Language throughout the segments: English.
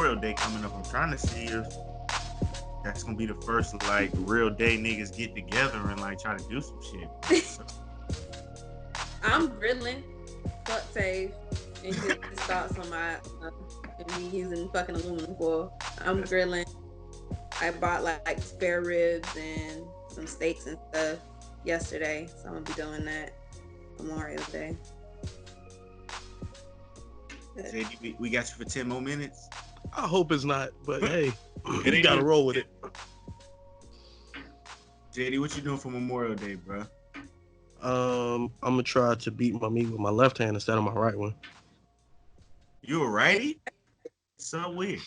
Memorial Day coming up. I'm trying to see if that's gonna be the first like real day niggas get together and like try to do some shit. I'm grilling. Fuck Save and his thoughts on my and me using fucking aluminum foil. I'm grilling. I bought like spare ribs and some steaks and stuff yesterday, so I'm gonna be doing that Memorial Day. JD, we got you for 10 more minutes. I hope it's not, but hey, It you ain't gotta even- roll with it. JD, what you doing for Memorial Day, bro? I'm gonna try to beat my meat with my left hand instead of my right one. You a righty? So weird.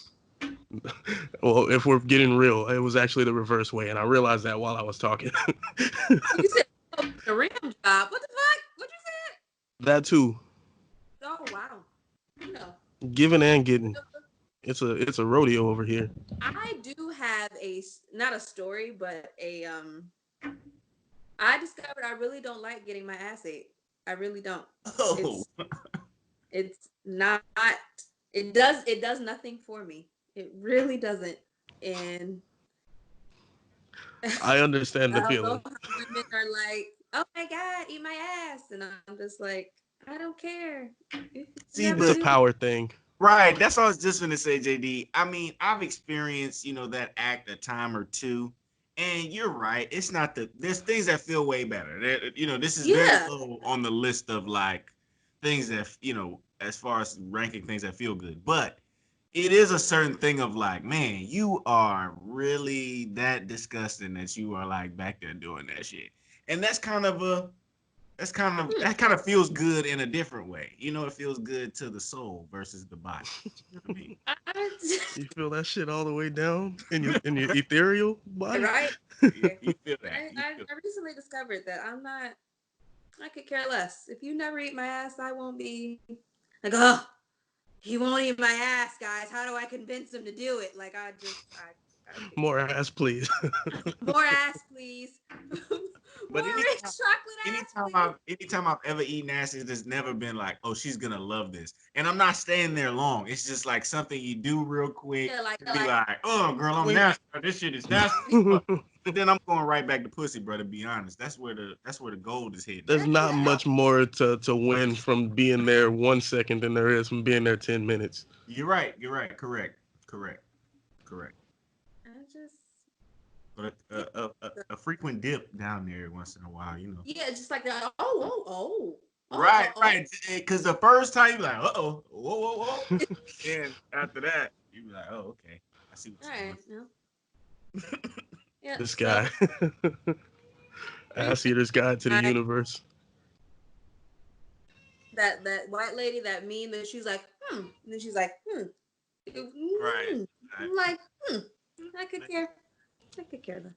Well, if we're getting real, it was actually the reverse way, and I realized that while I was talking. You said the rim job. What the fuck? What you said? That too, Oh wow. You know, giving and getting. It's a rodeo over here. I do have not a story, but I discovered I really don't like getting my ass ate. I really don't. Oh, It's not. It does nothing for me. It really doesn't. And I understand the I don't know feeling. how women are like, oh my God, eat my ass. And I'm just like, I don't care. See, Never It's a do. power thing. right. That's what I was just gonna say, JD. I mean, I've experienced, that act a time or two, and you're right. It's not there's things that feel way better. This is very Yeah. low on the list of like things that as far as ranking things that feel good. But it is a certain thing of like, man, you are really that disgusting that you are like back there doing that shit, and that kind of feels good in a different way. It feels good to the soul versus the body. You know what I mean? You feel that shit all the way down in your ethereal body. Right? You feel that. I recently discovered that I could care less. If you never eat my ass, I won't be like, oh, he won't eat my ass, guys. How do I convince him to do it? Like, I More ass, please. more ass, please. But More rich chocolate ass, please. anytime I've ever eaten ass, it's never been like, oh, she's gonna love this. And I'm not staying there long. It's just like something you do real quick. Yeah, like, To be like, oh, girl, I'm nasty. This shit is nasty. But then I'm going right back to pussy, bro. To be honest, that's where the gold is hidden. There's not much more to win from being there 1 second than there is from being there 10 minutes. You're right. Correct. I just But a frequent dip down there once in a while, yeah, just like that. Oh. Right. Because the first time you're like, whoa. And after that, you be like, oh, okay. I see what's going on. No. Yeah. This guy. Ass eater's guide to the universe. That white lady, that meme that she's like, and then she's like, Right. I'm like, I could care less.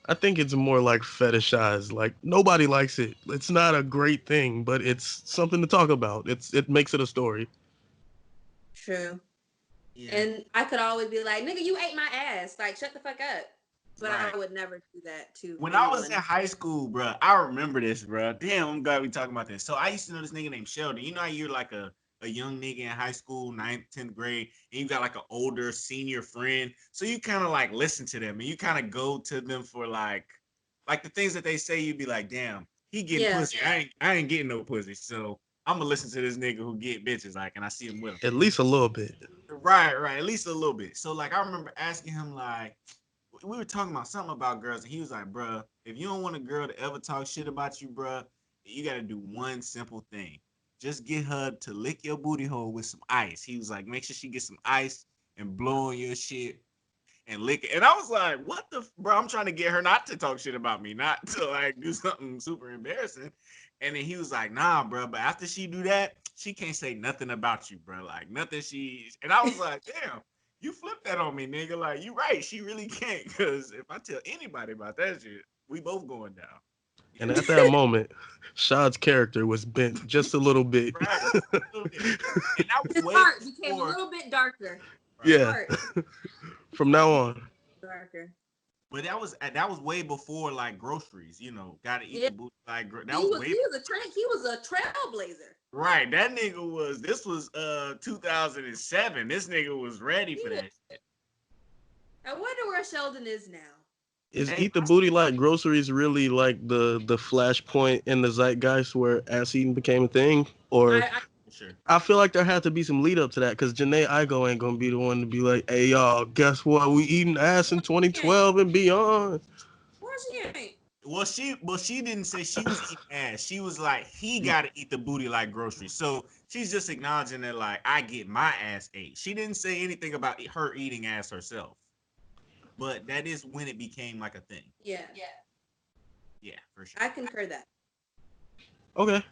I think it's more like fetishized. Like nobody likes it. It's not a great thing, but it's something to talk about. It makes it a story. True. Yeah. And I could always be like, nigga, you ate my ass. Like, shut the fuck up. But Right. I would never do that to When anyone. I was in high school, bro, I remember this, bro. Damn, I'm glad we talking about this. So I used to know this nigga named Sheldon. You know how you're like a young nigga in high school, 9th, 10th grade, and you got like an older senior friend. So you kind of like listen to them and you kind of go to them for like the things that they say, you'd be like, damn, he getting pussy. I ain't getting no pussy. So I'm gonna listen to this nigga who get bitches, like, and I see him with him. At least a little bit. Right. At least a little bit. So like I remember asking him like, we were talking about something about girls, and he was like, bruh, if you don't want a girl to ever talk shit about you, bruh, you got to do one simple thing. Just get her to lick your booty hole with some ice. He was like, make sure she gets some ice and blow on your shit and lick it. And I was like, what the, bro? I'm trying to get her not to talk shit about me, not to like do something super embarrassing. And then he was like, nah, bro, but after she do that, she can't say nothing about you, bro. Like nothing and I was like, damn. You flipped that on me, nigga. Like, you right. She really can't. Because if I tell anybody about that shit, we both going down. And at that moment, Shad's character was bent just a little bit. Right. A little bit. And that was His way heart before, became a little bit darker. Yeah. From now on. Darker. But that was way before like groceries. Gotta eat Yeah, the booty like that was way he was a trailblazer. right. That nigga was. This was 2007. This nigga was ready He for was, that shit. I wonder where Sheldon is now. Is Hey, eat the booty like groceries really like the flashpoint in the zeitgeist where ass eating became a thing? Or I for sure. I feel like there had to be some lead up to that because Janae Igo ain't gonna be the one to be like, "Hey y'all, guess what? We eating ass in she ain't. 2012 and beyond." Where she ain't. Well, she didn't say she was eating ass. She was like, he gotta eat the booty like groceries. So she's just acknowledging that like I get my ass ate. She didn't say anything about her eating ass herself. But that is when it became like a thing. Yeah, Yeah, for sure. I concur that. Okay.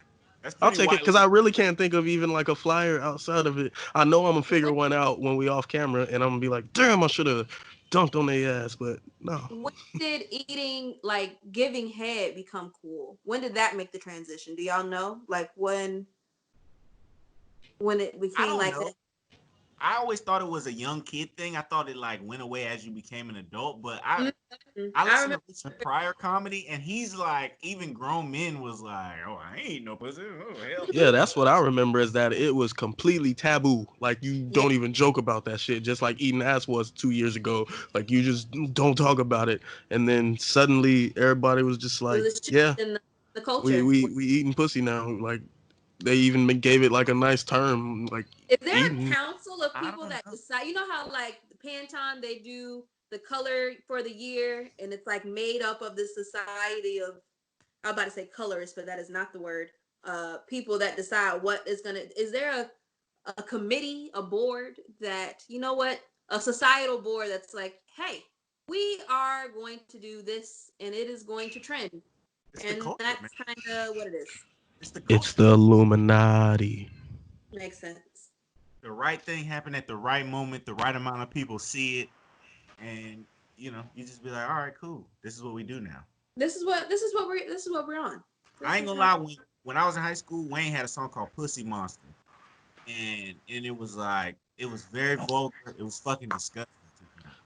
That's I'll pretty take it wild. because I really can't think of even like a flyer outside of it. I know I'm gonna figure one out when we off camera, and I'm gonna be like, "Damn, I should have dunked on their ass," but no. When did eating like giving head become cool? When did that make the transition? Do y'all know? Like when it I became don't like know. I always thought it was a young kid thing. I thought it like went away as you became an adult. But I Mhm. I I listened to remember. Richard Pryor comedy, and he's like, even grown men was like, "Oh, I ain't eat no pussy. Oh hell no." Yeah, that's what I remember is that it was completely taboo. Like you Yeah, don't even joke about that shit. Just like eating ass was 2 years ago. Like you just don't talk about it. And then suddenly everybody was just it like, was a shift "Yeah, in the we culture. we we eating pussy now." Like they even gave it like a nice term, like Is there a eating. council of I people don't that know. decide? You know how like the Pantone they do the color for the year, and it's like made up of the society of I'm about to say colorists, but that is not the word. People that decide what is gonna. Is there a committee, a board that you know what a societal board that's like, hey, we are going to do this, and it is going to trend, It's the and culture, man. that's kind of what it is. It's the It's culture. the Illuminati. Makes sense. The right thing happened at the right moment. The right amount of people see it, and you just be like, "All right, cool. This is what we do now." This is what we're on. I This ain't is gonna how. lie. When I was in high school, Wayne had a song called "Pussy Monster," and it was like it was very vulgar. It was fucking disgusting to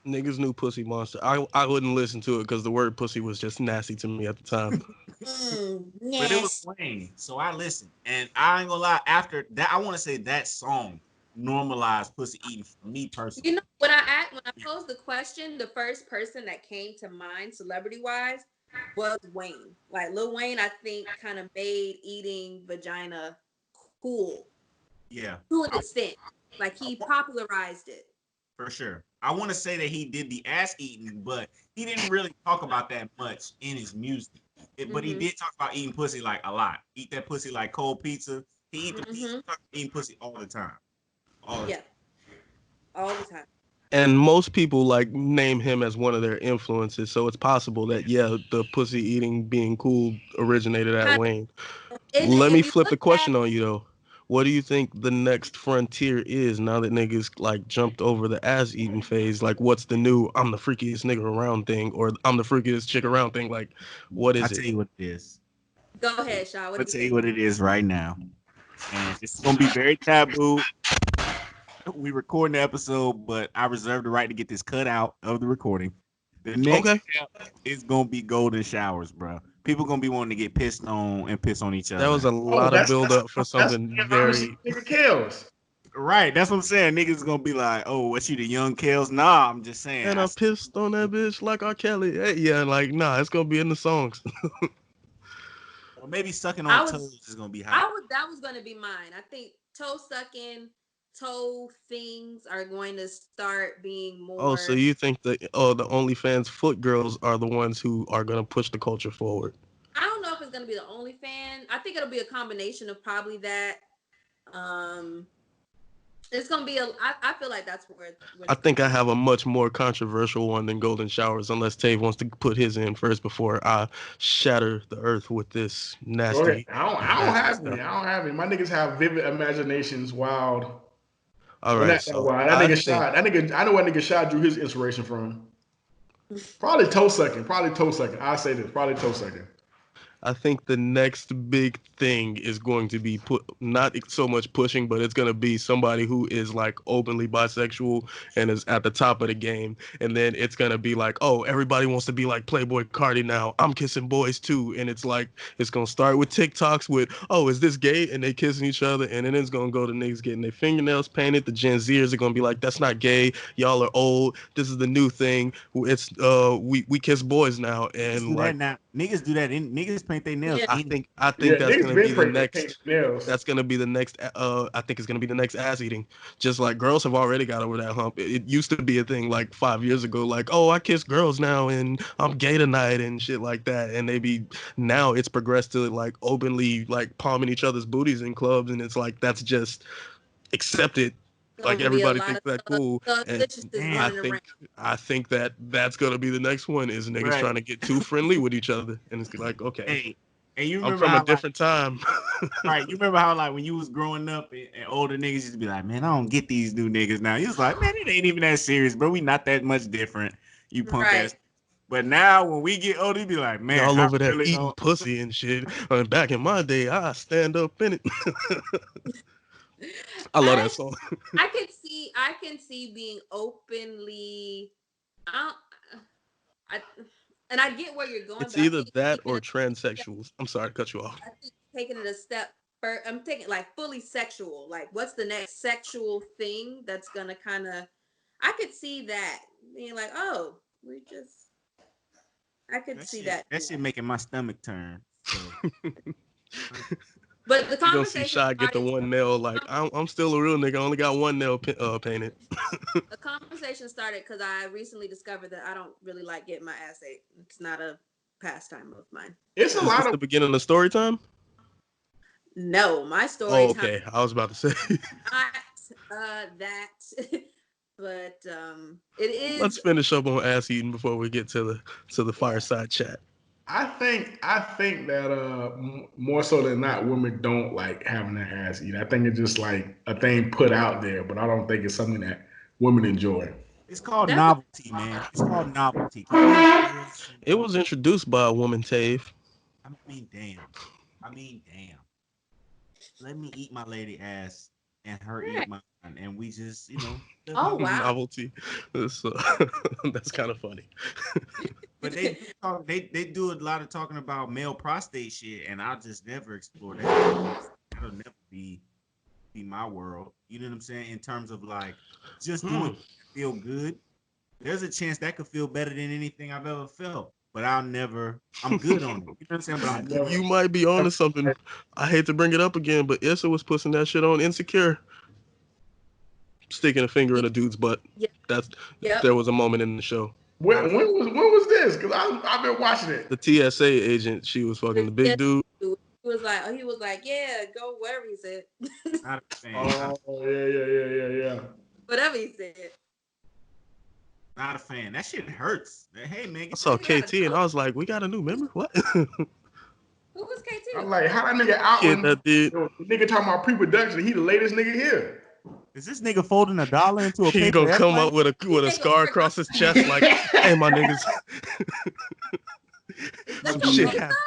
me. Niggas knew Pussy Monster. I wouldn't listen to it because the word pussy was just nasty to me at the time. But it was Yes. Wayne, so I listened, and I ain't gonna lie. After that, I want to say that song normalized pussy eating for me personally. You know, when I posed the question, the first person that came to mind, celebrity wise, was Wayne. Like Lil Wayne, I think, kind of made eating vagina cool Yeah, to an I, extent. Like I he want popularized it. for sure. I want to say that he did the ass eating, but he didn't really talk about that much in his music. But he Mm-hmm. did talk about eating pussy like a lot. Eat that pussy like cold pizza. He Mm-hmm. talk eating pussy all the time, all the time. Yeah, all the time. And most people like name him as one of their influences, so it's possible that yeah, the pussy eating being cool originated at Kind Wayne. of, and Let me if you flip look the at question on you though. What do you think the next frontier is now that niggas like jumped over the ass eating phase? Like, what's the new "I'm the freakiest nigga around" thing, or "I'm the freakiest chick around" thing? Like, what I is tell it? you what it is. go ahead, Shaw, what I'll do you tell you think? what it is right now, and it's gonna be very taboo. We recording the episode, but I reserve the right to get this cut out of the recording. The next Okay, step is gonna be golden showers, bro. People gonna be wanting to get pissed on and piss on each that was other. a Oh, lot of that's build that's up for that's something honestly very. nigga kills. Right, that's what I'm saying. Niggas gonna be like, "Oh, what you the young Kales?" Nah, I'm just saying. And I pissed on that bitch like R. Kelly. Hey, yeah, like nah, it's gonna be in the songs. Or maybe sucking on I would, toes is gonna be hot. I would. That was going to be mine. I think toe sucking, toe things are going to start being Oh, so more. you think the OnlyFans foot girls are the ones who are gonna push the culture forward? I don't know if it's going to be the only fan. I think it'll be a combination of probably that. Um, it's going to be a. I feel like that's where I it's think going. I have a much more controversial one than golden showers, unless Tave wants to put his in first before I shatter the earth with this Go ahead. nasty, I don't nasty have any. stuff. I don't have any. My niggas have vivid imaginations. Wild. All Well, right, not that so wild. That I nigga think shot. That nigga. I know what nigga shot drew his inspiration from. Probably toe sucking. Probably toe sucking. I say this. Probably toe sucking. I think the next big thing is going to be not so much pushing, but it's going to be somebody who is like openly bisexual and is at the top of the game. And then it's going to be like, oh, everybody wants to be like Playboy Cardi now. I'm kissing boys too. And it's like, it's going to start with TikToks with, oh, is this gay? And they kissing each other. And then it's going to go to niggas getting their fingernails painted. The Gen Zers are going to be like, that's not gay. Y'all are old. This is the new thing. It's, we kiss boys now. Niggas And do like, that now. Niggas do that. Niggas paint their nails. Yeah. I think Yeah, that's niggas gonna be been the paint next. nails. That's gonna be the next. I think it's gonna be the next ass eating. Just like girls have already got over that hump. It used to be a thing like 5 years ago. Like, oh, I kiss girls now and I'm gay tonight and shit like that. And they be now it's progressed to like openly like palming each other's booties in clubs, and it's like that's just accepted. Like Gonna be a everybody lot thinks of that cool, and suspiciousness I Damn, running think around. I think that that's gonna be the next one is niggas right. trying to get too friendly with each other, and it's like okay. Hey, and you I'm remember from a how like different time. right? You remember how like when you was growing up and older niggas used to be like, man, I don't get these new niggas now. You was like, man, it ain't even that serious, bro. We not that much different. You punk Right. ass. But now when we get older, you be like, man, Y'all I over there really eating don't. pussy and shit. Back in my day, I stand up in it. I love that I song. I can see being openly I, I and I get where you're going, It's but I either think that taking or it a step, transsexuals. I'm sorry to cut you off. I think taking it a step further, I'm taking like fully sexual. Like what's the next sexual thing that's gonna kind of I could see that being like, oh, we just I could see that. That shit making my stomach turn. So But the You gonna see conversation Shy get the started one nail like I'm still a real nigga. I only got one nail painted. the conversation started because I recently discovered that I don't really like getting my ass ate. It's not a pastime of mine. It's a Is lot this of the beginning of story time? No, my story Oh, time okay. I was about to say. not that, but it Let's is. finish up on ass eating before we get to the Yeah. fireside chat. I think that more so than not, women don't like having their ass eat. I think it's just like a thing put out there, but I don't think it's something that women enjoy. it's called That's what, novelty, man. It's called novelty. Can you imagine? It was introduced by a woman, Tave. I mean, damn. I mean, damn. Let me eat my lady ass and her eat right. mine, and we just, live Oh our life. wow. Novelty. So, that's kind of funny. But they do talk, they do a lot of talking about male prostate shit, and I'll just never explore that. That'll never be my world. You know what I'm saying? In terms of like just doing Hmm. feel good. There's a chance that could feel better than anything I've ever felt. But I'll never. I'm good on it. You know what I'm saying? But I I'm good. never, You might be onto something. I hate to bring it up again, but Issa was pushing that shit on Insecure, sticking a finger in a dude's butt. Yep. That's Yep. there was a moment in the show. Not a when was this? Because I've been watching it. The TSA agent, she was fucking the big Yes, dude. he was like, yeah, go whatever he said. not a fan. Oh yeah. Whatever he said. Not a fan. That shit hurts. Hey man, I get saw that. Nigga got a KT and I dog. was like, we got a new member? What? Who was I'm KT? like, how that nigga out Kid when that did. the nigga talking about pre-production? He the latest nigga here. Is this nigga folding $1 into a He paper gonna come airplane? up with He a take scar over across his chest like, hey my niggas, Is some that the shit Rosa? happened.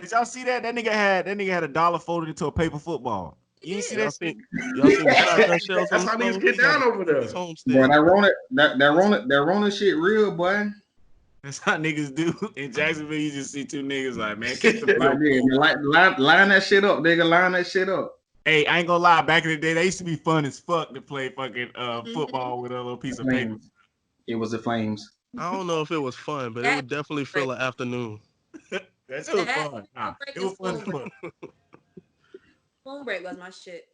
Did y'all see that? That nigga had $1 folded into a paper football. He You ain't see did. Y'all that seen shit? y'all seen the shotgun That's shells on the how niggas stove? get He had down it over in his there. Boy, homestead. that Rona shit real, boy. That's how niggas do. In Jacksonville, you just see two niggas like, man, catch the Like field this, goal. line that shit up, nigga. Line that shit up. Hey, I ain't gonna lie. Back in the day, they used to be fun as fuck to play fucking Mhm. football with a little piece The of paper. Flames. It was the Flames. I don't know if it was fun, but it That would definitely break. fill an afternoon. That shit was That fun. spoon Nah, break it and was fun as spoon break. fuck. Spoon break was my shit.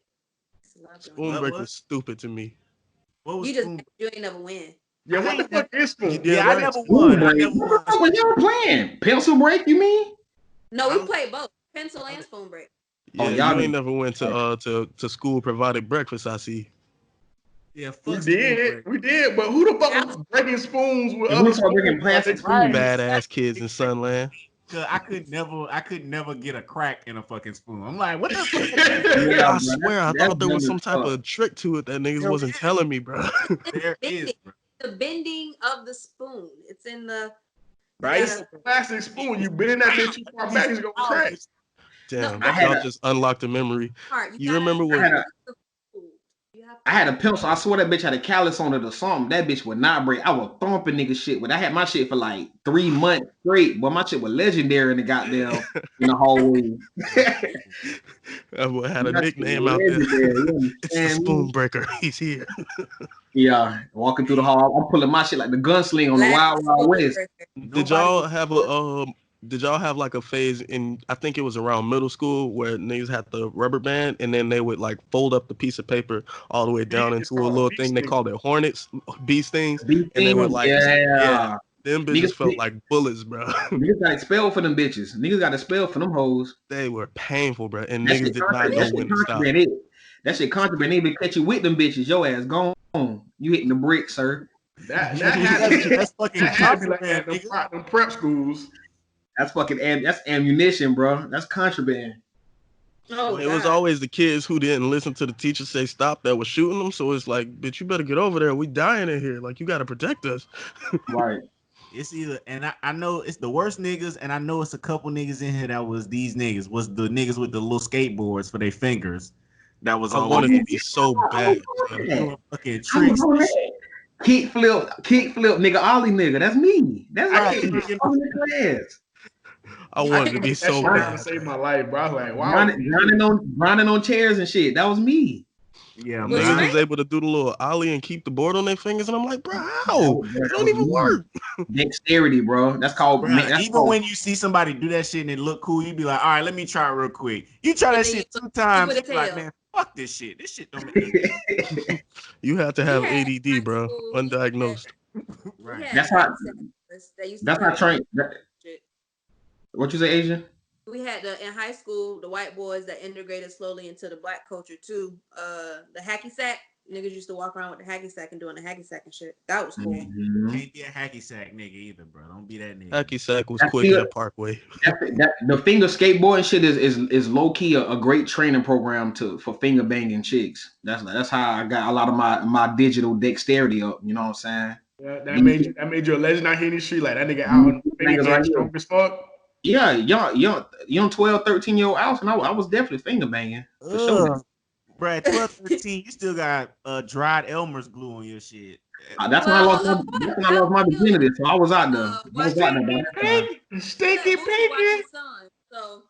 Used to love doing Spoon that. What break what was stupid to me. what was You just spoon? you ain't never win. Yeah, what I the ain't never. fuck is spoon? Yeah, Yeah, I right. never Spoon won. I break. never What the won. fuck was y'all playing? Pencil break, you mean? No, I we don't. played both pencil and spoon break. Oh, Yeah, y'all you ain't niggas. never went to school provided breakfast, I see. Yeah, We fuck spoon did, break. we did, but who the fuck That was breaking spoons with And who other start spoons? breaking plastic Right. spoons? Badass kids in Sunland. Cause I could never get a crack in a fucking spoon. I'm like, what the fuck? Yeah, I bro. swear, I That's thought there dumb was as some type fuck. of trick to it that niggas There wasn't is. telling me, bro. it's There bending. is, bro. The bending of the spoon. It's in the Right? It's a plastic spoon. You bend that bitch too far back, it's gonna crack. Damn, No, y'all just unlocked a memory. You remember what? I had a pencil. I swear that bitch had a callus on it or something. That bitch would not break. I was thumping nigga shit. But I had my shit for like 3 months straight. But my shit was legendary in the goddamn in the hallway. That boy had a My shit nickname was out there. legendary. You It's the understand spoon me? breaker. He's here. Yeah, walking through the hall. I'm pulling my shit like the gunsling on the Wild Wild West. Did y'all have a did y'all have like a phase in, I think it was around middle school, where niggas had the rubber band and then they would like fold up the piece of paper all the way down It's into a called little bee thing they sting. called it hornets, bee stings, These and they would things, like, yeah, yeah. them bitches Niggas, felt like bullets, bro. niggas got expelled for them bitches. Niggas got expelled for them hoes. They were painful, bro, and That niggas shit did not contraband. That know shit when to stop. contraband. That shit contraband. They even catch you with them bitches. Your ass gone. You hitting the brick, sir. That had to be That's fucking that had to be like contraband, that. nigga. Them prep schools. That's fucking that's ammunition, bro. That's contraband. Oh, It was God. always the kids who didn't listen to the teacher say stop that was shooting them. So it's like, bitch, you better get over there. We dying in here. Like, you got to protect us. Right. It's either, and I know it's the worst niggas, and I know it's a couple niggas in here that was these niggas, was the niggas with the little skateboards for their fingers. That was I always wanted to be so I was bad. on Bro. that. doing fucking I was tricks on and that. shit. Kick flip, nigga, ollie nigga. That's me. That's I me. can't Right. get I'm in the class. I I wanted to can't be get that so shit down to bad. save Bro. my life, bro. I was like, wow. Grinding on chairs and shit. That was me. Yeah, Was Niggas mine. was able to do the little ollie and keep the board on their fingers, and I'm like, bro, That how? was, It that don't was even me. work. Dexterity, bro. That's called. Bruh, That's even called. when you see somebody do that shit and it look cool, you be like, all right, let me try it real quick. You try And that then you shit look 2 stupid times, you as be like, hell. man, fuck this shit. This shit don't make no sense. You had to We have had ADD, high bro, school, undiagnosed. we Right. had That's how. hacky sackers that used to That's do how that train. shit. What you say, Asian? We had in high school the white boys that integrated slowly into the black culture too. The hacky sack niggas used to walk around with the hacky sack and doing the hacky sack and shit. That was cool. Mm-hmm. Can't be a hacky sack nigga either, bro. Don't be that nigga. Hacky sack was That's quick still, at Parkway. the finger skateboarding shit is low key a great training program for finger banging chicks. That's how I got a lot of my digital dexterity up. You know what I'm saying? That These made you a legend out here in the street. Like that nigga out these on the finger fingers game right here. strong as fuck. Yeah, young 12, 13-year-old Alice, and I was definitely finger banging for sure. Ugh. Bro, at 12, 13, you still got dried Elmer's glue on your shit. That's when I Well, lost of my course, that's when I how lost my you virginity. So I was out there. I was out watching there by that time. Stinky watch pinky. his son. So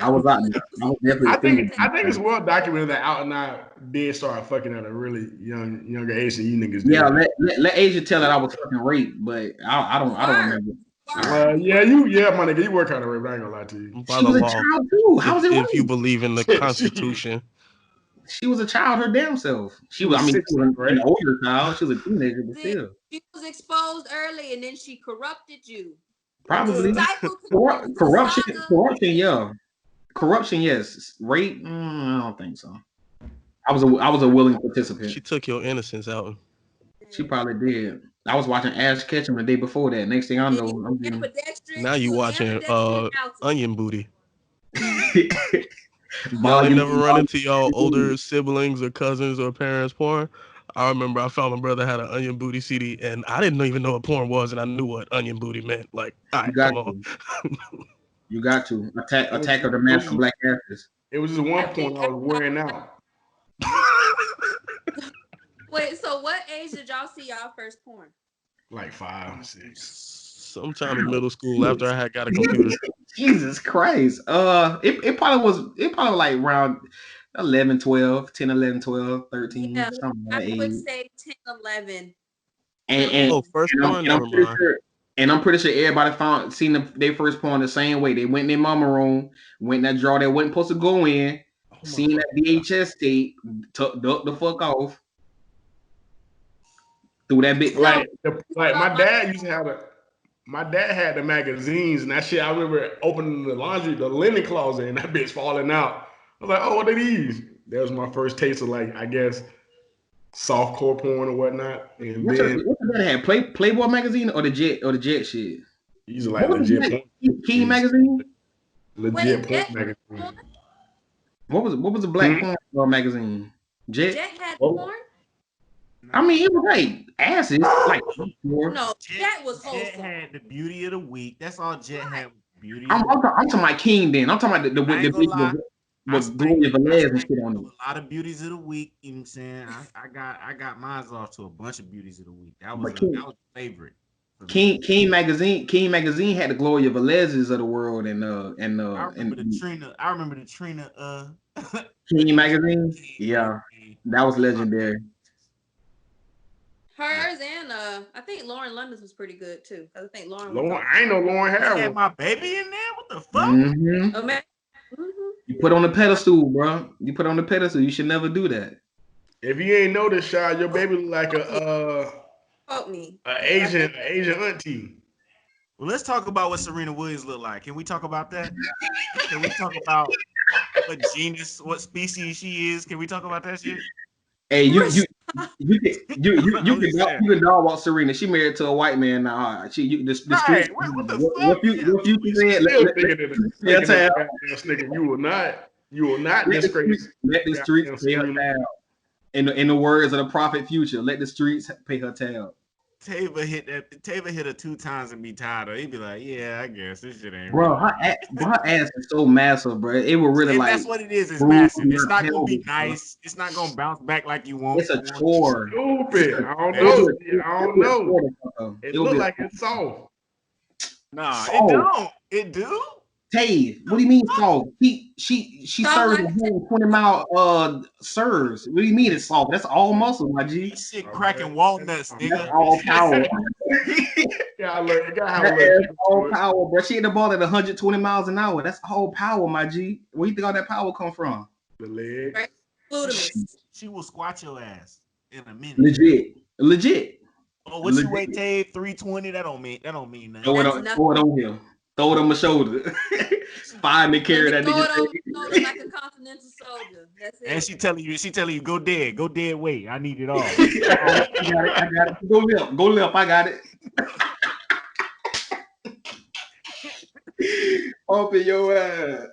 I was out there. I was definitely I finger think it's banging. well documented that Out and Out did start fucking at a really younger age than you niggas Yeah, did. let Asia tell that I was fucking raped, but I don't word, remember. word. Yeah, my nigga, you were kind of raped. I ain't gonna lie to you. By She the was a law, child too. How was it if you rape? believe in the She Constitution. She was a child her damn self. She was, I was mean, she 16, was right? an older child. She was a teenager, but Then still. she was exposed early, and then she corrupted you. The Probably. cycle continues. The Corruption, saga. corruption, yeah. Corruption, yes. Rape, I don't think so. I was a willing participant. She took your innocence out. She probably did. I was watching Ash Ketchum the day before that. Next thing I And know, you I'm being Now you watching ambidextrous. Onion Booty. Y'all ain't volume, never run into y'all older siblings or cousins or parents porn. I remember I found my brother had an Onion Booty CD, and I didn't even know what porn was, and I knew what Onion Booty meant. Like, all You right, got come on. to. You got to. It was, Attack of the it was Master just, Black Asses. it was just one point I was wearing out. Wait, so what age did y'all see y'all first porn? Like 5, 6. Sometime in middle school after I had got a computer. Jesus Christ. It probably like around 11, 12, 10, 11, 12, 13, Yeah, something I like that would age. say 10, 11. And and, Oh, first and, I'm, porn? and I'm Never pretty mind. sure I'm pretty sure everybody seen their first porn the same way. They went in their mama room, went in that drawer that wasn't supposed to go in, Oh my seen that fucking God. VHS tape, ducked the fuck off, threw that bit. So, Like my dad had the magazines and that shit. I remember opening the the linen closet, and that bitch falling out. I was like, oh, what are these? That was my first taste of, like, I guess, softcore porn or whatnot. And then What's your dad had? Playboy magazine or the Jet shit? these are like What was the legit Jet? porn. King These magazine? legit wait, porn Jet porn? magazine. What was the Black porn magazine? Jet? Jet had Oh, porn? I mean, it was like asses, like more. No, Jet was Jet wholesome. had the beauty of the week. That's all Jet Right. had. Beauty. I'm talking about King. Then I'm talking about the I ain't the gonna bitch lie. I with Gloria Velez and shit on a it. lot of beauties of the week. You know what I'm saying? I got mine off to a bunch of beauties of the week. That was But King, that was a favorite for me. King magazine had the Gloria Velez's of the world I remember the Trina the King Trina magazine. King Yeah, magazine. that was legendary. Hers and I think Lauren London's was pretty good too. I think Lauren was Lauren, on. I ain't know Lauren They had had one. my baby in there. What the fuck? Mm-hmm. Oh man. You put on the pedestal, bro. You put on the pedestal. You should never do that. If you ain't noticed, Shy, your baby look like Quote me. Asian auntie. Well, let's talk about what Serena Williams look like. Can we talk about that? Can we talk about what genus, what species she is? Can we talk about that shit? Hey, you I'm just saying. can dog walk Serena. She married to a white man now. The street. Right. What the fuck? Yeah. What you said? Still Let thinking that goddamn snicker. You will not disgrace let the streets goddamn pay her Serena. tab. In the words of the prophet Future, let the streets pay her tab. Tava hit her 2 times and be tired of it. He'd be like, yeah, I guess this shit ain't Bro, real. her ass is so massive, bro. It will really And like that's what it is. It's bruise massive. It's your not gonna be pelvis, bro. nice. It's not gonna bounce back like you want. It's a chore. Stupid. I don't Man. know. I don't know. It It'll look be like it's soft. Nah, soft. it don't. It do? Tave, what do you mean soft? She Soft serves like a whole 20-mile serves. What do you mean it's soft? That's all muscle, my G. That shit Oh, cracking man. walnuts, That's nigga. all power. You gotta have That a little is juice all to it. power, bro. She hit the ball at 120 miles an hour. That's all power, my G. Where you think all that power come from? The legs. right? Glutamous. She will squat your ass in a minute. Legit. Oh, what you weigh, Tave? 320? That don't mean nothing. Throw it That's on, nothing. throw it on him. Throw it on my shoulder. Find me, carry that Throw it on nigga. your shoulder like a continental soldier. That's it. And she telling you, go dead weight. I need it all. I got it. Go left. I got it. Open your ass.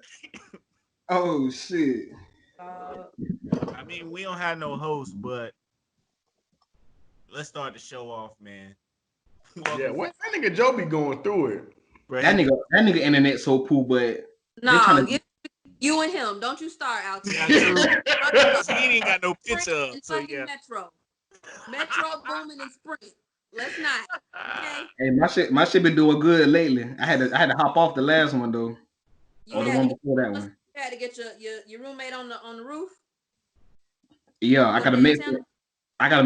Oh shit. I mean, we don't have no host, but let's start the show off, man. Yeah, what that nigga Joe be going through it. Bro, That nigga internet so cool, but No, you and him. Don't you start out Yeah, there. true. He ain't got no picture of, And so fucking yeah. Metro booming and Sprint. Let's not. Okay. hey, my shit been doing good lately. I had to hop off the last one though, You or the had one to before that one. You had to get your roommate on the roof. Yeah, I got a Mexican. Yeah, I got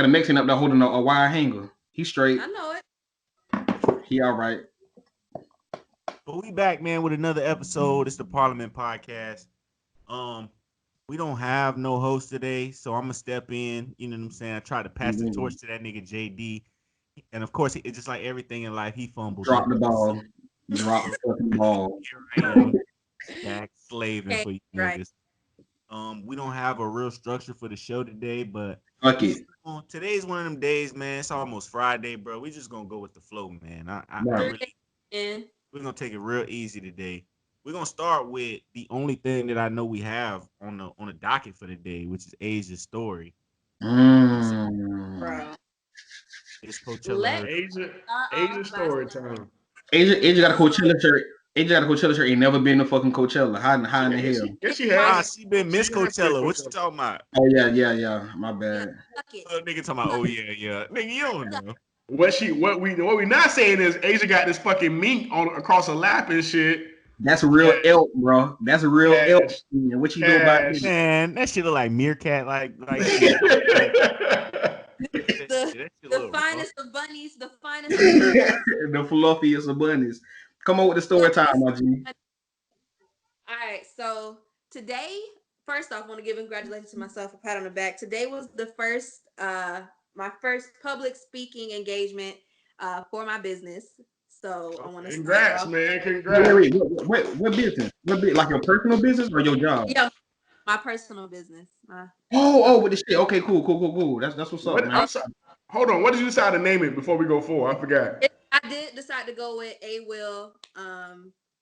a Mexican up there holding a wire hanger. He's straight. I know it. He all right. But we back, man, with another episode. It's the Parliament Podcast. We don't have no host today, so I'm gonna step in. You know what I'm saying? I tried to pass the torch to that nigga JD, and of course, it's just like everything in life, he fumbled. Drop the ball. Drop the fucking ball. Here I am, back slaving for you Right. niggas. We don't have a real structure for the show today, but Fuck it. Today's one of them days, man. It's almost Friday, bro. We just gonna go with the flow, man. We're gonna take it real easy today. We're gonna start with the only thing that I know we have on the docket for the day, which is Asia's story. Bro. It's Coachella. Asia story time. Asia got a Coachella shirt. Asia got a Coachella shirt. Ain't never been to fucking Coachella. How in the hell? Yes, she has. She been Miss Coachella. What you talking about? Oh yeah. My bad. Nigga talking about, oh yeah. Nigga, you don't know. What we not saying is Asia got this fucking mink on across her lap and shit. That's a real elk, bro. That's a real elk. What you know about this? Man, that shit look like meerkat, like the finest of bunnies, the finest of the fluffiest of bunnies. Come on with the story time, my G. All right, so today, first off, I want to give congratulations to myself, a pat on the back. Today was the first, my first public speaking engagement for my business. So I want to congrats, man. Wait, what business? Like your personal business or your job? Yeah, my personal business. With the shit. Okay, cool. That's what's up, man. Hold on. What did you decide to name it before we go forward? I forgot. I did decide to go with A-Will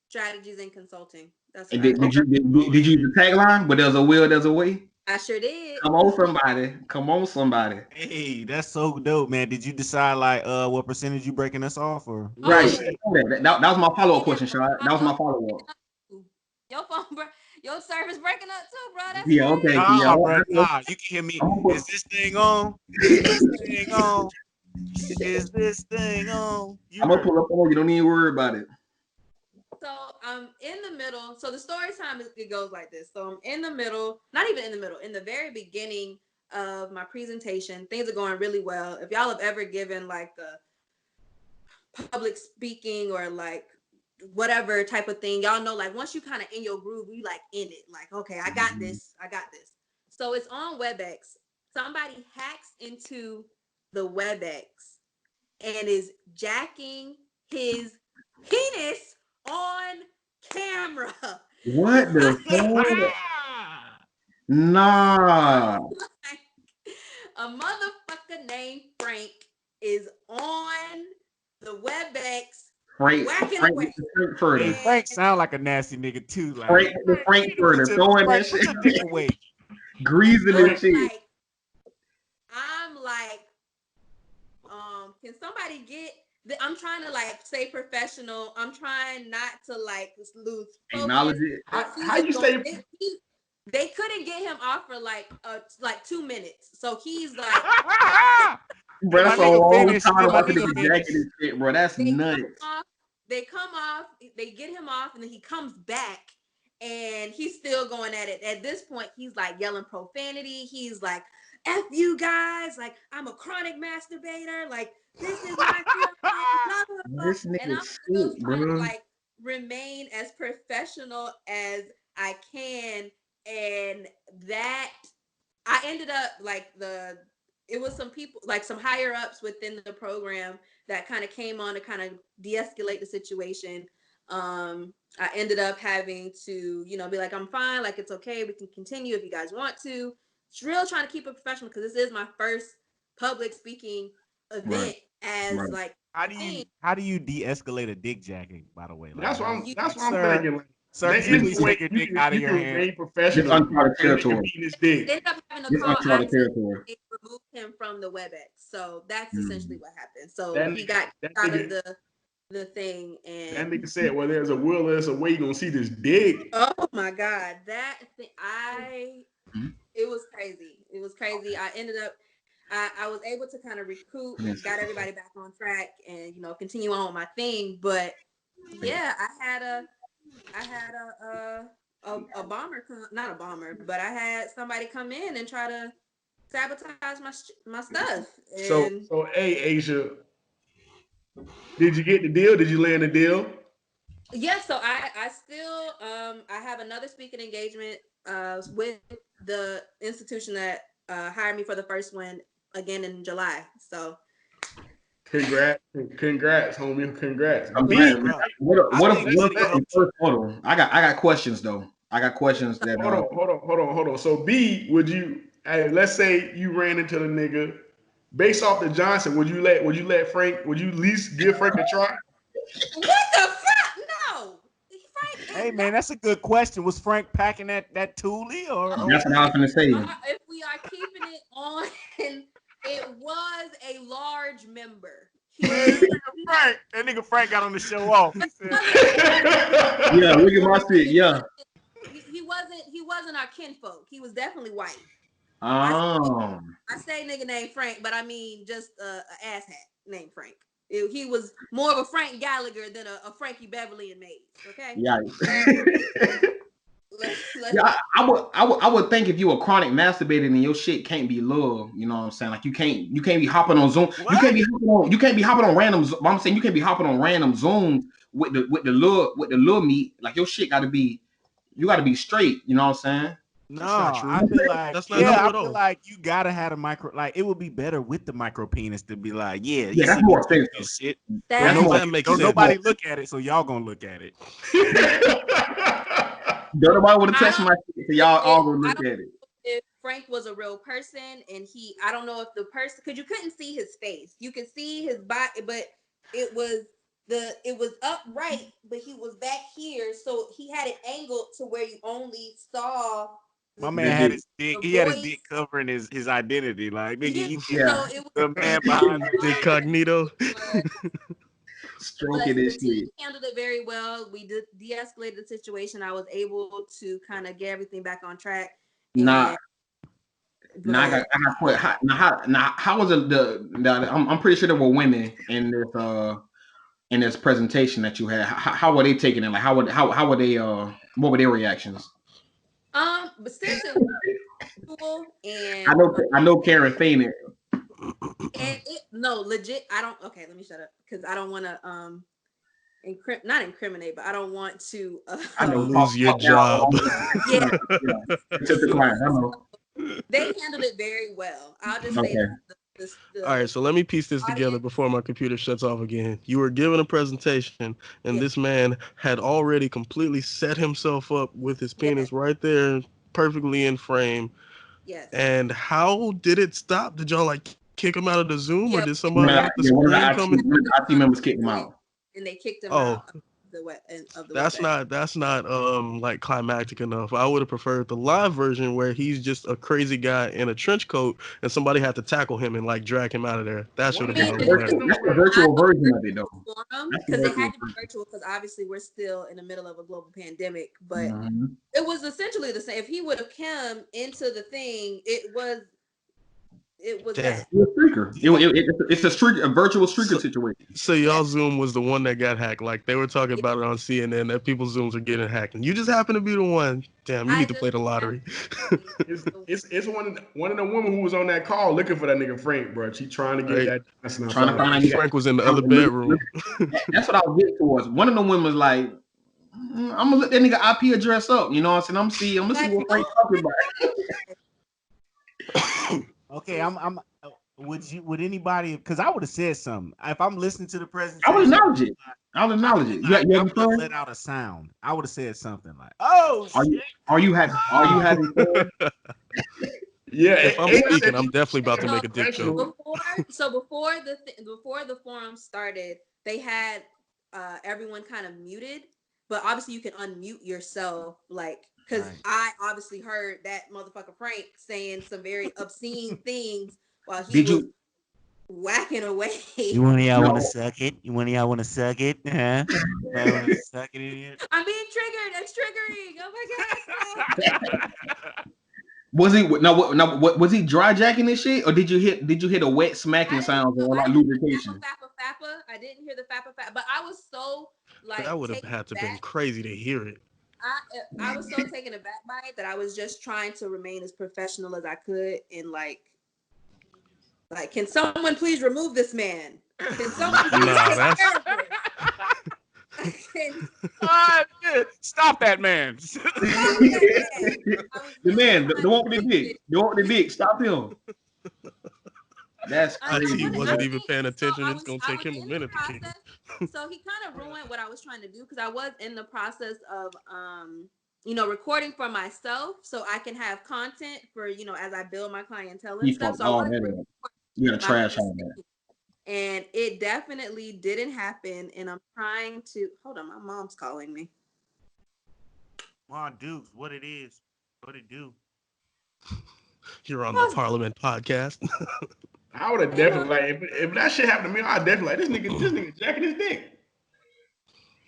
Strategies and Consulting. That's did you use the tagline? But there's a will, there's a way. I sure did. Come on, somebody. Come on, somebody. Hey, that's so dope, man. Did you decide like what percentage you breaking us off or? Right. Oh, That was my follow-up and question, Shad. That was my follow-up. your phone, your service breaking up too, bro. That's Yeah, okay. Yeah. Nah, bro. Nah, you can hear me. I'm gonna Is this thing on? Is this thing on? Is this thing on? You heard. pull up on you. You don't need to worry about it. so I'm in the middle. So the story time it goes like this. So I'm in the middle, not even in the middle, in the very beginning of my presentation. Things are going really well. If y'all have ever given like a public speaking or like whatever type of thing, y'all know like once you kind of in your groove, you like in it. Like, okay, I got this. I got this. So it's on WebEx. Somebody hacks into the WebEx and is jacking his penis on camera. What the fuck? Nah. A motherfucker named Frank is on the WebEx Frank whacking away. Hey, Frankfurter. Frank sound like a nasty nigga too. Like, Frank the man, you need to Frankfurter. Throwing that Frank, put shit. your dick away. Greasing I'm this shit. like, can somebody get? I'm trying to like stay professional. I'm trying not to like lose Acknowledge focus. it. How you stay? They couldn't get him off for like 2 minutes. So he's like, Bro, Did my that's a nigga long finish? time Did my watching nigga nigga finish? jacking this shit, bro. That's they nuts. come off, they get him off, and then he comes back and he's still going at it. At this point, he's like yelling profanity. He's like, F you guys, like I'm a chronic masturbator, like this is my field, blah, blah, blah. This And nigga I'm still sick, trying to bro. like remain as professional as I can. And that I ended up like it was some people like some higher ups within the program that kind of came on to kind of de-escalate the situation. I ended up having to, be like, I'm fine, like it's okay, we can continue if you guys want to. It's real trying to keep it professional because this is my first public speaking event as Right. like How do you de-escalate a dick jacking? By the way, like you That's what I'm sir, thinking. Like, sir, that could you is please the way take your dick out of you your can hand? remain This professional. uncharted That nigga territory. beating his ended dick. up having to This call uncharted IT. territory. They removed him from the WebEx. So that's essentially Mm. what happened. So That he nigga, got that out of nigga, the thing that and nigga said, "Well, there's a will, there's a way. You gonna see this dick." oh my god, that thing Mhm. it was crazy. It was crazy. I ended up I was able to kind of recoup, Yes. got everybody back on track and continue on with my thing. But yeah, I had a bomber not a bomber, but I had somebody come in and try to sabotage my stuff. So, And hey, Asia, did you get the deal? Did you land the deal? yeah, so I still I have another speaking engagement with the institution that hired me for the first one again in July. So Congrats, homie, congrats. I'm Me, glad, B, man. bro. I What think if, this what nigga if need first, hold on. I got questions though. I got questions that hold on. So B, would you? Hey, let's say you ran into the nigga. Based off the Johnson, would you let Frank? Would you at least give Frank a try? what the fuck? No, Frank Hey is not. man, that's a good question. Was Frank packing that Thule or that's what I was gonna say. If we are keeping it on, it was a large member. Man, that nigga Frank got on the show off. He said, Yeah, look at my shit. Yeah. He wasn't our kinfolk. He was definitely white. I Oh. I say nigga named Frank, but I mean just a asshat named Frank. He was more of a Frank Gallagher than a Frankie Beverly and Maze. Okay, Yeah. let's Yeah, I would think if you a chronic masturbator and your shit can't be loved, you know what I'm saying? Like you can't be hopping on Zoom. what? You can't be hopping on random. I'm saying you can't be hopping on random Zooms with the lure meat. Like your shit you gotta be straight. You know what I'm saying? No, That's not true. I feel like That's not true I at feel all. like you gotta have a micro. Like it would be better with the micro penis to be like, yeah, you Yeah, that's see me more tweak offensive. this shit. That's that more. That makes Don't sense. nobody look at it, so y'all gonna look at it. Don't nobody would have I touched don't my shit, so y'all if all gonna I look don't at it. if Frank was a real person and I don't know if the person because you couldn't see his face. You could see his body, but it was upright, but he was back here, so he had it angled to where you only saw My The, man That had dick. his dick. the He had his voice. dick covering his identity. Like nigga, Yeah, you Yeah, it was the man it was behind the fun. dick. Incognito. But stroking this the team shit. handled it very well. We did de-escalated the situation. I was able to kind of get everything back on track. Nah, And now but I got put. How was it I'm pretty sure there were women in this presentation that you had. How were they taking it? Like how were they what were their reactions? but since it was cool I know Karen fainted. and it no legit. I don't. Okay, let me shut up because I don't want to not incriminate, but I don't want to I know Lose your talk down job. on yeah. yeah. It took the client. I know. They handled it very well. I'll just say Okay. that All right, so let me piece this together audience, before my computer shuts off again. You were given a presentation, and yeah, this man had already completely set himself up with his yes, penis right there, perfectly in frame. yes, And how did it stop? Did y'all like kick him out of the Zoom, or did yeah. somebody Yeah, with the one of screen the come in? IT members kicked him out. And they kicked him Oh, out of the that's WebEx. not like climactic enough. I would have preferred the live version where he's just a crazy guy in a trench coat and somebody had to tackle him and like drag him out of there. That should One have of been I a the little better. That's the I virtual thought version of it though. forum That's the because it virtual had to be version. virtual because obviously we're still in the middle of a global pandemic. But Mhm. it was essentially the same. If he would have come into the thing, it was Damn. that. It's a streaker. It's a virtual streaker So, situation. so Yeah, y'all Zoom was the one that got hacked. Like they were talking yeah. about it on CNN that people's Zooms are getting hacked, and you just happen to be the one. Damn, you I need to just play the lottery. It's one of the women who was on that call looking for that nigga Frank, bro. She trying to get Right? that Johnson Trying to outside. find out. Frank was in the I'm- other bedroom. That's what I was getting towards. One of the women was like, I'm gonna look that nigga IP address up. You know what I'm saying? I'm gonna see like what no, Frank talking about. Okay, I'm. Would anybody? Because I would have said something if I'm listening to the I would presentation. acknowledge it. I would acknowledge it. You I having would have fun? let out a sound. I would have said something like, "Oh Are shit!" you having fun? Yeah, If I'm and speaking, said I'm you definitely about to so make a dick joke. before the forum started, they had everyone kind of muted, but obviously you can unmute yourself, like because Right. I obviously heard that motherfucker Frank saying some very obscene things while he Did was you? whacking away. One of y'all want to No. suck it? You one of y'all want to suck it? Huh? Y'all want to suck it in here? I'm being triggered. That's triggering. Oh my god. Was he what was he dry jacking this shit, or did you hear the wet smacking sounds or I like didn't hear lubrication? fappa. I didn't hear the fappa, but I was so That like would have taken had to been back. crazy to hear it. I was so taken aback by it that I was just trying to remain as professional as I could and like can someone please remove this man? Can someone please Nah, take that's care of this? Stop that man! Stop that man. I was The really man, the trying one to with the fix dick, it. the one with the dick. Stop him. That's I crazy, IT wanted, wasn't bro. even paying so attention. It's gonna I take was him a in the minute to kick him. process. So he kind of ruined what I was trying to do because I was in the process of recording for myself so I can have content for as I build my clientele and He stuff. fucked So I all wanted that to up. You gotta record my trash all that. conversation. And it definitely didn't happen. And I'm trying to hold on. My mom's calling me. Come Dukes, what it is, what it do? You're on the Parliament podcast. I would have definitely like if that shit happened to me, I'd definitely like this nigga jacking his dick.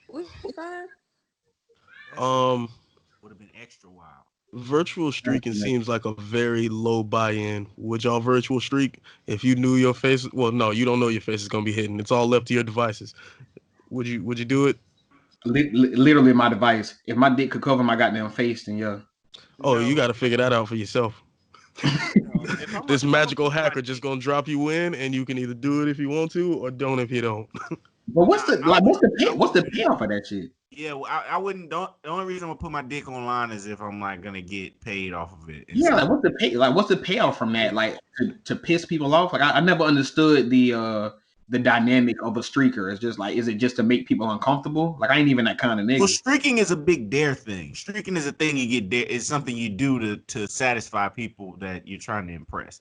We fine. Um, Would have been extra wild. Virtual streaking seems like a very low buy-in. Would y'all virtual streak if you knew your face? Well, no, you don't know your face is gonna be hidden. It's all left to your devices. Would you do it? Literally my device. If my dick could cover my goddamn face, then yeah. Oh, you No, got to figure that out for yourself. no. This If I'm gonna magical put my hacker just gonna drop you in, and you can either do it if you want to, or don't if you don't. But what's nah, the I wouldn't. I what's the wouldn't do that. payoff for that shit? Yeah, well, I wouldn't. Don't. The only reason I'm gonna put my dick online is if I'm like gonna get paid off of it. And Yeah, so, like what's the payoff from that? Like to piss people off? Like I never understood the dynamic of a streaker. It's just like, is it just to make people uncomfortable? Like I ain't even that kind of well, nigga. streaking is a big dare thing. Streaking is a thing you get dare. It's something you do to satisfy people that you're trying to impress.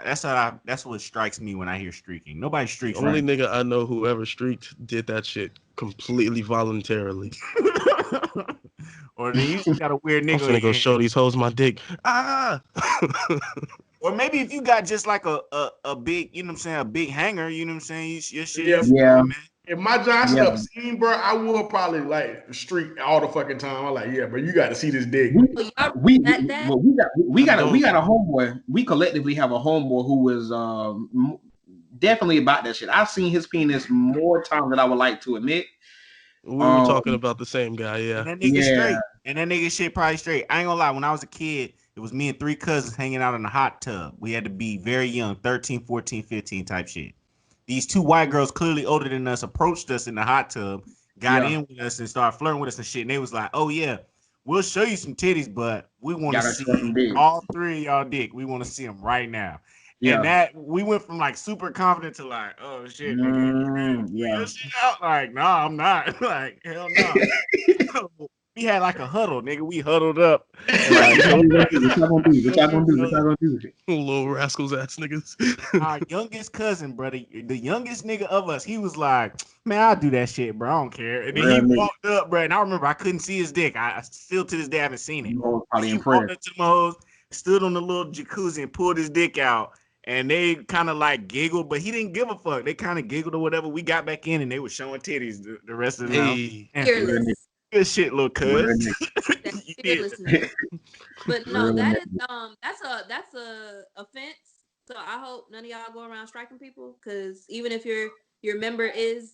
That's what strikes me when I hear streaking. Nobody The streaks only right. nigga I know who ever streaked did that shit completely voluntarily. Or then you just got a weird I'm finna go nigga. show these hoes my dick. Ah. Or maybe if you got just like a big, you know what I'm saying, a big hanger, you know what I'm saying, your shit Yeah. easy, Yeah, man. If my Johnson yeah. obscene, bro, I will probably like streak all the fucking time. I'm like, yeah, but you got to see this dick. We So y'all we respect that? well, I don't. we got a homeboy. We collectively have a homeboy who is definitely about that shit. I've seen his penis more times than I would like to admit. We were talking Um, about the same guy. And Yeah. that nigga yeah, straight. And that nigga shit probably straight. I ain't gonna lie, when I was a kid, it was me and three cousins hanging out in the hot tub. We had to be very young, 13, 14, 15 type shit. These two white girls, clearly older than us, approached us in the hot tub, got yeah. in with us and started flirting with us and shit. And they was like, oh yeah, we'll show you some titties, but we want to Y'all got some see dick. all three of y'all dick. We want to see them right now. And Yeah. that we went from like super confident to like, oh shit, nigga, you ready to pull Yeah. your shit out? Like, nah, I'm not. Like, hell no. We had like a huddle, nigga. We huddled up and Like, like what y'all showed, gonna do? What y'all gonna do? What y'all showed gonna do? each What y'all other. gonna do? Little rascals ass niggas. Our youngest cousin, brother, the youngest nigga of us, he was like, "Man, I'll do that shit, bro. I don't care." And then Real he nigga. walked up, bro, and I remember I couldn't see his dick. I still to this day haven't seen it. You hoes probably He walked impressed. up to my hoes, stood on the little jacuzzi, and pulled his dick out. And they kind of like giggled, but he didn't give a fuck. They kind of giggled or whatever. We got back in, and they were showing titties the rest of the night. Hey. Man, Real nigga. Fearless. good shit, little Real cuz. nigga. That's You did. fearlessness. But no, Real that nigga. is that's a offense. So I hope none of y'all go around striking people, because even if your member is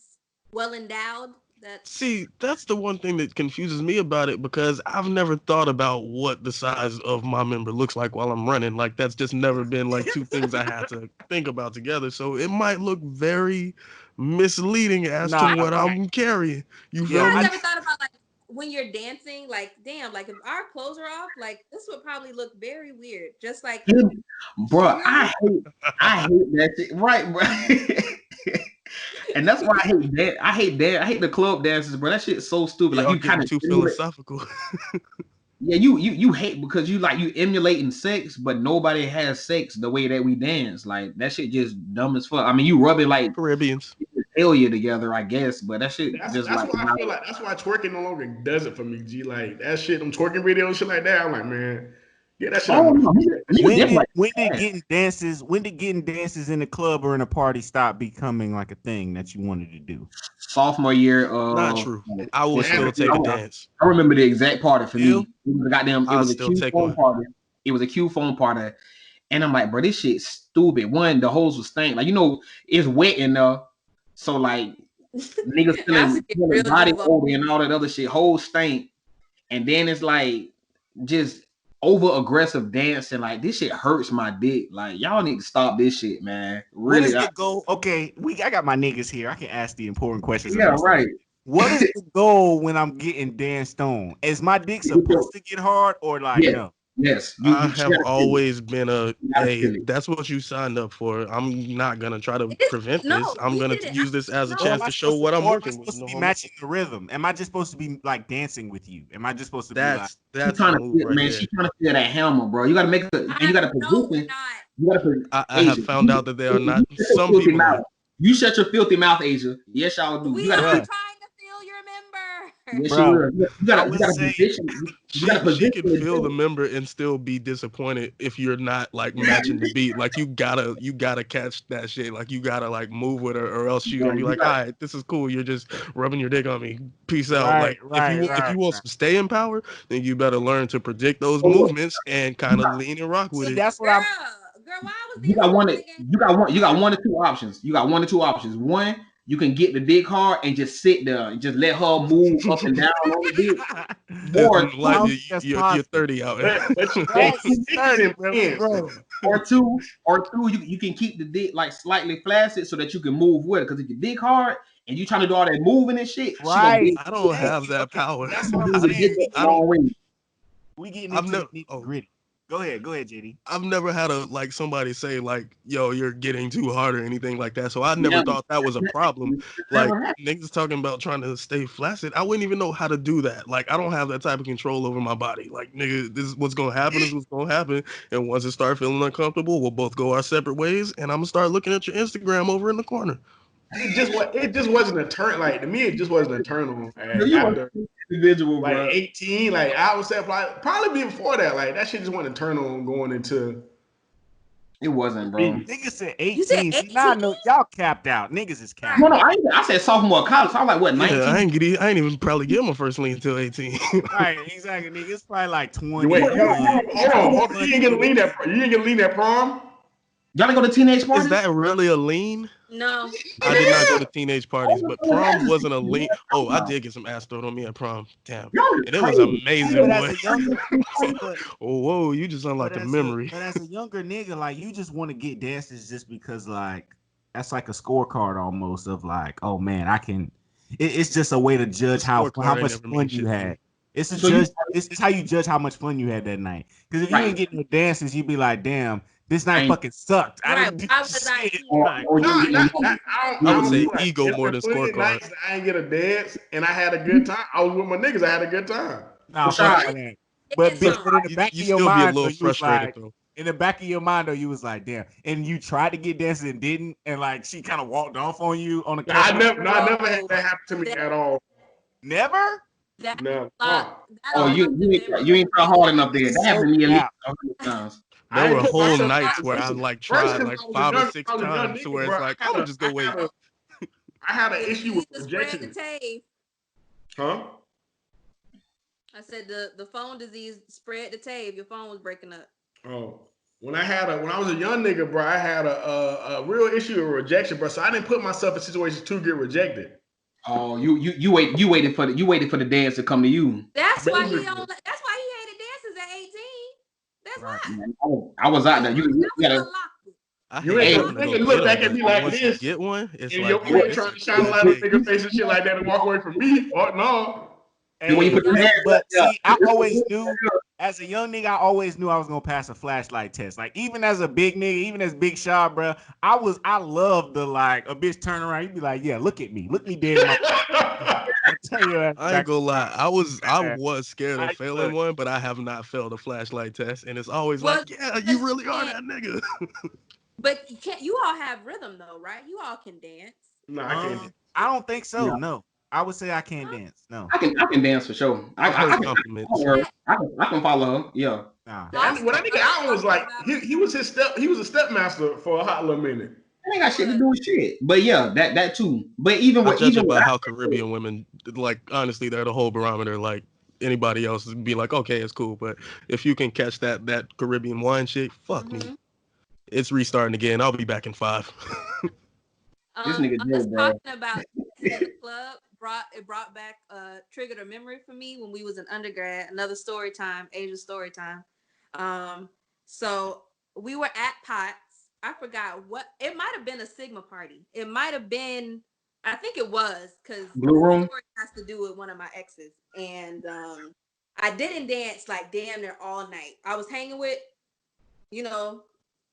well endowed, that's See, that's the one thing that confuses me about it because I've never thought about what the size of my member looks like while I'm running. Like that's just never been like two things I had to think about together. So it might look very misleading as to Nah, what right. I'm carrying. You you Yeah, feel guys me? ever thought about like when you're dancing, like damn, like if our clothes are off, like this would probably look very weird. Just like Bro, you know what I mean? I hate that shit. Right, bro. And that's why I hate that. I hate the club dances, bro. That shit's so stupid. Like Y'all you getting kind of too philosophical. yeah, you hate because you emulating sex, but nobody has sex the way that we dance. Like that shit just dumb as fuck. I mean, you rubbing like Caribbeans. failure together, I guess, but that shit just That's like why I feel like that's why twerking no longer does it for me. G, like that shit, them twerking videos, shit like that. I'm like, man, yeah, that shit out oh my no, face. That shit When nigga, did lame. like when did getting dances in the club or in a party stop becoming like a thing that you wanted to do? sophomore year Not of true. I will fourth Damn grade. still it, take a bro. dance. I remember the exact party for Still, me. It was a goddamn. It I'll was a still Q take phone one. party. It was a Q phone party, and I'm like, bro, this shit's stupid. One, the hoes was stank. Like it's wet in there, so like niggas Y'all feeling should get feeling real body deep on. odor and all that other shit. Hoes stank, and then it's like just over aggressive dancing. Like this shit hurts my dick. Like y'all need to stop this shit, man. What is Really, the goal? Okay, I got my niggas here. I can ask the important questions of yeah, this. right. What is the goal when I'm getting danced on? Is my dick supposed to get hard or like Yes, no? yes. I She have gotta feel it. always been a, You gotta hey, feel it. that's what you signed up for. I'm not gonna try to It's, prevent no, this. I'm we gonna get it. use this as a No, Or am chance I to show supposed to what I'm or am I working with. supposed to No be homo. matching the rhythm? Am I just supposed to be like dancing with you? Am I just supposed to be like She That's the trying to move feel, right man. there. She trying to feel that hammer, bro. You gotta make it, and you gotta no, we're position. not. You gotta put I have Asia. found out that they are You not. shut your Some filthy people mouth. are. You shut your filthy mouth, Asia. Yes, y'all do. You We gotta are put. bruh, trying to feel your member. Yes, you bruh, will. I You will gotta say position. You gotta She position can it. feel the member and still be disappointed if you're not like matching the beat. Like you gotta catch that shit. Like you gotta like move with her, or else she's Yeah, gonna be you like, gotta. all right, this is cool. You're just rubbing your dick on me. Peace out. right, Like right, if right, you want right. some stay in power, then you better learn to predict those So look, movements and you kind of got lean and rock with See, it. that's what I'm Girl, why I was dancing one. with the game? You got one. You got one or two options. You got one or two options. One, you can get the dick hard and just sit there and just let her move up and down on the dick. Or I don't two, Lightly, think that's you're possible. 30 out But you or can't Right, keep he's niggas 30, in bro. We pants grown. though. you can keep the dick like slightly flaccid so that you can move with it. Because if your dick hard and you trying to do all that moving and shit, she gonna Right. get I don't Thank have you. that Okay, power. that's she what gonna I'm move I the don't. dick saying. up the I don't. wrong way. We getting I've into the never. nitty Oh, gritty. Go ahead, JD. I've never had a like somebody say like, "Yo, you're getting too hard" or anything like that. So I never Yeah, thought that was a problem. Like never happened. niggas talking about trying to stay flaccid. I wouldn't even know how to do that. Like I don't have that type of control over my body. Like nigga, this is what's gonna happen. Is what's gonna happen. And once it start feeling uncomfortable, we'll both go our separate ways. And I'm gonna start looking at your Instagram over in the corner. it just wasn't a turn. Like to me, it just wasn't a turn on. You were After individual, like bro. 18, like I would say probably before that. Like that shit just wasn't a turn on going into. It wasn't, bro. Niggas said You said 18. See, 18? now I know y'all capped out. Niggas is capped. No, I said sophomore college. I was like, what, Yeah, 19? I ain't even probably get my first lean until 18. Right, exactly, nigga. It's probably like 20. Wait, hold on. You 20, ain't gonna lean that. You ain't gonna lean that prom. Y'all didn't go to teenage Is parties? that really a lean? No. I did not go to teenage parties, but prom wasn't a lean. Oh, I did get some ass thrown on me at prom. Damn. Y'all is And it was crazy. amazing, But as boy. a younger, see, but Oh, whoa, you just unlocked a memory. but as a younger nigga, like you just want to get dances just because like that's like a scorecard almost of like, oh man, I can. It's just a way to judge how Scorecard ain't much never fun mean shit you to me. had. It's a So you- judge. It's how you judge how much fun you had that night. Because if you Right. ain't getting no dances, you'd be like, damn, this night Ain't- fucking sucked. I Right. didn't do Why was I shit. here? Like, Or No, you- I I would don't say do like ego more than plenty of scorecard. nights that I ain't get a dance and I had a good time. I was with my niggas. I had a good time. nah, Rashad, fuck that. But Dance bitch, on. but in the You, back you of your still be a mind, though, little you was frustrated like, though. in the back of your mind, though, you was like, damn. And you tried to get dances and didn't, and like she kind of walked off on you on a couple. I never had that happen to me That, at all. Never. that, No, that Oh, you unlocked the you memory ain't for try me. hard enough there. That So happened to me at least cap. 100 times. There I were ain't put whole myself nights out. where I like First, tried because like 5 or 6 I was a young times to nigga, where bro. it's like, I'm gonna just go wait. I had an The issue with disease spread the rejection. tave. Huh? I said the phone disease spread the tave. Your phone was breaking up. Oh, when I was a young nigga, bro, I had a real issue with rejection, bro. So I didn't put myself in situations to get rejected. Oh, you waited for the dance to come to you. That's why he Basically, don't. That's why he hated dances at 18. That's Right. why. I was out there. You That's what gotta. unlocked it. I you hate ain't Hey, gonna having to go look get them, back at but me like once you this, get one, it's and like, you yeah, ain't it's trying a to shine a good light on day. nigga face and shit like that and walk away from me. Fuck no. Then when you Hey, put your hands but up, yeah. see, I always knew as a young nigga, I always knew I was gonna pass a flashlight test. Like even as a big nigga, even as Big Shot, bro, I love the like a bitch turn around, you be like, yeah, look at me, look me dead in my. I tell you that I ain't back. gonna lie. I was scared of I failing look, one, but I have not failed a flashlight test, and it's always Well, like, yeah, you really are that nigga. but you all have rhythm though, right? You all can dance. No, I can't. I don't think so. Yeah. No, I would say I can't dance. No, I can dance for sure. I've heard compliments. I can follow her. Yeah. nah. Also, That nigga Allen was talking like about he was a stepmaster for a hot little minute. That ain't got shit to do with shit. But yeah, that too. But even I with judge even it with by how Caribbean women, like, honestly, they're the whole barometer. Like, anybody else would be like, okay, it's cool. But if you can catch that Caribbean wine shit, fuck me. Mhm. It's restarting again. I'll be back in 5. this nigga Us Joe, bro. talking about dancing in the club brought back triggered a memory for me when we was in undergrad. Another story time, Asian story time. So we were at Potts. I forgot what it might have been, a Sigma party. It might have been, I think it was, because Blue the Room. story has to do with one of my exes. And I didn't dance like damn near all night. I was hanging with, you know,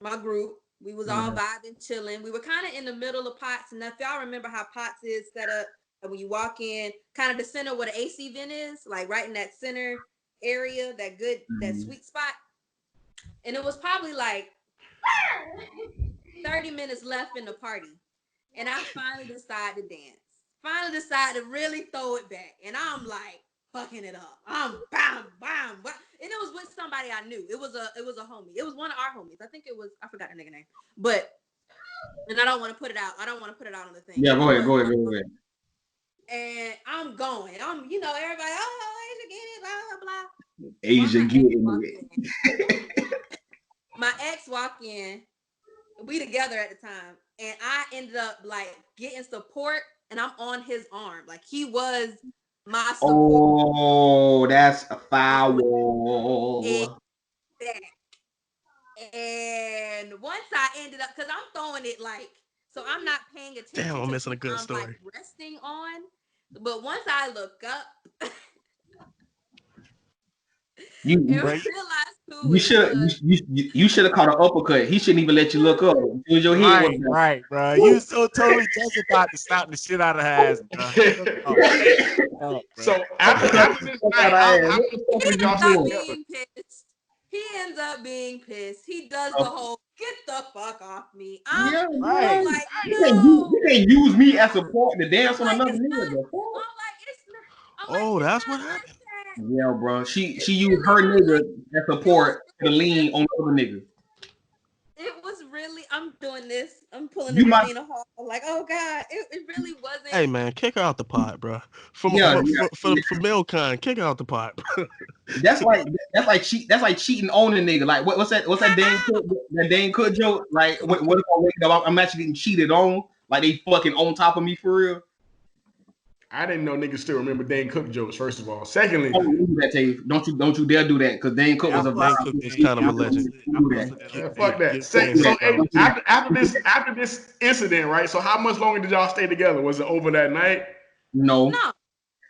my group. We was all vibing, chilling. We were kind of in the middle of Potts. And if y'all remember how Potts is set up, and when you walk in, kind of the center where the AC vent is, like right in that center area, that sweet spot. And it was probably like 30 minutes left in the party. And I finally decided to dance. Finally decided to really throw it back. And I'm like fucking it up. I'm bam, bam, bam. And it was with somebody I knew. It was a homie. It was one of our homies. I think it was, I forgot her nigga name. But, and I don't want to put it out. I don't want to put it out on the thing. Yeah, go ahead. And I'm going. Everybody, oh, Asia Asia, blah, blah. getting it. My ex walked in. We together at the time, and I ended up like getting support, and I'm on his arm. Like he was my support. Oh, that's a And foul. once I ended up, because I'm throwing it like, so I'm not paying Damn, attention I'm to missing a who good I'm like story. resting on. But once I look up You and you, realize who you it should was, you should have caught an uppercut. He shouldn't even let you look up. It was your head was Right, bro. You so totally justified to slap the shit out of her ass, bro. Oh, bro. So after this night, how he much fuck ends did y'all up still together? being pissed. He ends up being pissed. He does the whole Get the fuck off me. Yeah, Right. Like, you can't use me as support to dance on like, another it's nigga. not. The fuck? I'm like, it's not. I'm like, Oh, it's that's not what like happened. that. Yeah, bro. She It's used really her not nigga like as it was support to really lean just. on the other nigga. It was really. I'm doing this. I'm pulling the You might, Regina Hall. Like, oh god, it really wasn't. Hey man, kick her out the pot, bro. yeah, For male kind, kick her out the pot, bro. that's like cheating on a nigga. Like what's that Dane Cook joke? Like what if I wake up, I'm actually getting cheated on? Like they fucking on top of me for real? I didn't know niggas still remember Dane Cook jokes. First of all, secondly, Oh, don't do that, Tave. Don't you dare do that because Dane Cook Hey, I was a Dane fucks vibe. Cook with is Dane. kind of a legend. I Do fucks that. with that You, nigga. you, fuck that. you're Say, saying Do so, that. that, hey, bro. Don't do that. after this incident, right? So, how much longer did y'all stay together? Was it over that night? No, No,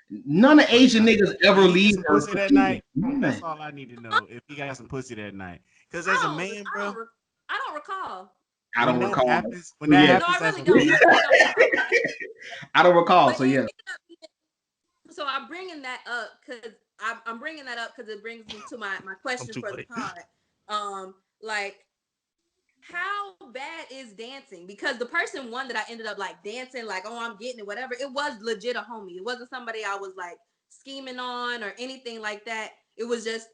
none of What Asian night? niggas Did ever he get leave some her pussy for that cheating. night? That's None. all I need to know. If he got some pussy that night, because I as a don't. man, bro, I don't recall. I don't recall. when that Yeah. No, I happens as really a don't. man, I really don't recall. I don't recall. But So it yeah. ended up being. So I'm bringing that up because I'm bringing that up because it brings me to my I'm question too for the late. pod. Like, how bad is dancing? Because the person one that I ended up like dancing, like, oh, I'm getting it, whatever. It was legit a homie. It wasn't somebody I was like scheming on or anything like that. It was just,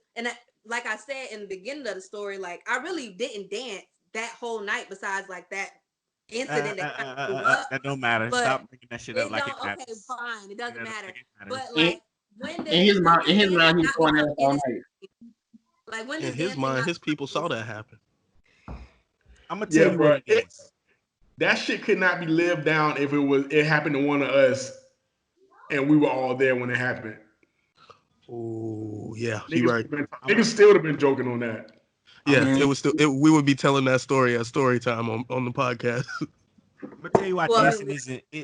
like I said in the beginning of the story, like I really didn't dance that whole night. Besides like that incident that kind of blew up, that don't matter. but Stop bringing that shit up it like it don't. Okay, matters. fine. It doesn't That don't matter. make it matter. But In, like, when in his mind, did dancing he was not throwing become ass all innocent? night. Like, when In does his dancing mind, not his people become saw innocent? that happen. I'm gonna tell Yeah, you what bro. it is. That shit could not be lived down if it happened to one of us and we were all there when it happened. Oh yeah, you Niggas, right. niggas still would have been joking on that. I'm Yeah, gonna Mm. it tell was still. We would be telling that story at story time on the podcast. you why Well,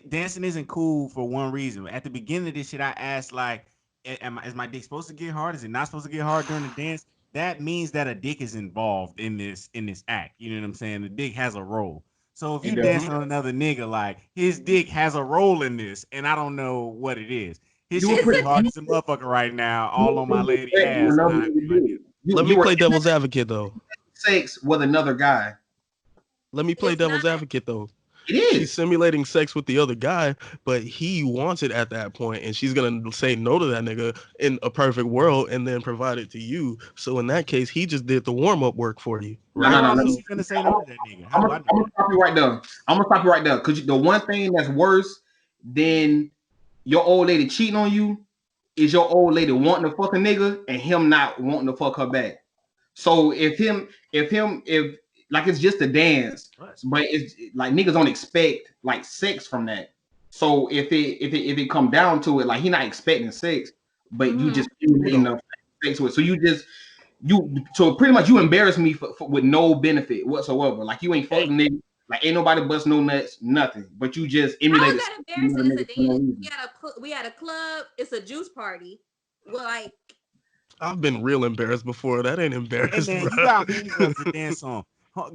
dancing isn't cool for one reason. At the beginning of this shit, I asked like, is my dick supposed to get hard? Is it not supposed to get hard during the dance? That means that a dick is involved in this act. You know what I'm saying? The dick has a role. So if It you does. dancing on another nigga, like his dick has a role in this, and I don't know what it is. His You were shit it's pretty pretty. a hard as a motherfucker right now, You all were on my pretty lady respectful ass. another Nah, nigga my did. dick. Let You me were play in devil's advocate though. sex with another guy. Let me play it's not. devil's advocate though. It She's is. simulating sex with the other guy, but he wants it at that point, and she's gonna say no to that nigga in a perfect world, and then provide it to you. So in that case, he just did the warm up work for you, No, right? no, How no, else is no. she gonna say no to that nigga? How I'm do gonna, I know I'm gonna that? stop you right there. I'm gonna stop you right there because the one thing that's worse than your old lady cheating on you is your old lady wanting to fuck a nigga and him not wanting to fuck her back. So if like it's just a dance, What? but it's like niggas don't expect like sex from that. So if it come down to it, like he not expecting sex, but you Mhm. just emulating the sex with. So so pretty much you embarrass me with no benefit whatsoever. Like you ain't fucked Hey, a nigga, like ain't nobody bust no nuts, nothing. But you just How is emulated that another embarrassing? It's a nigga for no dance. reason. We had a club. It's a juice party. Well, like, I've been real embarrassed before. That ain't Hey embarrassed, man, bro. you got homegirls to dance on.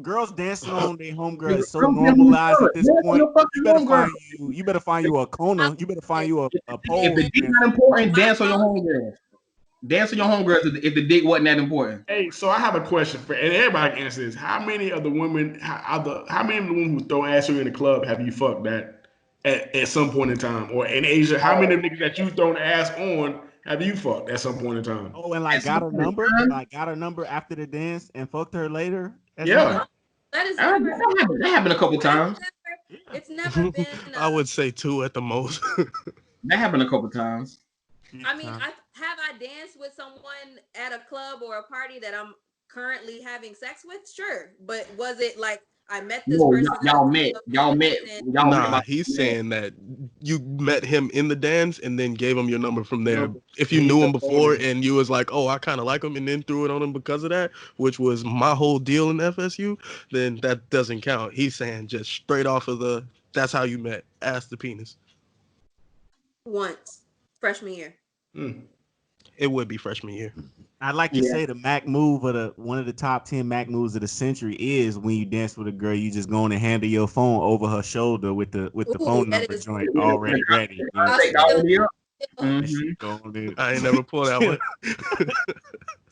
Girls dancing on their homegirl Nigga, is so come get on normalized your at this on point. your fucking homegirl. You better find you a Kona. You better find you a If pole the to dick dance not on. important, my dance on your phone. homegirl. Dance on your homegirl if the dick wasn't that important. hey, so I have a question for, and everybody can answer this. How many of the women, how many of the women who throw ass you in the club have you fucked that at some point in time? Or in Asia, how many of the niggas that you thrown ass on have you fucked at some point in time? Oh, and At like some got her point number, in time, like got her number after the dance and fucked her later at some Yeah. point. That is never. that happened a couple times. Yeah, It's never been. I would say two at the most. That happened a couple times. few I mean, times. I danced with someone at a club or a party that I'm currently having sex with? Sure, but was it like I met this No, person at a y'all met. club and Y'all met Nah, by he's yeah. saying that you met him in the dance and then gave him your number from there. Number. If you He knew ended him up owning before it. and you was like, oh, I kind of like him, and then threw it on him because of that, which was my whole deal in FSU, then that doesn't count. He's saying just straight off of that's how you met. Ask the penis. once freshman year. Mm. It would be freshman year. I'd like to Yeah. say the Mac move of one of the top 10 Mac moves of the century is when you dance with a girl, you just go on and handle your phone over her shoulder with the Ooh, phone that number is. joint already ready. You know I'll what I'm Take saying? still. already up. That Mm-hmm. shit going in. I ain't never pulled that one.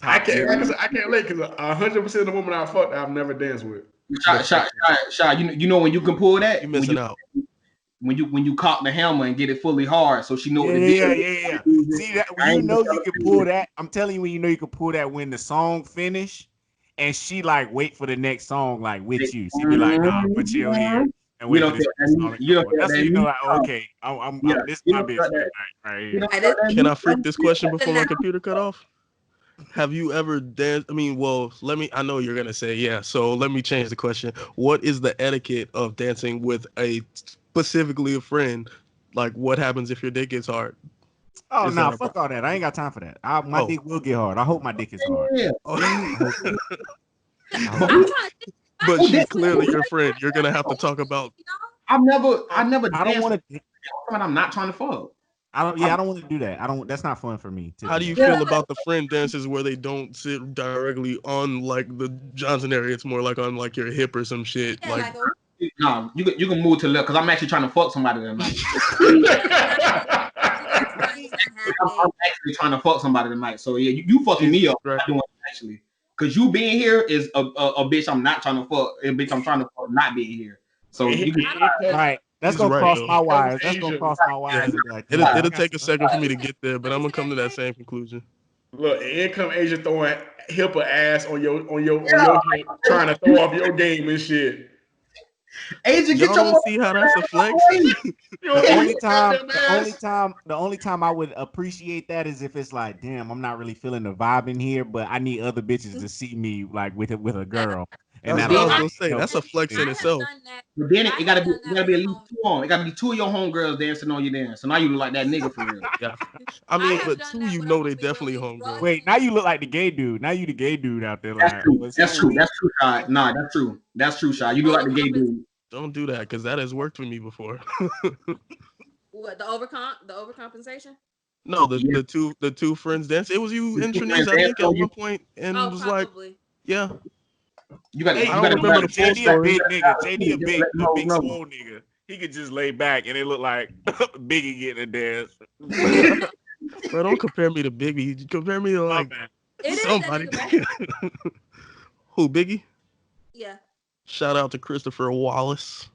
I Top can't, tier. like I said, I can't late because 100% of the women I fucked, I've never danced with. Shot. You know when you can pull that You when missing out. you cock the hammer and get it fully hard, so she know what to do. Yeah. See that you know you can pull that. I'm telling you when you know you can pull that when the song finish, and she like wait for the next song like with you. She be like, nah, put chill here and You wait for don't this feel next song to you come don't on. feel That's that when you know music. like okay, Yeah, this is you my don't bitch feel for the that. night right You here. don't I feel just that Can I music. freak this question before my now. computer cut off? Have you ever danced? I mean, well, I know you're gonna say yeah. So let me change the question. What is the etiquette of dancing with specifically a friend? Like, what happens if your dick gets hard? Oh Is no, that a fuck problem? all that. I ain't got time for that. My Oh, dick will get hard. I hope my dick is hard. Yeah. I oh. hope so. I I'm hope But so. trying who, to think. But who she's did? clearly your friend. You're gonna have to talk about. You know? I never I don't danced with want to. someone I'm not trying to fuck. I don't. Yeah, I don't want to do that. I don't. That's not fun for me to How do do you that. Yeah. feel about the friend dances where they don't sit directly on like the Johnson area? It's more like on like your hip or some shit. Yeah, Like, like a No, you can move to the left because I'm actually trying to fuck somebody tonight. you guys trying to have I'm a actually trying to fuck somebody tonight. So yeah, you fucking me Jesus up. I'm Christ. not doing it actually. Cause you being here is a bitch I'm not trying to fuck. A bitch I'm trying to fuck not being here. So you can I Right. That's He's gonna right cross though. my comes wires. That's gonna Asia. cross my Yeah, wires and be like, it'll damn, I it'll got take a some other second for me to shit. get there, but I'm gonna come to that same conclusion. Look, in come Asia throwing hip or ass on your hip, trying to throw off your game and shit. Agent, get Y'all your don't see how that's a flex. motherfucking The Your only time, goddamn the only ass. time, the only time I would appreciate that is if it's like, damn, I'm not really feeling the vibe in here, but I need other bitches to see me like with a girl, and That's But what that'll I then, was I gonna say. help. That's a flex in I have itself. done that. but then I it have gotta be done it that gotta be with at a least homie. two on. It gotta be two of your homegirls dancing on you dance. So now you look like that nigga for real. Yeah. I I mean, have but done two, that you with a know they homie where definitely we homegirls. drugged Wait, now him. you look like the gay dude. Now you the gay dude out there. That's Like, true. what's That's up with true. me? That's true, Shot. Nah, that's true. That's true, Shot. You look like the gay Overcompens dude. Don't do that because that has worked for me before. what the overcompensation? No, Yeah. the two friends dance. It was you The and two friends Trinice, I think, dancing at on you. one point, and Oh, was like, probably. yeah. Hey, I You don't gotta remember JD, the full JD a story. big nigga. JD just let them a hoes big know. swole nigga. He could just lay back and it look like Biggie getting a dance. Bro, don't compare me to Biggie. Compare me to My like bad. It is that somebody. nigga best. Who, Biggie? Yeah. Shout out to Christopher Wallace.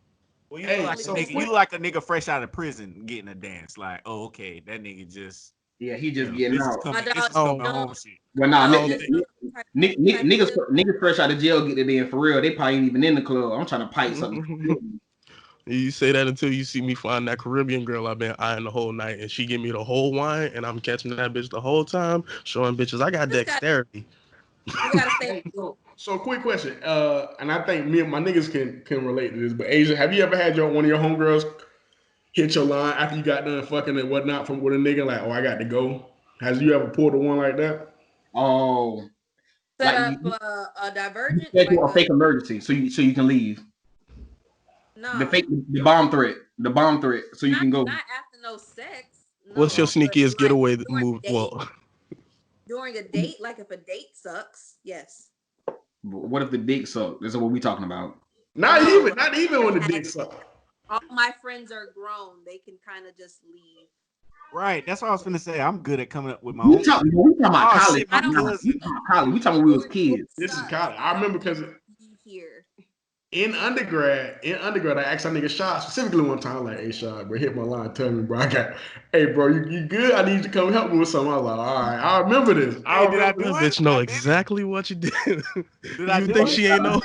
Well, you look Hey, like Only a so nigga. Chris. You quick. look like a nigga fresh out of prison getting a dance. Like, oh, okay, that nigga just, Yeah, he just you know, getting this is out. My coming. This dog is coming Oh, don't home shit. Well, my nah, I dog don't just think don't type of niggas deal. niggas fresh out of jail get it in for real. They probably ain't even in the club. I'm trying to pipe something. you say that until you see me find that Caribbean girl I've been eyeing the whole night, and she give me the whole wine, and I'm catching that bitch the whole time, showing bitches I got Just got dexterity. you gotta stay Hey, cool. so quick question. And I think me and my niggas can relate to this. But Asia, have you ever had one of your homegirls hit your line after you got done fucking and whatnot from with a nigga like, oh, I got to go? Has you ever pulled a one like that? Oh, Set like up a you divergent, schedule like a a fake emergency so you can leave. no. The bomb threat, so you can go. Not after no sex. What's your No. But sneakiest like getaway during move? a date, Well, during a date, like if a date sucks, yes. What if the dick suck? This is what we talking about. No, like Not even when I've the had dick suck. all my friends are grown. They can kind of just leave. Right. That's what I was finna say. I'm good at coming up with my We own talking, shit. we talking about Oh college. shit, I my don't Nah, we cousin. talking about college. We talking when we was during kids. This is sucks. college. I remember because Be here. in undergrad, I asked that nigga Shot specifically one time, like, hey Shot, bro, hit my line, tell me, bro, hey bro, you good? I need you to come help me with something. I was like, all right, I remember this. I Hey, did I remember that do this. it? bitch know I did it. exactly what you did. Did I You do think it? she ain't know?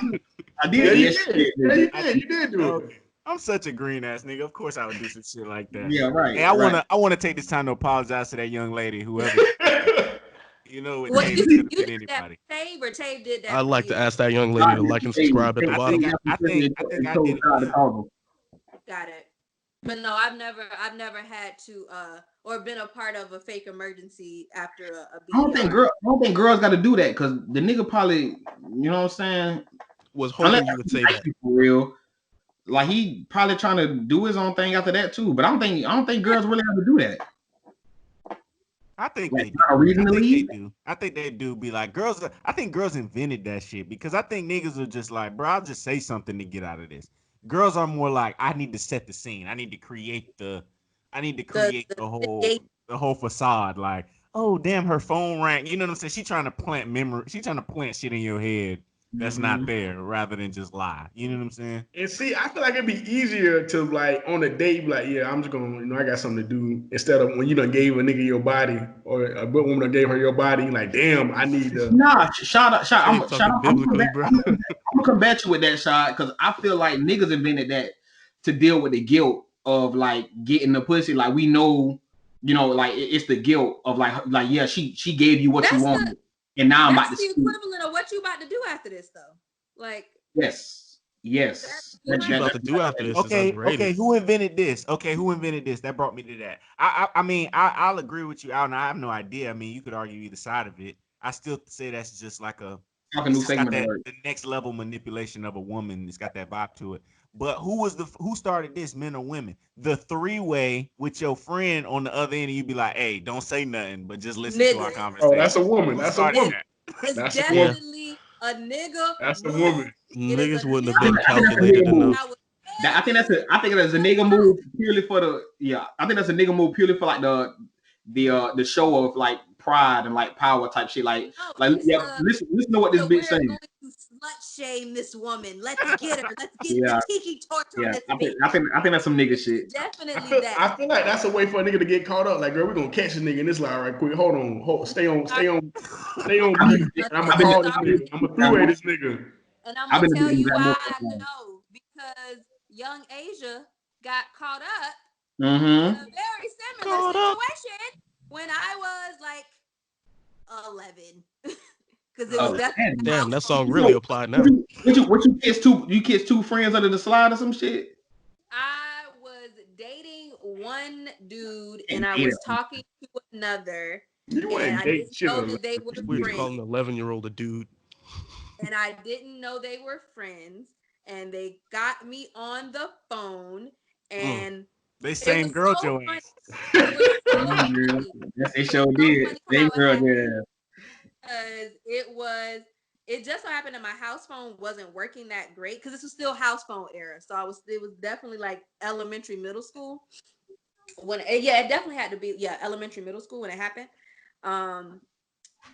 I Yeah, did. you Yes, did. you Yeah, did. I you did do it. okay. I'm such a green ass nigga. Of course I would do some shit like that. Yeah, Hey, right, I right. wanna take this time to apologize to that young lady, whoever that was. You know, it Well, Tave, you it could have you been did that anybody. for Tave, or Tave did I'd that for like to you. ask that young lady Nah, to like and hey, subscribe at the hey, I bottom. think hey, I think and I told did it for Shot to him. call him. Got it. But no, I've never had to or been a part of a fake emergency after a BER. I don't think girls got to do that because the nigga probably, you know what I'm saying? Was Unless hoping you would he say like that. you for real, like he probably trying to do his own thing after that too. But I don't think girls really have to do that. I think Like they not a do. reason I to think they leave. do. I think they do be like girls. I think girls invented that shit because I think niggas are just like, bro, I'll just say something to get out of this. Girls are more like, I need to set the scene. I need to create The gate. the whole facade. Like, oh damn, her phone rang. You know what I'm saying? She trying to plant memory. She trying to plant shit in your head that's not there, rather than just lie. You know what I'm saying? And see, I feel like it'd be easier to like on a date, be like, yeah, I'm just gonna, I got something to do. Instead of when you done gave a nigga your body, or a good woman done gave her your body, like, damn, I need to. Nah, shot. Hey, talking biblically, bro. I'm gonna combat you with that shot because I feel like niggas invented that to deal with the guilt of like getting the pussy. Like we know, like it's the guilt of like yeah, she gave you what you That's wanted, and now I'm about That's to the speak. equivalent of what you about to do after this, though. Like, Yes, that's What you about to do after this is Okay, underrated. who invented this? Okay, who invented this? That brought me to that. I mean, I'll agree with you. I have no idea. I mean, you could argue either side of it. I still say that's just like talking it's new just got segment that alert. the next level manipulation of a woman. It's got that vibe to it. But who started this, men or women? The three-way with your friend on the other end, and you be like, hey, don't say nothing, but just listen to our nigga. Oh, that's conversation. a woman. Who That's a started woman. that? It's That's a Yeah, woman. definitely a nigga That's a move. woman. It is a niggas wouldn't have I think, been nigga I think that's a move. calculated nigga move. enough. I would I think tell you I think that's a to nigga go. move purely for I think that's a nigga move purely for like the show of like pride and like power type shit. Like No, like it's yeah, listen to what this bitch we're saying. going to slut shame this woman. Let's get her. Let's get the Yeah, tiki torch on yeah. this I think bitch. I think I think that's some nigga shit. It's I definitely feel that. I feel like that's a way for a nigga to get caught up. Like, girl, we're gonna catch this nigga in this line right quick. Hold on, stay on I've mute. been And I'm I'm gonna I've been gonna call this stop I've you, nigga. been I'm gonna that throughway more. this nigga. and I'm I've gonna been tell doing you that why more. I know because young Asia got caught up in Mm-hmm. a very similar Caught up. situation when I was like 11, because it was Oh, definitely damn. a Damn, that household. song really applied now. What you kiss two friends under the slide or some shit? I was dating one dude and Can't I date was it. talking to another, You and ain't I dating didn't shit know on that they were It's weird to call friends, an 11-year-old a dude. and I didn't know they were friends, and they got me on the phone, Mm. and They it same was girl so your funny. ass. It was so Girl. funny. Yes, they It was sure so did. funny They how it girl happened there. because it just so happened that my house phone wasn't working that great because this was still house phone era. So it was definitely like elementary, middle school. It definitely had to be elementary, middle school when it happened. Um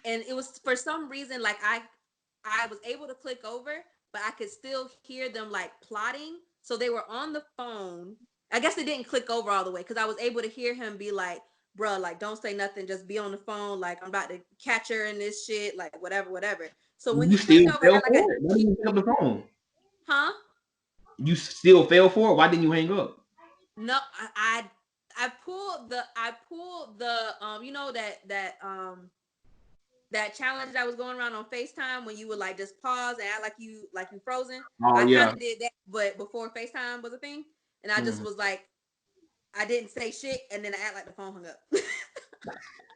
and it was for some reason like I was able to click over, but I could still hear them like plotting. So they were on the phone. I guess it didn't click over all the way because I was able to hear him be like, "Bruh, like don't say nothing, just be on the phone. Like I'm about to catch her in this shit, like whatever, whatever." So when You you clicked still over, it fell had like a for it? Why didn't you pick up the phone? huh? You still fell for it? Why didn't you hang up? No, I pulled the that challenge that was going around on FaceTime when you would like just pause and act like you frozen. Oh I kind yeah. of did that, but before FaceTime was a thing, and I just Mhm. was like, I didn't say shit, and then I act like the phone hung up.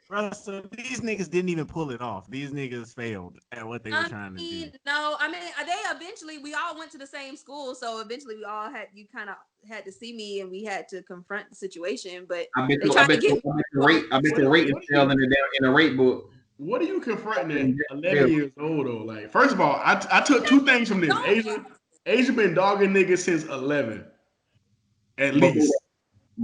Bro, so these niggas didn't even pull it off. These niggas failed at what they were I trying to do. mean, no, I mean they eventually we all went to the same school, so eventually we all had you kind of had to see me, and we had to confront the situation. But I bet they you I tried to bet get you me I bet the on rate I bet What the rate is what are still you in the rate book. what are you confronting at 11 years old though? Like, first of all, I took two things from this. don't Asia been dogging niggas since 11, at Before least,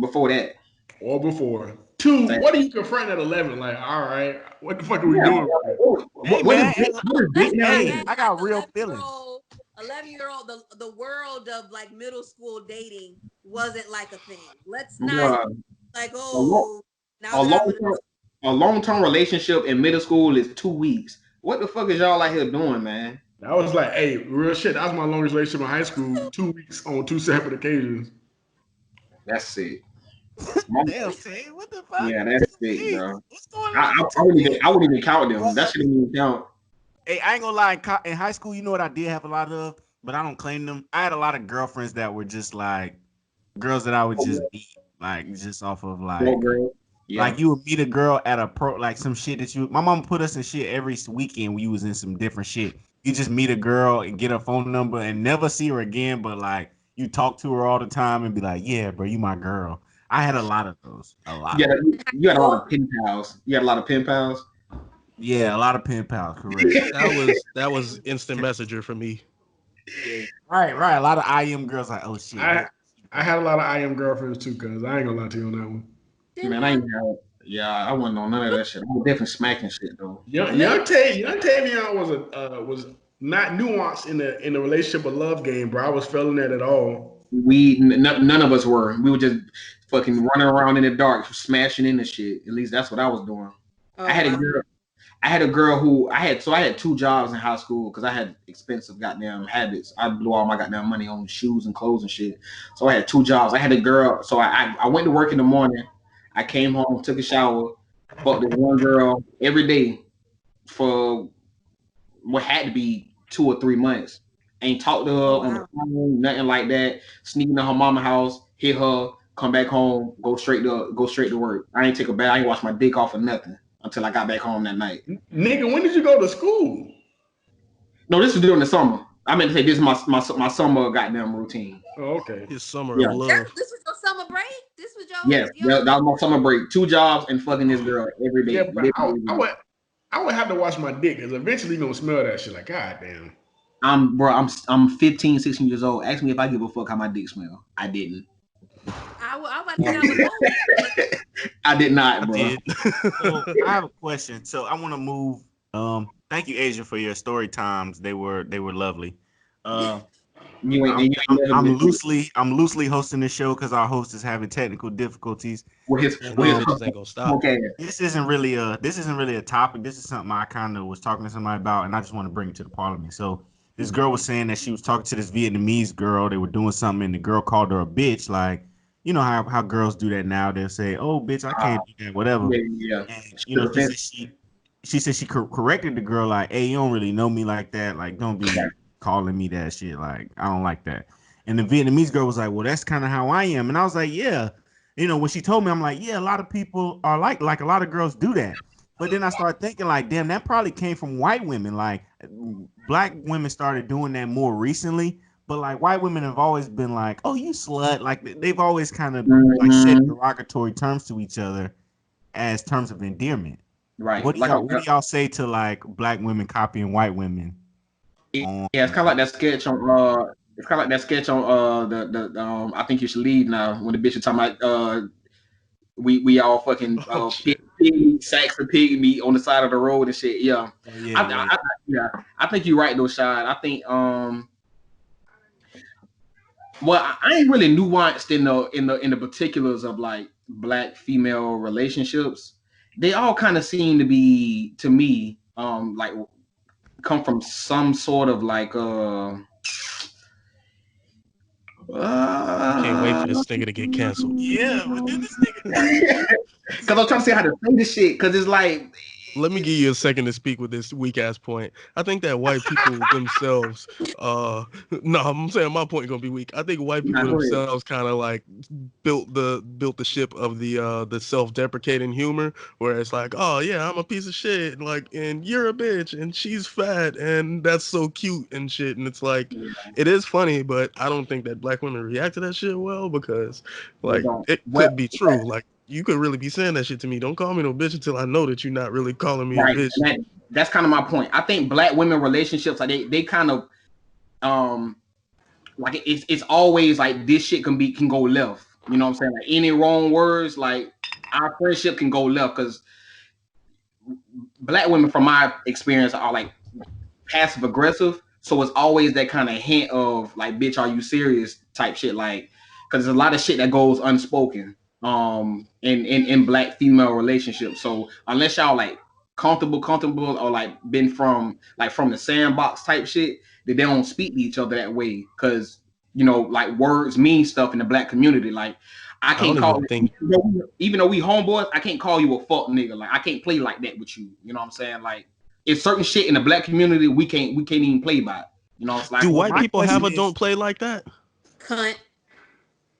before that. or before. Two, Same. what are you confronting at 11? Like, all right, what the fuck are we Yeah. doing? Hey What man, is what is let's dating not early? hey, act I like got real feelings. 11-year old the world of like middle school dating wasn't like a thing. Let's not Yeah. like, A long oh, now a that I'm long an term adult. a long term relationship in middle school is 2 weeks. What the fuck is y'all out here doing, man? I was like, hey, real shit. That was my longest relationship in high school. 2 weeks on two separate occasions. That's it. Damn, Tay, what the fuck? Yeah, that's 2 sick, weeks? bro. What's going I, on I, for I two wouldn't even weeks? I wouldn't even count them. That Bro, shouldn't even count. hey, I ain't gonna lie. In high school, you know what I did have a lot of, but I don't claim them. I had a lot of girlfriends that were just like girls that I would just meet, like just off of Broke girl. Yeah. like you would meet a girl at a pro, like some shit that you. My mom put us in shit every weekend. We was in some different shit. You just meet a girl and get her phone number and never see her again, but like you talk to her all the time and be like, yeah, bro, you my girl. I had a lot of those, a lot You of got them. a, you got a lot of pen pals. You got a lot of pen pals. Yeah, a lot of pen pals, correct. That was instant messenger for me. Yeah, right. A lot of IM girls like, oh shit, I that. I had a lot of IM girlfriends too, cuz I ain't gonna lie to you on that one. Didn't Man, I have ain't got. Yeah, I wasn't on none of that shit. I was definitely smacking shit though. Young nigga. Tavion was not nuance in the relationship or love game, bro. I was feeling that at all. None of us were. We were just fucking running around in the dark, smashing into shit. At least that's what I was doing. I Oh had a wow. girl. I had a girl who I had 2 jobs in high school because I had expensive goddamn habits. I blew all my goddamn money on shoes and clothes and shit. So I had 2 jobs. I had a girl. So I went to work in the morning. I came home, took a shower, fucked this one girl every day for what had to be 2 or 3 months. Ain't talked to her Oh on the wow. phone, nothing like that. Sneaking to her mama house, hit her, come back home, go straight to work. I ain't take a bath, I ain't wash my dick off or nothing until I got back home that night. Nigga, when did you go to school? No, this was during the summer. I meant to say this is my summer goddamn routine. Oh, okay. His summer Yeah. of love. This was your summer break. This was Yes, your. that was my summer break. 2 jobs and fucking this girl every Yeah, day. but Literally every day. I would have to wash my dick because eventually you gonna smell that shit. Like, god damn. I'm 15, 16 years old. Ask me if I give a fuck how my dick smell. I didn't. I was about to say I was old. I did not, I bro. did. So I have a question. So I want to move. Thank you, Asia, for your story times. They were lovely. Uh, You ain't, I'm, you I'm, ain't never I'm been loosely hosting this show because our host is having technical difficulties. And with these his bitches ain't gonna stop. okay. This isn't really a topic. This is something I kind of was talking to somebody about, and I just want to bring it to the parliament. So this girl was saying that she was talking to this Vietnamese girl. They were doing something, and the girl called her a bitch. Like, you know how girls do that now. They'll say, "Oh, bitch, I can't do that," whatever. Yeah, yeah. And She took offense. she said she corrected the girl like, "Hey, you don't really know me like that. Like, don't be calling me that shit. Like, I don't like that." And the Vietnamese girl was like, "Well, that's kind of how I am." And I was like, "Yeah." When she told me, I'm like, "Yeah, a lot of people are like a lot of girls do that." But then I started thinking, like, damn, that probably came from white women. Like, black women started doing that more recently. But like white women have always been like, "Oh, you slut!" Like they've always kind of like said Mhm. derogatory terms to each other as terms of endearment. Right. Like What do y'all say to like black women copying white women on yeah, it's kind of like that sketch on it's kind of like that sketch on the I think you should leave now when the bitch was talking about we all fucking Oh shit. sacks of pig meat on the side of the road and shit. Yeah. oh yeah, I, yeah. I, I yeah. I think you're right though, Shad. I think well, I ain't really nuanced in the particulars of like black female relationships. They all kind of seem to be to me like come from some sort of like Can't wait for uh this nigga to get canceled. Yeah, but then this nigga because I'm trying to see how to say this shit because it's like Let me give you a second to speak with this weak ass point. I think that white people themselves, no, I'm saying my point gonna be weak. I think white nah, people go ahead. themselves kind of like built the ship of the self-deprecating humor, where it's like, oh yeah, I'm a piece of shit, like, and you're a bitch, and she's fat, and that's so cute and shit, and it's like, it is funny, but I don't think that black women react to that shit well because, They like, don't. it Well, could be true, like. You could really be saying that shit to me. Don't call me no bitch until I know that you're not really calling me a right. bitch. And that's kind of my point. I think black women relationships like they kind of um like it's always like this shit can go left. You know what I'm saying? Like any wrong words, like our friendship can go left because black women, from my experience, are like passive aggressive. So it's always that kind of hint of like, bitch, are you serious type shit. Like, because there's a lot of shit that goes unspoken in black female relationships. So unless y'all like comfortable or like been from the sandbox type shit, that they don't speak to each other that way. Cause like words mean stuff in the black community. Like I I don't can't call even think. even though we homeboys, I can't call you a fuck nigga. Like I can't play like that with you. You know what I'm saying? Like it's certain shit in the black community we can't even play by. It's like Do Well, white my people have question a is, don't play like that? Cunt.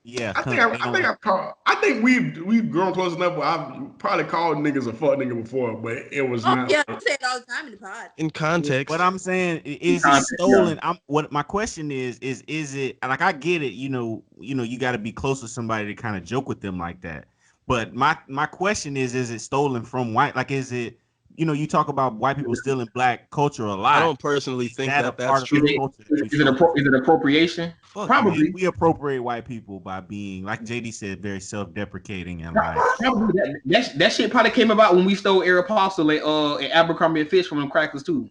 yeah, I think cunt. They don't. I think we've grown close enough where I've probably called niggas a fuck nigga before, but it was Oh not yeah, like you say it all the time in the pod. In What context, I'm saying is it content, yeah. stolen? I'm what my question is it like I get it, you got to be close with somebody to kind of joke with them like that. But my question is it stolen from white? Like is it you talk about white people stealing black culture a I lot. don't personally Is think that a that part that's of the Is true. it culture that we is it stolen from? is it appropriation? Fuck you. Probably. We appropriate white people by being, like JD said, very self-deprecating and like Probably that shit probably came about when we stole Aeropostale at Abercrombie and Fish from them crackers too.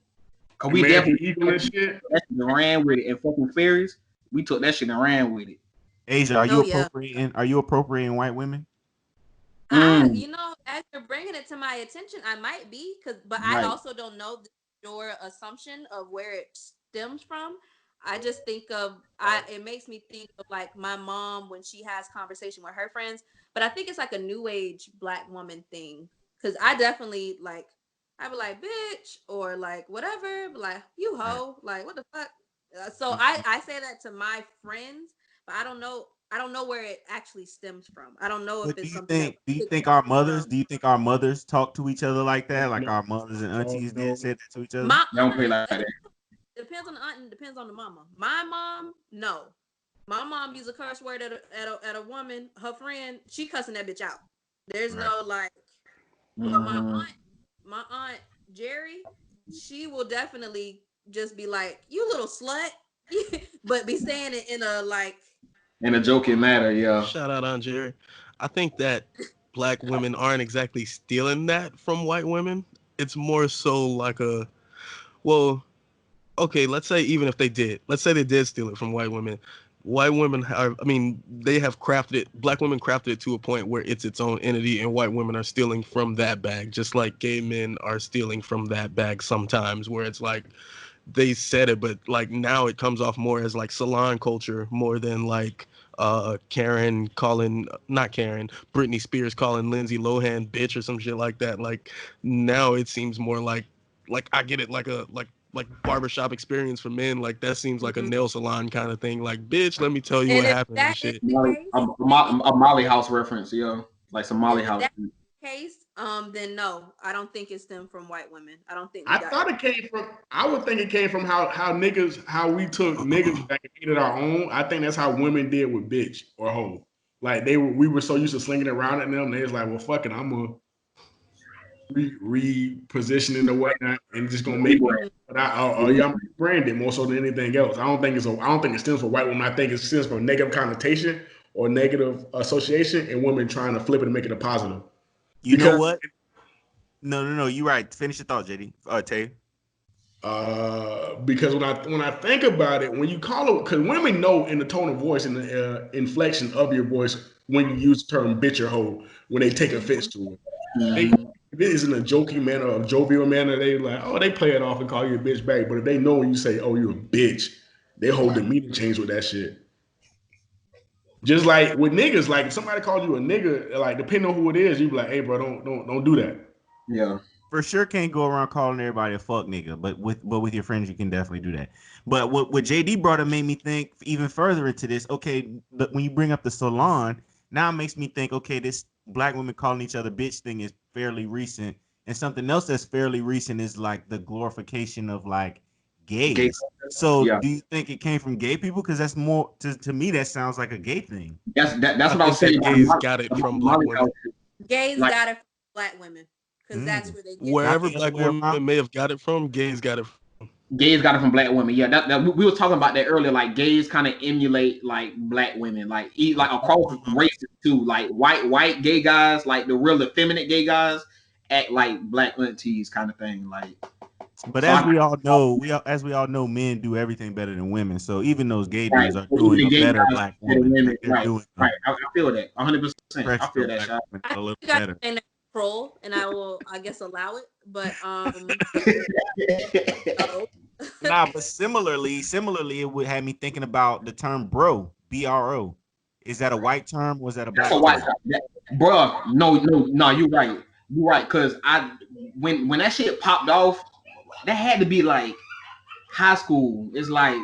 Cause we American definitely Eagle and shit. that shit and ran with it. And fucking fairies, we took that shit and ran with it. Asia, are you Oh yeah. appropriating? Are you appropriating white women? Mm, As you're bringing it to my attention, I might be, but I right. also don't know your assumption of where it stems from. I just think of it makes me think of like my mom when she has conversation with her friends, but I think it's like a new age black woman thing. Cause I definitely like I be like bitch or like whatever, but like you Right. hoe, like what the fuck. So Mhm. I say that to my friends, but I don't know where it actually stems from. I don't know if But it's something that do we you picked think up our mothers, from talk to each other like that? Like No, our mothers and no, aunties no. did said that to each other? my They don't aunt. play like that. It depends on the aunt and it depends on the mama. My mom, no. My mom use a curse word at a woman, her friend, she cussing that bitch out. There's Right. no like, but Mm-hmm. my aunt Jerry, she will definitely just be like, "You little slut," but be saying it in a like, In a joking matter, yeah. Shout out on Jerry. I think that black women aren't exactly stealing that from white women. It's more so like well, okay, let's say even if they did, let's say they did steal it from white women. White women are, I mean, they have crafted it, black women crafted it to a point where it's its own entity, and white women are stealing from that bag, just like gay men are stealing from that bag sometimes, where it's like they said it, but like now it comes off more as like salon culture more than like Karen calling, not Karen, Britney Spears calling Lindsay Lohan bitch or some shit like that. Like now it seems more like I get it, like barbershop experience for men. Like that seems like a mhm. nail salon kind of thing. Like bitch, let me tell you what And if happened and that is shit. the Molly, case, a Molly House reference, yeah. Like some Molly and if House. that case, then no, I don't think it stemmed from white women. I don't think we I got thought it came from. I would think it came from how we took niggas back and made it our own. I think that's how women did with bitch or hoe. Like we were so used to slinging it around at them. They was like, well, fuck it, I'm gonna repositioning or whatnot, and just gonna make it. Mhm. But yeah, I'm branded more so than anything else. I don't think it stems from white women. I think it stems from negative connotation or negative association, and women trying to flip it and make it a positive. You know Because what? No. You're right. Finish your thought, JD. Tay. because when I think about it, when you call it, because women know in the tone of voice and the inflection of your voice when you use the term bitch or hoe when they take offense Mhm. to it. They Mhm. if it is in a joking manner, a jovial manner, they like, oh, they play it off and call you a bitch back. But if they know when you say, oh, you a bitch, they hold demeanor change with that shit. Just like with niggas, like if somebody called you a nigga, like depending on who it is, you be like, hey, bro, don't do that. Yeah. For sure can't go around calling everybody a fuck nigga, but with your friends you can definitely do that. But what JD brought up made me think even further into this. Okay, but when you bring up the salon, now it makes me think. Okay, this black women calling each other bitch thing is fairly recent, and something else that's fairly recent is like the glorification of like Gay. gays. So Yeah. do you think it came from gay people? Because that's more to me that sounds like a gay thing. That's I what I was think saying that about gays got it About from black Molly women. House. Gays Like got it from black women because that's Mm. where they get it. Not Wherever the other black way around. women may have got it from, gays got it from. gays got it from black women. Yeah, we were talking about that earlier. Like gays kind of emulate like black women, like like across races too. Like white gay guys, like the real effeminate gay guys, act like black aunties kind of thing. Like But so, as we all know, men do everything better than women. So even those gay right. dudes are Well, doing even a gay better guys black for the woman. women, Like they're right, doing right. the I feel that 100%. I feel professional that black shot. women I a little you guys better. saying that troll, and I will, I guess, allow it. But no. Nah, but similarly, it would have me thinking about the term bro, BRO. Is that a white term or is that a That's a black white term? guy. Bruh, no, you're right. You're right. Cause when that shit popped off, that had to be like high school. It's like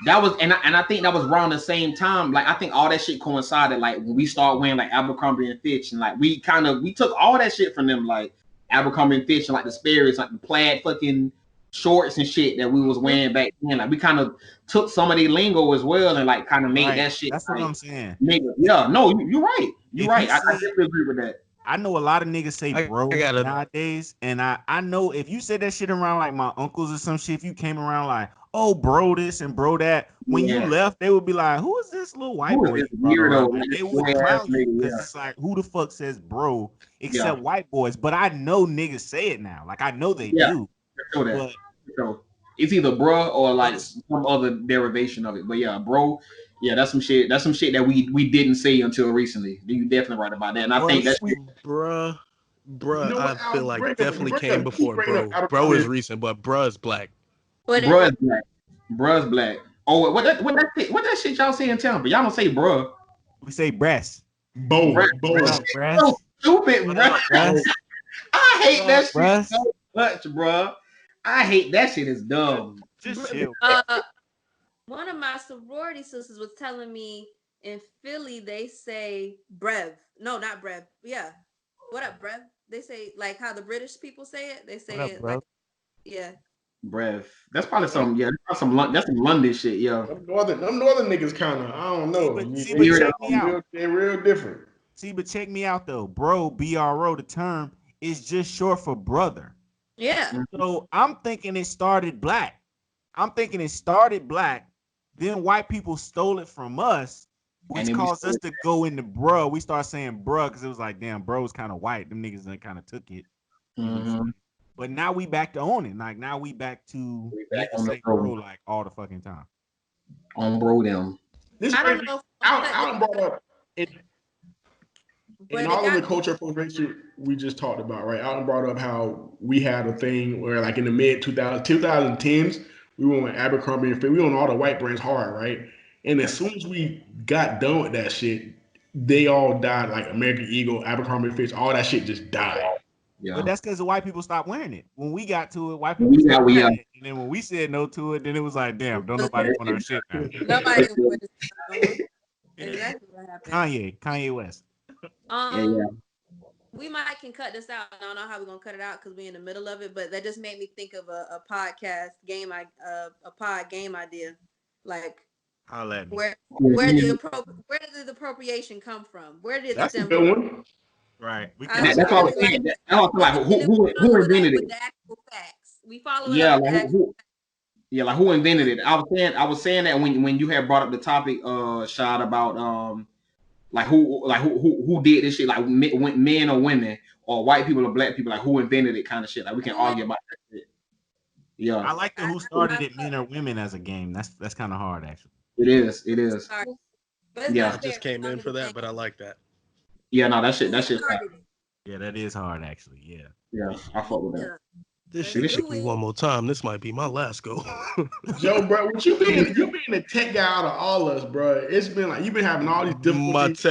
that was and I think that was around the same time. Like I think all that shit coincided. Like when we start wearing like Abercrombie and Fitch, and like we took all that shit from them, like Abercrombie and Fitch, and like the Sperry's, like the plaid fucking shorts and shit that we was Mhm. wearing back then. Like we kind of took some of the lingo as well, and like kind of made Right. that shit That's what like I'm saying. nigga. Yeah, no, you're right. You're If you right. I say definitely agree with that. I know a lot of niggas say I bro got a nowadays, and I know if you said that shit around like my uncles or some shit, if you came around like, oh bro this and bro that, when you Yeah. left, they would be like, who is this little white Who is boy this you brought weirdo? around? Like Like this they would gay ass clown you nigga? because it's like, who the fuck says bro Yeah. except white boys? But I know niggas say it now, like I know they Yeah. do, Yeah. I feel that. but So it's either bruh or like some other derivation of it. But yeah, bro, yeah, that's some shit. That's some shit that we didn't say until recently. You definitely right about that. And I Or at think least that's we Bruh, You know I what, feel Al? like You definitely bring came up, keep before bringing up bro. Bro is Abercrombie. recent, but bruh is black. What bruh is black. Bruh's black. Oh, what that shit y'all say in town? But y'all don't say bruh. we say breast. Bruh, What Bo. up, so breast? stupid, What bruh. up, breast? I What hate up, that shit breast? so much, bruh. I hate that shit. Is dumb. Just chill. one of my sorority sisters was telling me in Philly they say brev. No, not brev. Yeah. What up, brev? They say like how the British people say it. They What say up, it like bro? yeah. Breath. That's probably Hey, some. Yeah, that's some London shit. Yeah. Them northern niggas kind of, I don't know. but Hear that? check me out. They real different. See, but check me out though, bro. BRO. The term is just short for brother. Yeah. So I'm thinking it started black. I'm thinking it started black. Then white people stole it from us, And which then we caused us stole to go into bruh. We start saying bruh because it was like, damn, bro was kind of white. Them niggas then kind of took it. You know what I'm Mhm. saying? But now we back to owning. Like now we back to We back niggas on the say bro road like all the fucking time. on bro them. This I don't brings me know if out brought up in but it all of the got me. culture appropriation we just talked about, right? Alton brought up how we had a thing where, like, in the mid 2010s, we went with Abercrombie and Fitch. We on all the white brands hard, right? And as soon as we got done with that shit, they all died. Like American Eagle, Abercrombie and Fitch, all that shit just died. But Yeah. that's because the white people stopped wearing it. When we got to it, white people We stopped got we wearing it. And then when we said no to it, then it was like, damn, don't Was nobody want our shit now. nobody wears it no more. Exactly what happened. Kanye West. yeah. We might can cut this out. I don't know how we're gonna cut it out because we're in the middle of it, but that just made me think of a podcast game a pod game idea. Like Holla at me. where did the appropriation come from? Where did it That's a stem good from? one. Right. We I, can That's I all I really was saying. like that. That's all I feel like And then we who follow it up invented with it? the actual facts. We follow it up Yeah, with the like actual yeah, like who invented it? I was saying that when you had brought up the topic, shot about like who did this shit, like men or women or white people or black people, like who invented it, kind of shit. Like we can who argue about that shit. Yeah, I like the I, who started I, it, men or women as a game. That's kind of hard actually. it is. It who is. started, but it's Yeah, I not just fair. came in Under for the that, game. but I like that. yeah. No, Who that shit. started it? Yeah, that is hard actually. Yeah. Yeah, I fuck with that. Yeah, This let's shit This shit. kicked do me it. one more time. This might be my last go. Joe, bro, what you being the tech guy out of all us, bro. It's been like you've been having all these my difficulties.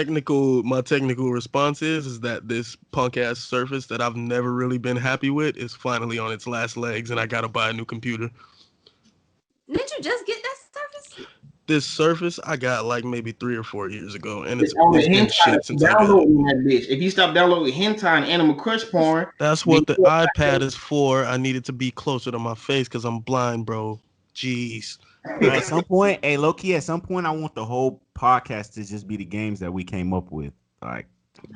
technical response is that this punk ass Surface that I've never really been happy with is finally on its last legs, and I gotta buy a new computer. Didn't you just get that service? This Surface I got like maybe 3 or 4 years ago, and On the it's been hentai, shit since I got it. downloading that bitch. If you stop downloading hentai and animal crush porn, That's then what the iPad is for. I need it to be closer to my face because I'm blind, bro. Jeez. Bro, at some point, hey, low key, at some point, I want the whole podcast to just be the games that we came up with. Like,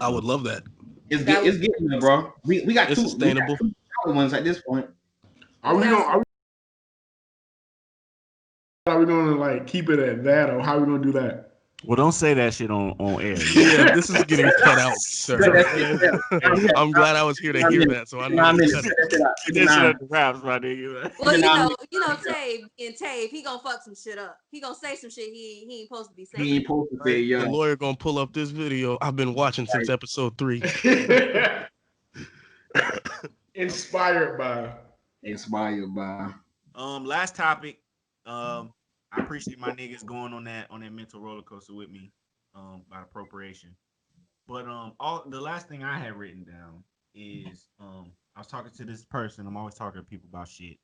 I would love that. That was it's getting there, bro. We got It's two sustainable. solid ones at this point. Are we we got gonna some. are we gonna like keep it at that, or how are we gonna do that? well, don't say that shit on air. Yeah, this is getting cut out, Cut sir. that shit out. I'm glad I was here to hear that, so I know 9 to minutes. cut Cut it. that shit out. Get Keep it that shit 9. at the raps, my nigga. Well, Keep it 9 minutes. Tave, he gonna fuck some shit up. He gonna say some shit he ain't supposed to be saying. He ain't supposed to say, The yeah. lawyer gonna pull up this video I've been watching since episode 3. Inspired by. Inspired by. Last topic. I appreciate my niggas going on that mental roller coaster with me. About appropriation. But all the last thing I had written down is I was talking to this person. I'm always talking to people about shit,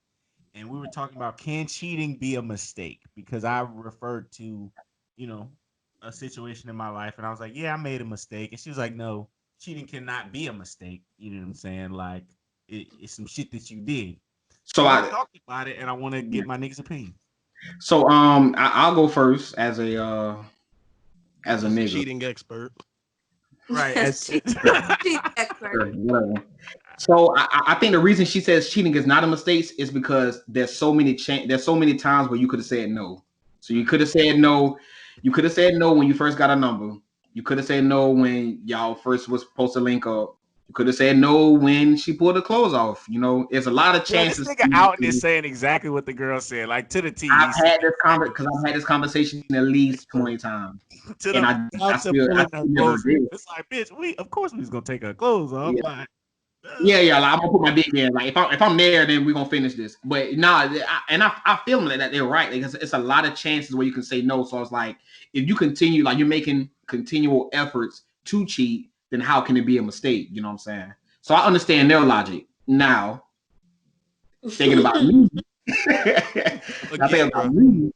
and we were talking about can cheating be a mistake? Because I referred to, you know, a situation in my life, and I was like, yeah, I made a mistake, and she was like, no, cheating cannot be a mistake. You know what I'm saying? Like it's some shit that you did. So So we I talked about it, and I want to get my niggas' opinion. so I'll go first as a As a nigga. cheating expert. Right. Cheat expert. Sure, whatever. So I think the reason she says cheating is not a mistake is because there's so many times where you could have said no. So you could have said no. You could have said no when you first got a number. You could have said no when y'all first was supposed to link up. You could have said no when she pulled the clothes off. You know, there's a lot of Yo, this chances. nigga out there saying exactly what the girl said, like to the T. He I've said had this exactly because I've had this conversation at least 20 times, to and the I down to I pulling still her never clothes. did. It's like, bitch, of course we was gonna take her clothes off. Yeah. Like, Yeah. Like, I'm gonna put my dick there. Like if I'm there, then we're gonna finish this. But nah, I feel that they're right because it's a lot of chances where you can say no. So it's like if you continue, like you're making continual efforts to cheat, then how can it be a mistake? You know what I'm saying? So I understand their logic. Now thinking about me, I think again, bro. about me.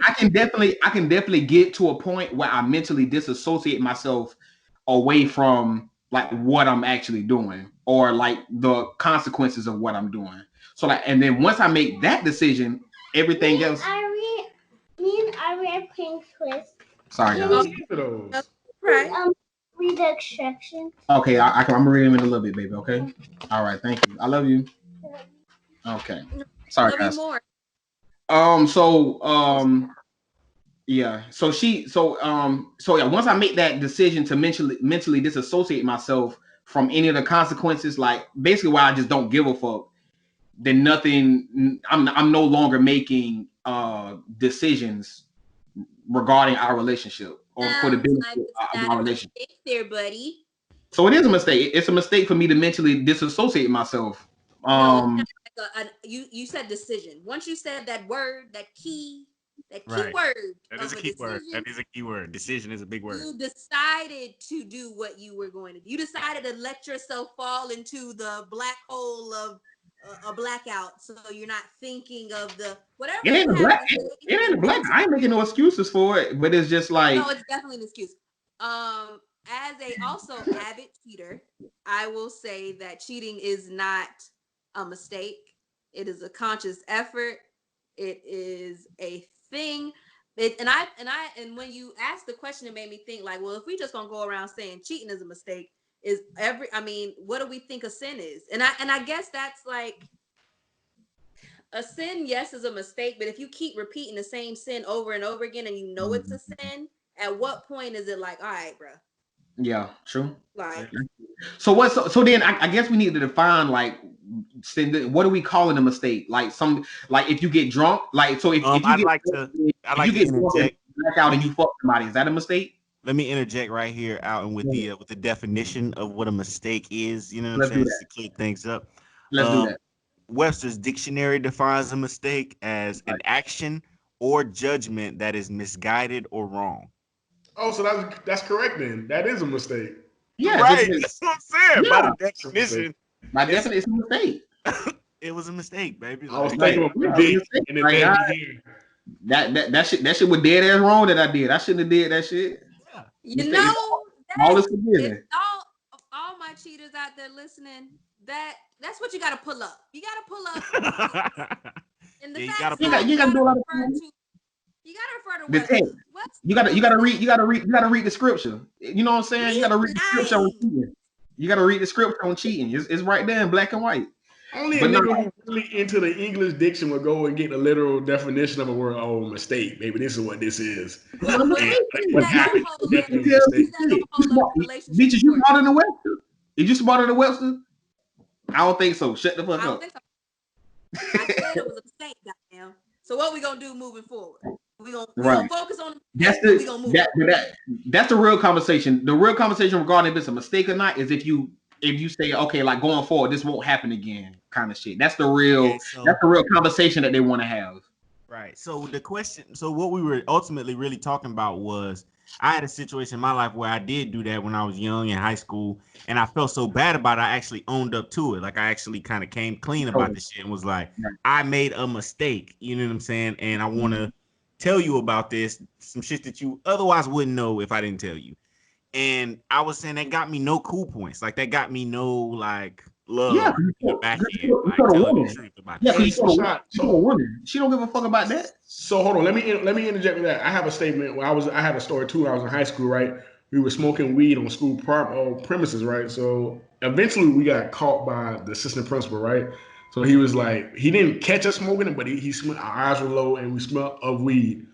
I can definitely get to a point where I mentally disassociate myself away from like what I'm actually doing or like the consequences of what I'm doing. So like, and then once I make that decision, everything else. Me and Ari are playing Twist. Sorry, guys. Right. Read the instructions. Okay, I'm gonna read them in a little bit, baby. Okay. All right. Thank you. I love you. Okay. Sorry, Love you guys. more. Yeah. So yeah, once I make that decision to mentally disassociate myself from any of the consequences, like basically why I just don't give a fuck, then I'm no longer making decisions regarding our relationship or for the benefit of our relationship. There, buddy. So it is a mistake. It's a mistake for me to mentally disassociate myself. No, it's not like you said decision. Once you said that word, that key Right. word. That is a key word. That is a key word. Decision is a big word. You decided to do what you were going to do. You decided to let yourself fall into the black hole of a blackout, so you're not thinking of the whatever. It ain't a black. It ain't a black. I ain't making no excuses for it, but it's just like no, it's definitely an excuse. As a also avid cheater, I will say that cheating is not a mistake. It is a conscious effort. It is a thing. And when you asked the question, it made me think like, well, if we just gonna go around saying cheating is a mistake, what do we think a sin is? And I guess that's like a sin, yes, is a mistake, but if you keep repeating the same sin over and over again and you know it's a sin, at what point is it like, all right, bro? Yeah, true. Like, so what? So then I guess we need to define like what do we call it a mistake? Like if you get drunk, like so if you I'd get like to interject. Black out and you fuck somebody, is that a mistake? Let me interject right here out and with the definition of what a mistake is. You know what I'm saying? Just to clear things up. Let's do that. Webster's dictionary defines a mistake as an action or judgment that is misguided or wrong. Oh, so that's correct then. That is a mistake. Yeah, right. That's what I'm saying. Yeah. By the definition, by definition, it's a mistake. It was a mistake, baby. I was thinking of a dick, and it made me here. That shit was dead ass wrong that I did. I shouldn't have did that shit. Yeah. You know, all is forgiven. All my cheaters out there listening, that's what you got to pull up. You got to pull up. And the fact you gotta do a lot of things. You gotta refer to the text. You gotta read the scripture. You know what I'm saying? You gotta read the scripture on cheating. You gotta read the scripture on cheating. It's right there in black and white. Only a nigga who's really into the English diction will go and get the literal definition of a word. Oh, mistake. Maybe this is what this is. What happened? Bitches, you smarter than Webster? Is you smarter than Webster? I don't think so. Shut the fuck up. I said it was a mistake, goddamn. So what we gonna do moving forward? We gonna focus on that's the real conversation. The real conversation regarding if it's a mistake or not is if you say, okay, like going forward, this won't happen again, kind of shit. That's the real conversation that they want to have. Right. So the question, so what we were ultimately really talking about was I had a situation in my life where I did do that when I was young in high school, and I felt so bad about it, I actually owned up to it. Like I actually kind of came clean about the shit and was like, I made a mistake. You know what I'm saying? And I want to tell you about this, some shit that you otherwise wouldn't know if I didn't tell you. And I was saying that got me no cool points. Like that got me no like love in the back end. Like telling the truth about that. She don't give a fuck about that. So hold on, let me interject with that. I have a statement where I had a story too. When I was in high school, right? We were smoking weed on school premises, right? So eventually we got caught by the assistant principal, right? So he was like, he didn't catch us smoking it, but he smelled, our eyes were low and we smelled of weed.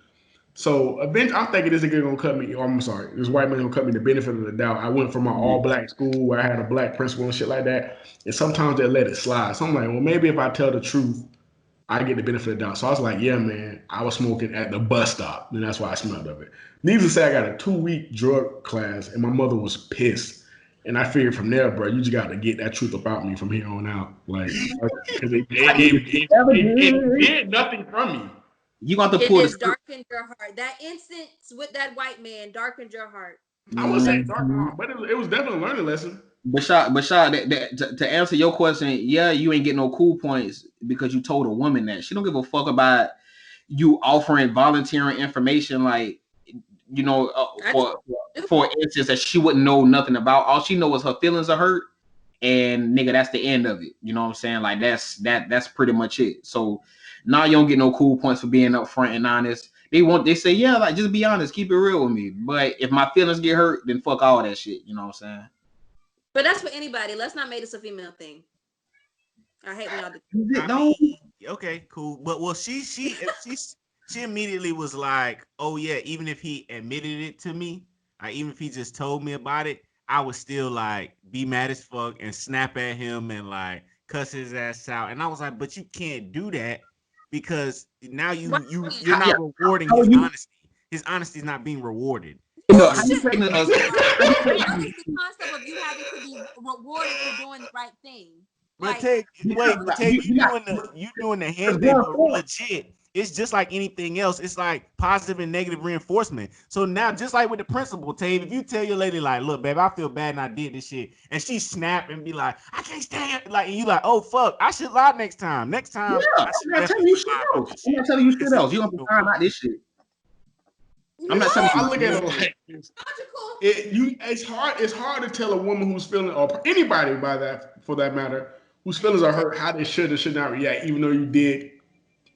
So eventually, I'm thinking this nigga gonna cut me. Or I'm sorry, this white man gonna cut me the benefit of the doubt. I went from my all black school where I had a black principal and shit like that, and sometimes they let it slide. So I'm like, well, maybe if I tell the truth, I get the benefit of the doubt. So I was like, yeah, man, I was smoking at the bus stop, and that's why I smelled of it. Needless to say, I got a 2 week drug class, and my mother was pissed. And I figured from there, bro, you just got to get that truth about me from here on out, like, because it did nothing from me. You got to It pull the just script. darkened your heart. That instance with that white man darkened your heart. I would say dark, Mhm. but it was definitely a learning lesson. Bashad, to answer your question, yeah, you ain't getting no cool points because you told a woman that. She don't give a fuck about you offering volunteering information, like, you know, I just for instance, that she wouldn't know nothing about. All she knows is her feelings are hurt, and nigga, that's the end of it. You know what I'm saying? Like that's pretty much it. So now you don't get no cool points for being upfront and honest. They say, yeah, like just be honest, keep it real with me. But if my feelings get hurt, then fuck all that shit. You know what I'm saying? But that's for anybody. Let's not make this a female thing. I hate when y'all do. I No. mean, okay, cool. But well, she immediately was like, oh yeah, even if he admitted it to me, even if he just told me about it, I would still like be mad as fuck and snap at him and like cuss his ass out. And I was like, but you can't do that because now Right. you're Yeah. not rewarding How are his you? honesty. His honesty is not being rewarded. No. You How you shouldn't pregnant be us? rewarded. How you What pregnant? is the concept of you having to be rewarded for doing the right thing? But Like, Ted, wait, but Ted, You not. you doing the hand thing, Going but forward. legit. It's just like anything else. It's like positive and negative reinforcement. So now, just like with the principal, Tave, if you tell your lady like, "Look, babe, I feel bad and I did this shit," and she snap and be like, "I can't stand it," like, and you like, "Oh fuck, I should lie next time. Next Yeah, time, I I'm should not telling definitely you lie shit about else. this I'm shit not telling you shit because he else. You makes don't me have to feel find good." out this shit. I'm not telling I no, you. look at it like this. logical. It's hard to tell a woman who's feeling, or anybody by that for that matter, whose feelings are hurt, how they should or should not react, even though you did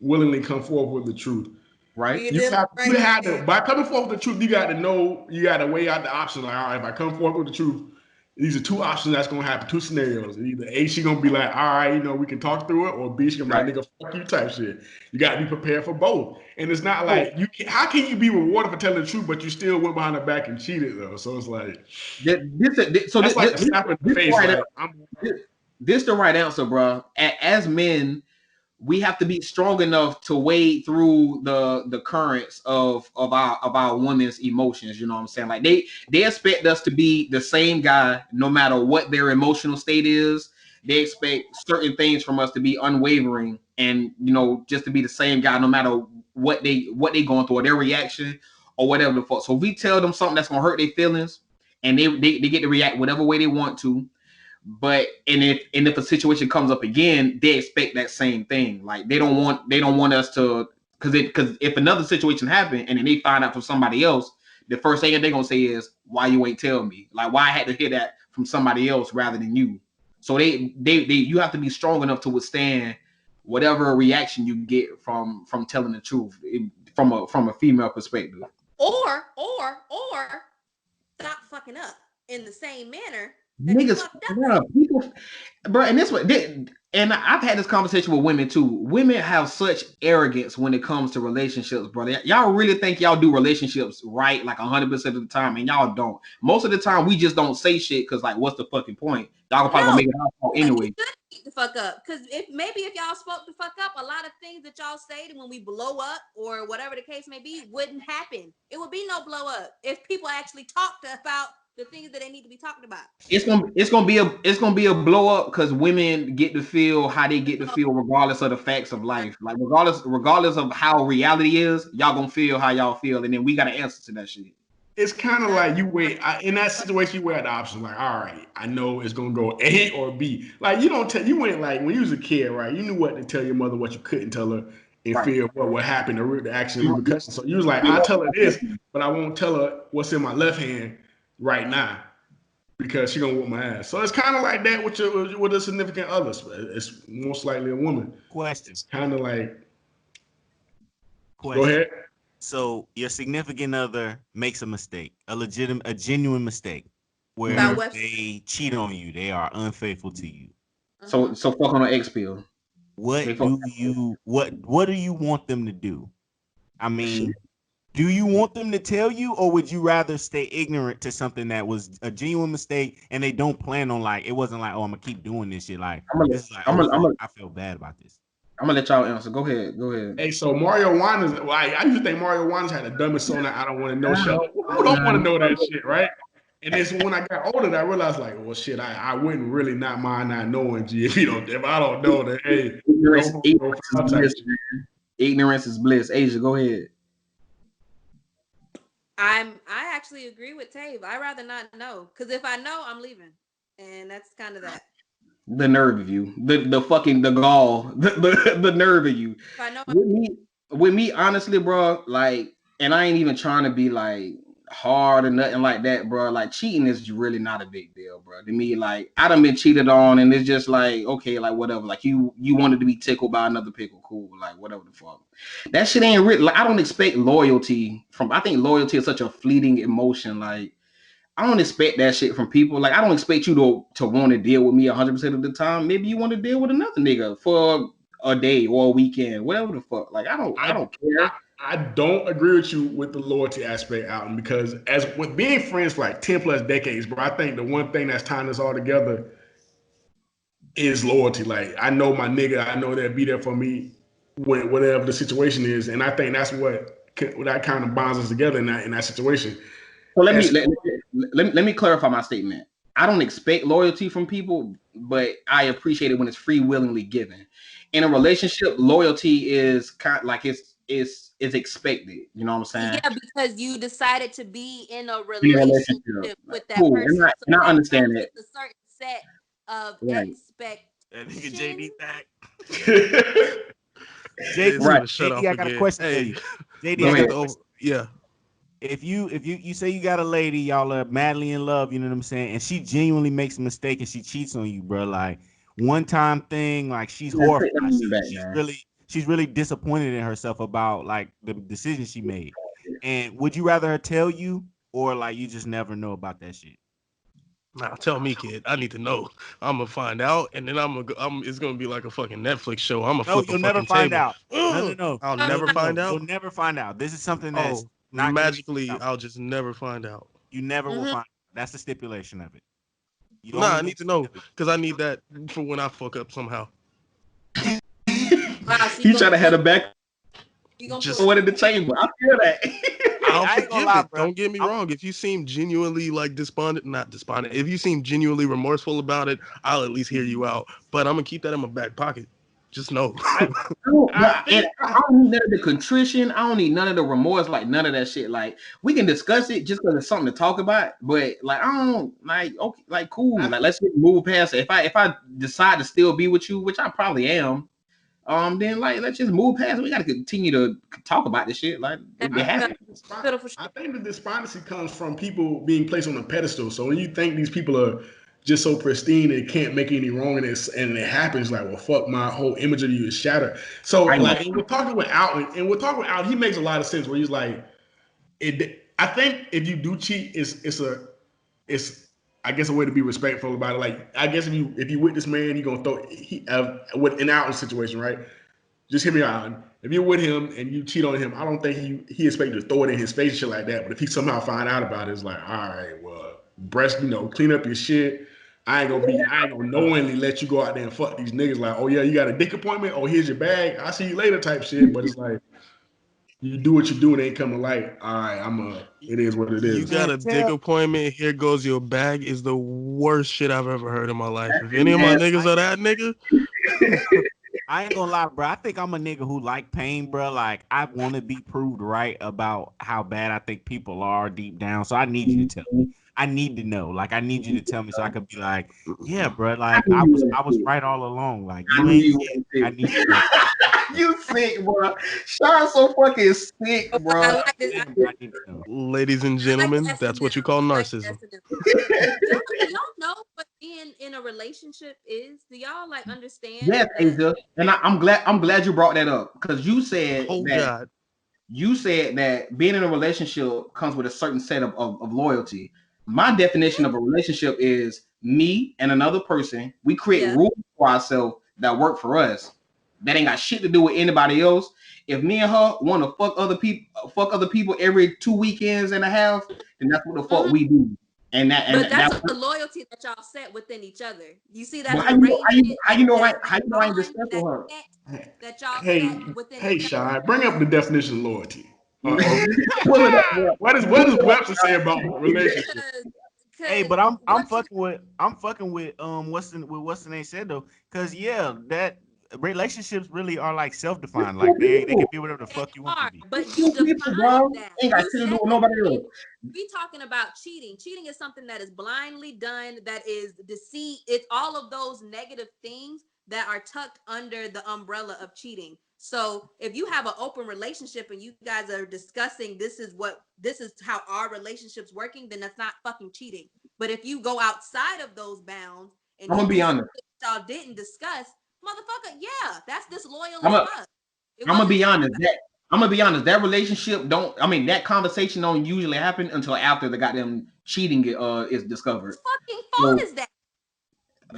willingly come forward with the truth. Right? You did You right. have to, by coming forth with the truth, you got to know, you got to weigh out the options. Like, all right, if I come forth with the truth, these are two options that's gonna happen, two scenarios. Either A, she gonna be like, all right, we can talk through it, or B, she gonna be Right. like, nigga, fuck you type shit. You got to be prepared for both. And it's not So like how can you be rewarded for telling the truth, but you still went behind the back and cheated though? So it's like that's like a slap in the this face. right Like this, this the right answer, bro. As men, we have to be strong enough to wade through the currents of our women's emotions. You know what I'm saying? Like they expect us to be the same guy no matter what their emotional state is. They expect certain things from us to be unwavering and just to be the same guy no matter what they going through or their reaction or whatever the fuck. So if we tell them something that's gonna hurt their feelings and they get to react whatever way they want to, but if a situation comes up again, they expect that same thing. Like they don't want us to, because if another situation happened and then they find out from somebody else, the first thing they're gonna say is, why you ain't tell me? Like, why I had to hear that from somebody else rather than you? So they you have to be strong enough to withstand whatever reaction you get from telling the truth from a female perspective. Or stop fucking up in the same manner that you Niggas, fucked up bro, people, bro, and and I've had this conversation with women too. Women have such arrogance when it comes to relationships, brother. Y'all really think y'all do relationships right, like 100% of the time, and y'all don't. Most of the time, we just don't say shit because, like, what's the fucking point? Y'all probably gonna No, make it our fault but you anyway. should keep the fuck up. Because if y'all spoke the fuck up, a lot of things that y'all say when we blow up or whatever the case may be wouldn't happen. It would be no blow up if people actually talked about the things that they need to be talking about. It's gonna be a blow up because women get to feel how they get to feel regardless of the facts of life. Like regardless of how reality is, y'all gonna feel how y'all feel, and then we got to answer to that shit. it's kind of like you wait in that situation. You weigh out the options. Like, all right, I know it's gonna go A or B. Like you don't tell. You went like when you was a kid, right? You knew what to tell your mother, what you couldn't tell her, in Right. fear of what would happen, the action repercussions. So you was like, I tell her this, but I won't tell her what's in my left hand right now because she gonna whoop my ass. So it's kind of like that with a significant other. It's most likely a woman. Question, It's kind of like, go question. ahead. So your significant other makes a mistake, a genuine mistake, About where Mhm. Webster. they cheat on you, they are unfaithful to you. So Uh-huh. so fuck on an X pill. They fuck. What do you want them to do? I mean, Shit. Do you want them to tell you, or would you rather stay ignorant to something that was a genuine mistake and they don't plan on like it wasn't like, oh, I'm gonna keep doing this shit. Like I'm gonna, this is like, I'm oh gonna, I'm fuck, gonna, I feel bad about this. I'm gonna let y'all answer. Go ahead. Go ahead. Hey, so Mario Winans, like, I used to think Mario Winans had the dumbest song that I don't want to know shit. Nah, Like, who don't want to know that nah. shit, right? And then so when I got older, I realized like, well, shit, I wouldn't really not mind not knowing, G, if I don't know that, hey, Ignorance, go ignorance is foul type bliss. shit. Man. Ignorance is bliss. Asia, go ahead. I actually agree with Tave. I rather not know because if I know, I'm leaving, and that's kind of that. The nerve of you, the fucking the gall, the nerve of you. If I know, With me, with me, honestly, bro. Like, and I ain't even trying to be like hard or nothing like that, bro. Like, cheating is really not a big deal, bro. To me, like, I done been cheated on, and it's just like, okay, like whatever. Like, you wanted to be tickled by another pickle, cool. Like, whatever the fuck. That shit ain't real. Like, I don't expect loyalty from. I think loyalty is such a fleeting emotion. Like, I don't expect that shit from people. Like, I don't expect you to want to deal with me 100% of the time. Maybe you want to deal with another nigga for a day or a weekend, whatever the fuck. Like, I I, don't I care. I don't agree with you with the loyalty aspect, Alton, because as with being friends for like 10 plus decades, bro, I think the one thing that's tying us all together is loyalty. Like, I know my nigga, I know they'll be there for me when whatever the situation is, and I think that's what that kind of bonds us together in that situation. So let me As let, let me clarify my statement. I don't expect loyalty from people, but I appreciate it when it's free willingly given. In a relationship, loyalty is kind like it's expected. You know what I'm saying? yeah, because you decided to be in a In a relationship, relationship like, with that cool, person, so and I that understand comes that. with a certain set of Right, That nigga JD expectations. back. It's right. gonna JD, shut JD, off I got a again. question for Hey, you. JD, I Go let's got get a ahead. the over. question. Yeah. If you say you got a lady, y'all are madly in love, you know what I'm saying, and she genuinely makes a mistake and she cheats on you, bro, like one time thing, like she's Man, take that horrified. money back, She's man. really she's really disappointed in herself about like the decision she made. And would you rather her tell you or like you just never know about that shit? Nah, tell me, kid. I need to know. I'm gonna find out, and then I'm gonna. It's gonna be like a fucking Netflix show. I'm gonna No, flip a you'll never fucking find table. out. No, no, no, I'll no, never no, find no. out. You'll never find out. This is something that's Oh, not gonna get you in magically, trouble. I'll just never find out. You never will Mm-hmm. find out. That's the stipulation of it. You Nah, only I know need to know significant. because I need that for when I fuck up somehow. Wow, so He tried to have a back you gonna put Just one in the chamber. I feel Hey, I'll that. I ain't gonna forgive lie, it. bro. Don't get me I'm wrong. If you seem genuinely like despondent, not despondent, if you seem genuinely remorseful about it, I'll at least hear you out. But I'm gonna keep that in my back pocket. Just know. I I And think I don't need none of the contrition. I don't need none of the remorse, like none of that shit. Like, we can discuss it just because it's something to talk about. But like, I don't like, okay, like, cool. I Like, let's just move past it. If I decide to still be with you, which I probably am, then like let's just move past it. We gotta continue to talk about this shit. Like, that it happens. pitiful I shit. think the despondency comes from people being placed on a pedestal. So when you think these people are just so pristine and can't make any wrong in this, and it happens, like, well, fuck, my whole image of you is shattered. So I know. like, and we're talking with Alton, he makes a lot of sense where he's like, it. I think if you do cheat, it's I guess a way to be respectful about it. Like, I guess if you with this man, you gonna throw with an Alton situation, right? Just hear me out. If you're with him and you cheat on him, I don't think he expect you to throw it in his face and shit like that. But if he somehow find out about it, it's like, all right, well, clean up your shit. I ain't gonna knowingly let you go out there and fuck these niggas. Like, oh yeah, you got a dick appointment. Oh, here's your bag. I'll see you later type shit. But it's like, you do what you do and it ain't come to light. All right, it is what it You is. got man, a dick tell appointment. Here goes your bag. Is the worst shit I've ever heard in my life. If any of my Man, niggas I are that nigga, I ain't gonna lie, bro. I think I'm a nigga who like pain, bro. Like I want to be proved right about how bad I think people are deep down. So I need you to tell me. I need to know. Like I need you to tell me so I could be like, yeah, bro. I Like knew you I was were right all along. Like I you knew ain't you shit. were I sick. need you to. You sick, bro. Sean's so fucking sick, Oh, I bro. like this. Damn, bro, I need to know. ladies and I like the gentlemen, S and that's M. what you call I like the narcissism. S&M. Do y'all know what being in a relationship is? Do y'all like understand Yes, that? Asia. And I'm glad you brought that up because Oh God. you said that being in a relationship comes with a certain set of loyalty. My definition of a relationship is me and another person. We create Yeah. rules for ourselves that work for us. that ain't got shit to do with anybody else. If me and her want to fuck other people every 2 weekends and a half, then that's what the fuck Mhm. we do. And But that. that's a loyalty that y'all set within each other. You see that But as an arrangement, how you know I ain't bond, discussed that with her? set that y'all Hey, set within hey, each other. Shy, bring up the definition of loyalty. Pull it up, bro. What Pull does it up. Webster say about relationship? Because, Hey, because but I'm what you fucking with what's the name said though, cause yeah, that relationships really are like self-defined. Like Two they can people. be whatever the they fuck you want them are, to be. but you Two people, define bro. that. Ain't got You shit to do set with that nobody in. else. We talking about cheating. Cheating is something that is blindly done, that is deceit. It's all of those negative things that are tucked under the umbrella of cheating. So if you have an open relationship and you guys are discussing this is how our relationship's working, then that's not fucking cheating. But if you go outside of those bounds and I'm you gonna be do honest. something y'all didn't discuss, motherfucker, yeah, that's disloyal I'm as gonna fuck. It I'm gonna wasn't be talked honest. about. I'm gonna be honest. That relationship don't. I mean, that conversation don't usually happen until after the goddamn cheating is discovered. Whose fucking fault So is that?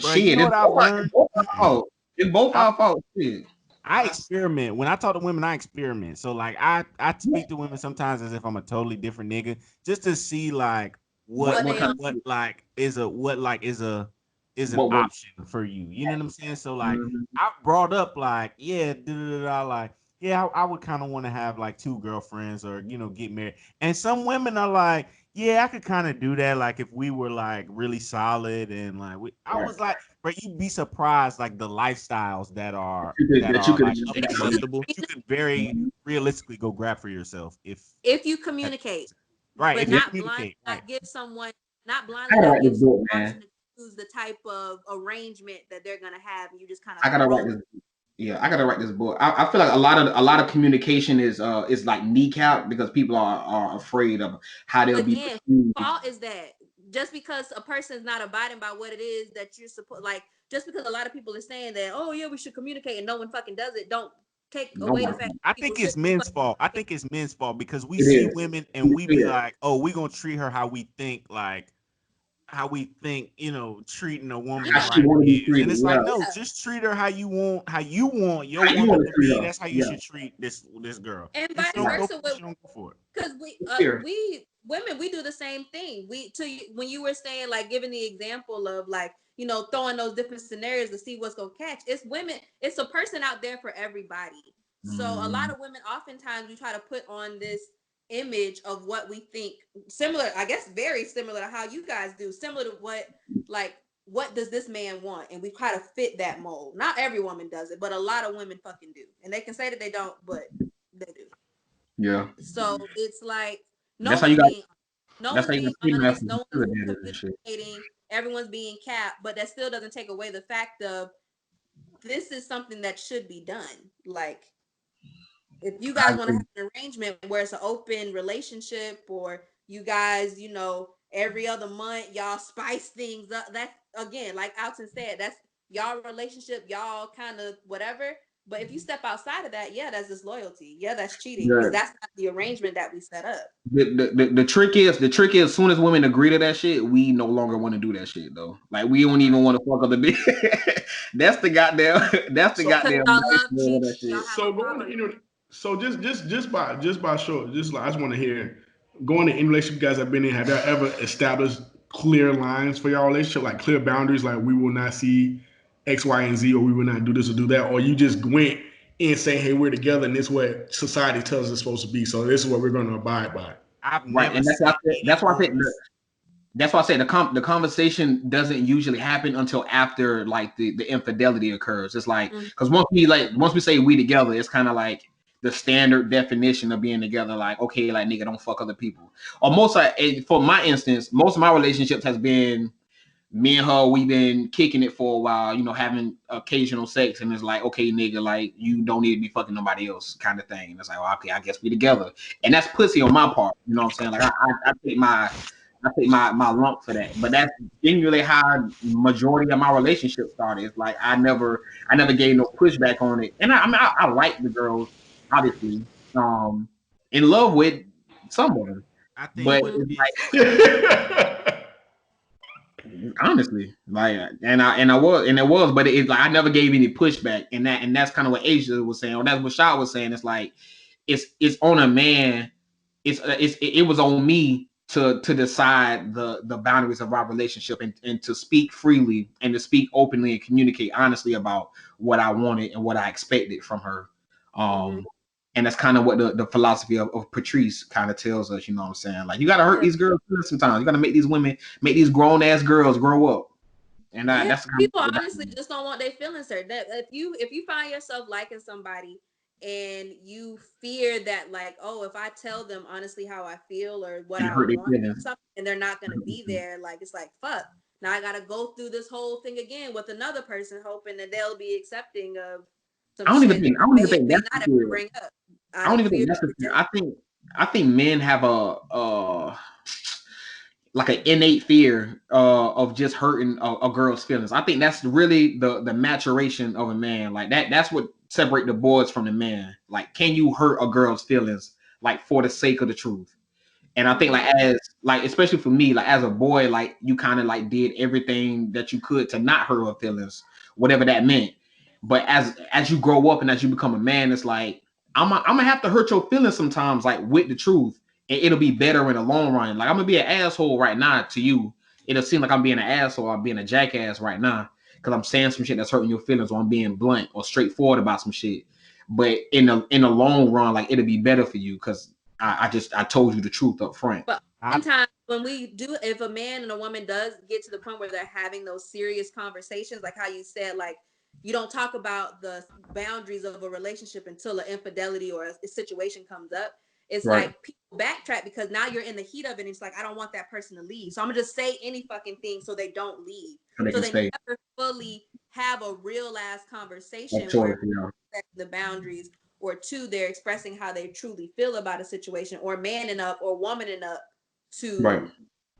Bro, you shit, know what I've it's learned? both our fault. It's both I our fault. Shit. I experiment. When I talk to women, I experiment. So like I speak to women sometimes as if I'm a totally different nigga, just to see like What What they kind on? of what shit? like is a what like is an What? option for you. You know what I'm saying? So like Mhm. I've brought up like yeah, like yeah, I would kind of want to have like two girlfriends or get married. And some women are like, yeah, I could kind of do that. Like if we were like really solid and like I Right. was like, but you'd be surprised like the lifestyles that are That you could like up for you Acceptable. that you could very realistically go grab for yourself If you that communicate, right if but you not blind, communicate right. not I blindly gotta not write give this someone book, the man. option to choose the type of arrangement that they're gonna have, and you just kind of I gotta write throw. this. Yeah, I gotta write this book. I feel like a lot of communication is like kneecap because people are afraid of how they'll be Again, perceived. fault is that just because a person is not abiding by what it is that you're supposed, like, just because a lot of people are saying that, oh yeah, we should communicate, and no one fucking does it, don't take away the Nobody. fact I that people think should it's men's fucking fault. I communicate. think it's men's fault because we It see is. women and It we be is. like, oh, we gonna treat her how we think treating a woman How Yeah, she right want to be is. And treated. it's Yeah. like, no, yeah. just treat her how you want your How you want woman to to treat be. her. That's how you Yeah. should treat this girl. And And vice Right. versa with, she don't go for it. because Here. we women, we do the same thing. When you were saying, like, giving the example of, like, throwing those different scenarios to see what's gonna catch. It's women, it's a person out there for everybody. So a lot Mm. of women, oftentimes we try to put on this image of what we think, similar, I guess very similar to how you guys do, similar to like what does this man want, and we try to fit that mold. Not every woman does it, but a lot of women fucking do, and they can say that they don't, but they do. Yeah. So it's like no That's how you one's got. being no That's one's how you got being females honest, to be no one's sugar daddies and shit. communicating, everyone's being capped, but that still doesn't take away the fact of this is something that should be done. Like, if you I guys want to agree. have an arrangement where it's an open relationship, or you guys, every other month y'all spice things up, that's, again, like Alton said, that's y'all relationship, y'all kind of whatever. But if you step outside of that, yeah, that's disloyalty, yeah, that's cheating, because Yeah. that's not the arrangement that we set up. The trick is as soon as women agree to that shit, we no longer want to do that shit though. Like we don't even want to fuck other bitch. That's the goddamn that's the So because goddamn y'all nice love of cheating, that y'all shit. have a so going to problem. so just by show, just like I just want to hear, going to any relationship you guys have been in, have y'all ever established clear lines for y'all relationship, like clear boundaries, like we will not see X, Y, and Z, or we will not do this or do that, or you just went in saying, hey, we're together and this is what society tells us it's supposed to be, so this is what we're going to abide by. I've Right. never And that's why I seen said any rules. the conversation doesn't usually happen until after like the infidelity occurs. It's like Mm. because once we say we together, it's kind of like the standard definition of being together. Like okay, like nigga, don't fuck other people. Or for my instance, most of my relationships has been me and her. We've been kicking it for a while, having occasional sex, and it's like okay, nigga, like you don't need to be fucking nobody else, kind of thing. And it's like well, okay, I guess we together, and that's pussy on my part. You know what I'm saying? Like I take my lump for that. But that's genuinely how majority of my relationship started. It's like I never gave no pushback on it. And I mean I like the girls, obviously. Um in love with some of them. I think But what Mhm. it it's is. like Honestly, like, and it was, but it's like I never gave any pushback, and that's kind of what Asia was saying, or that's what Shaw was saying. It's like it's on a man. It was on me to decide the boundaries of our relationship, and to speak freely and to speak openly and communicate honestly about what I wanted and what I expected from her. Mm-hmm. And that's kind of what the philosophy of Patrice kind of tells us, you know what I'm saying? Like, you gotta hurt Yeah. these girls sometimes. You gotta make these women, make these grown ass girls grow up. And Yeah, that's kind people of what honestly just don't want their feelings hurt. That if you find yourself liking somebody and you fear that, like, oh, if I tell them honestly how I feel or what and I hurt their want feelings. something, and they're not gonna be there, like, it's like, fuck. Now I gotta go through this whole thing again with another person, hoping that they'll be accepting of some shit I don't even they think may that's not the ever fear. bring up I out don't of even think fear that's of the fear. rejection. I think men have like an innate fear of just hurting a girl's feelings. I think that's really the maturation of a man. Like that's what separate the boys from the man. Like, can you hurt a girl's feelings like for the sake of the truth? And I think Mm-hmm. like especially for me, like as a boy, like you kind of like did everything that you could to not hurt her feelings, whatever that meant. But as you grow up and as you become a man, it's like I'm gonna have to hurt your feelings sometimes, like with the truth, and it'll be better in the long run. Like, I'm gonna be an asshole right now to you. It'll seem like I'm being an asshole, I'm being a jackass right now because I'm saying some shit that's hurting your feelings, or I'm being blunt or straightforward about some shit. But in the long run, like, it'll be better for you because I told you the truth up front. But I sometimes when we do, if a man and a woman does get to the point where they're having those serious conversations, like how you said, like, you don't talk about the boundaries of a relationship until an infidelity or a situation comes up. It's Right. like people backtrack because now you're in the heat of it. And it's like, I don't want that person to leave. So I'm gonna just say any fucking thing so they don't leave. So they So can they stay. never fully have a real ass Of conversation choice, where you know. the boundaries, or two, they're expressing how they truly feel about a situation, or manning up or womaning up Right. to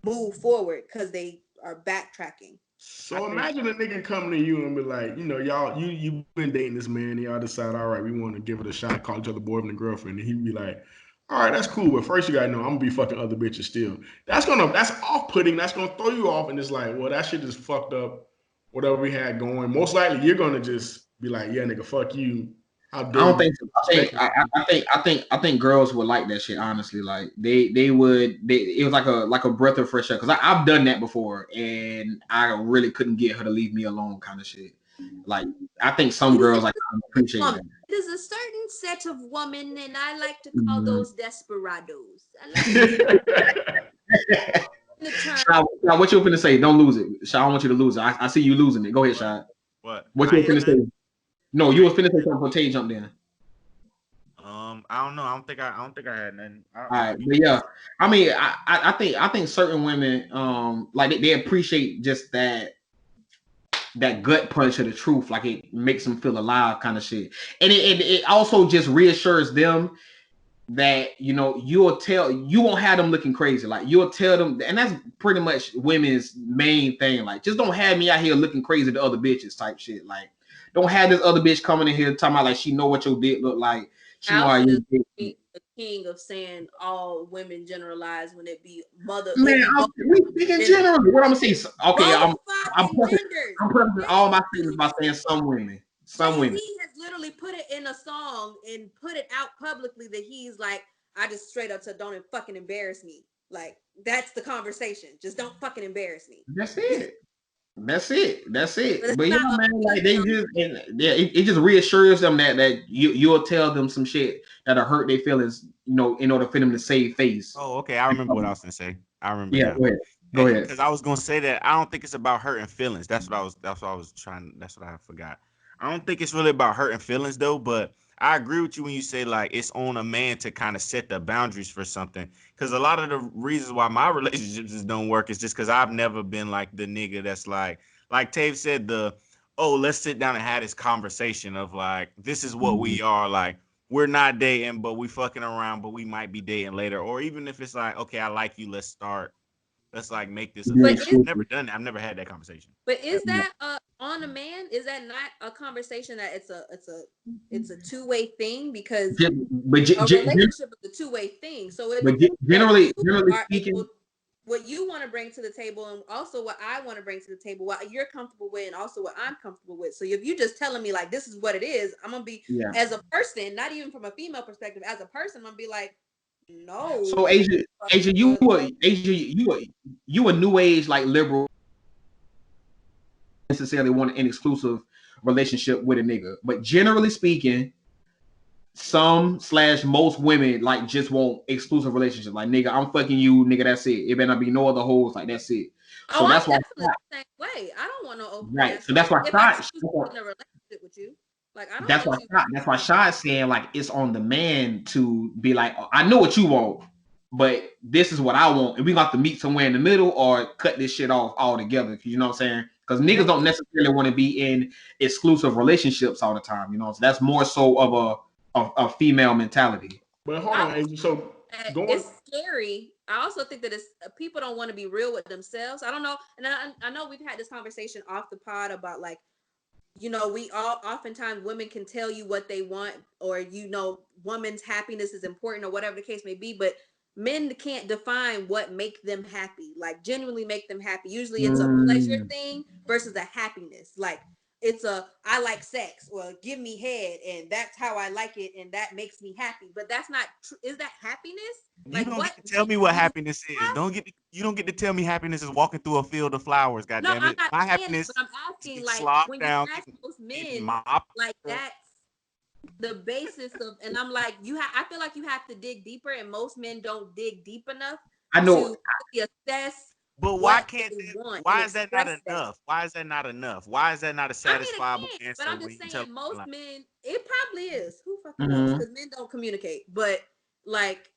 move forward because they are backtracking. I So think imagine a nigga coming to you and be like, y'all, you been dating this man, and y'all decide, all right, we want to give it a shot, call each other boyfriend and girlfriend, and he be like, all right, that's cool, but first you gotta know I'm gonna be fucking other bitches still. That's off putting. That's gonna throw you off, and it's like, well, that shit just fucked up whatever we had going. Most likely you're gonna just be like, yeah, nigga, fuck you. How I dare don't you think so. expect me? I think girls would like that shit. Honestly, like they would. It was like a breath of fresh air because I've done that before, and I really couldn't get her to leave me alone, kind of shit. Like, I think some It girls like appreciate woman. that. It is a certain set of women, and I like to call Mhm. those desperados. I like to use the term. Shah, what you finna say? Don't lose it, Shah. I want you to lose it. I see you losing it. Go ahead, what Shah. what What I you ain't hear finna say? nothing. No, you was finna say something before Tay jumped in. I don't know. I don't think I had nothing. All right, You but can yeah, just I mean, I think certain women, like they appreciate just that gut punch of the truth, like it makes them feel alive, kind of shit, and it also just reassures them that you won't have them looking crazy, like you'll tell them, and that's pretty much women's main thing, like, just don't have me out here looking crazy to other bitches type shit, like, don't have this other bitch coming in here talking about like she know what your dick look like, she know how Alpha is you dick. the king of saying all women generalize when it be mother. It Man, be both we speaking genders. generally. What I'm gonna say? Okay, Both I'm fucking prefacing, genders. I'm prefacing Jay all my Z statements by saying some women, some Jay women. Z has literally put it in a song and put it out publicly that he's like, I just straight up said, don't fucking embarrass me. Like, that's the conversation. Just don't fucking embarrass me. That's it. That's it. That's But it. it's But yeah, not man, like they appealing. just, and yeah, it just reassures them that you'll tell them some shit that'll hurt their feelings, in order for them to save face. Oh, okay. I remember what I was gonna say. I remember Yeah, now. go ahead. Go ahead. Because I was gonna say that I don't think it's about hurting feelings. That's what I was trying. That's what I forgot. I don't think it's really about hurting feelings though. But I agree with you when you say like it's on a man to kind of set the boundaries for something. Because a lot of the reasons why my relationships just don't work is just because I've never been like the nigga that's like Tave said, let's sit down and have this conversation of like, this is what Mhm. we are, like, we're not dating but we fucking around, but we might be dating later. Or even if it's like, okay, I like you, let's like make this Being But official. is I've never exclusive. done that. I've never had that conversation. is that on a man? Is that not a conversation that it's a two-way thing? Because But a relationship is a two-way thing. So it but means that generally you generally are speaking, able. what you want to bring to the table and also what I want to bring to the table, what you're comfortable with and also what I'm comfortable with. So if you just telling me like this is what it is, I'm gonna be Yeah. as a person, not even from a female perspective, as a person, I'm gonna be like, So no, Asia, or you a new age like liberal necessarily want an exclusive relationship with a nigga, but generally speaking, some slash most women like just want exclusive relationship. Like nigga, I'm fucking you, nigga. That's it. It better not be no other hoes. Like that's it. oh, So I'm that's why, definitely the same way. I don't want no open right. ass So that's why if I Shot, choose to be in a relationship with you. Like I don't that's want why you. that's why Shot saying like it's on the man to be like, I know what you want, but this is what I want, and we got to meet somewhere in the middle or cut this shit off altogether. You know what I'm saying? Because niggas don't necessarily want to be in exclusive relationships all the time. You know, so that's more so of a female mentality. But hold on, Asia. So going, It's scary. I also think that it's people don't want to be real with themselves. I don't know, and I know we've had this conversation off the pod about like, you know, we all oftentimes women can tell you what they want, or you know, woman's happiness is important, or whatever the case may be, but men can't define what make them happy, like genuinely make them happy. Usually it's a pleasure Mm, thing versus a happiness. Like it's a I like sex, well give me head and that's how I like it and that makes me happy, but that's not true. Is that happiness? You Like don't what get to tell me makes what you happiness is. happy? You don't get to tell me happiness is walking through a field of flowers. God No, damn I'm it, not my saying that, but happiness I'm is asking getting like slobbed when you down, ask most getting men, mopped. like that's the basis of, and I'm like, I feel like you have to dig deeper, and most men don't dig deep enough I know. to really assess But why what can't they that? want and Why is that not express that. enough? Why is that not enough? Why is that not a I mean, it satisfiable can, but answer I'm when just you tell saying me most like, men, it probably is. Who fucking knows? Mhm, Because men don't communicate, but like,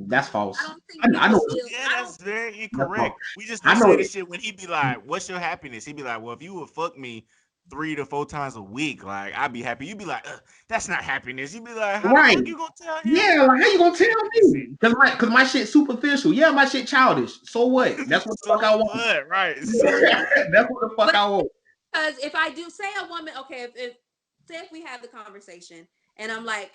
that's I false. don't think I people know feel. yeah, I don't. that's very that's false. incorrect. We just I don't know say the it. shit when he be like, "What's your happiness?" He be like, "Well, if you would fuck me 3 to 4 times a week, like I'd be happy." You be like, "That's not happiness." You be like, "How the Right. fuck you gonna tell him Yeah, like how you what gonna his tell happiness me? Cause my shit superficial. Yeah, my shit childish. So what? is?" That's what the fuck I So want. what? Right? So what? That's what the fuck But I want. because if I do say a woman, okay, if say if we have the conversation and I'm like,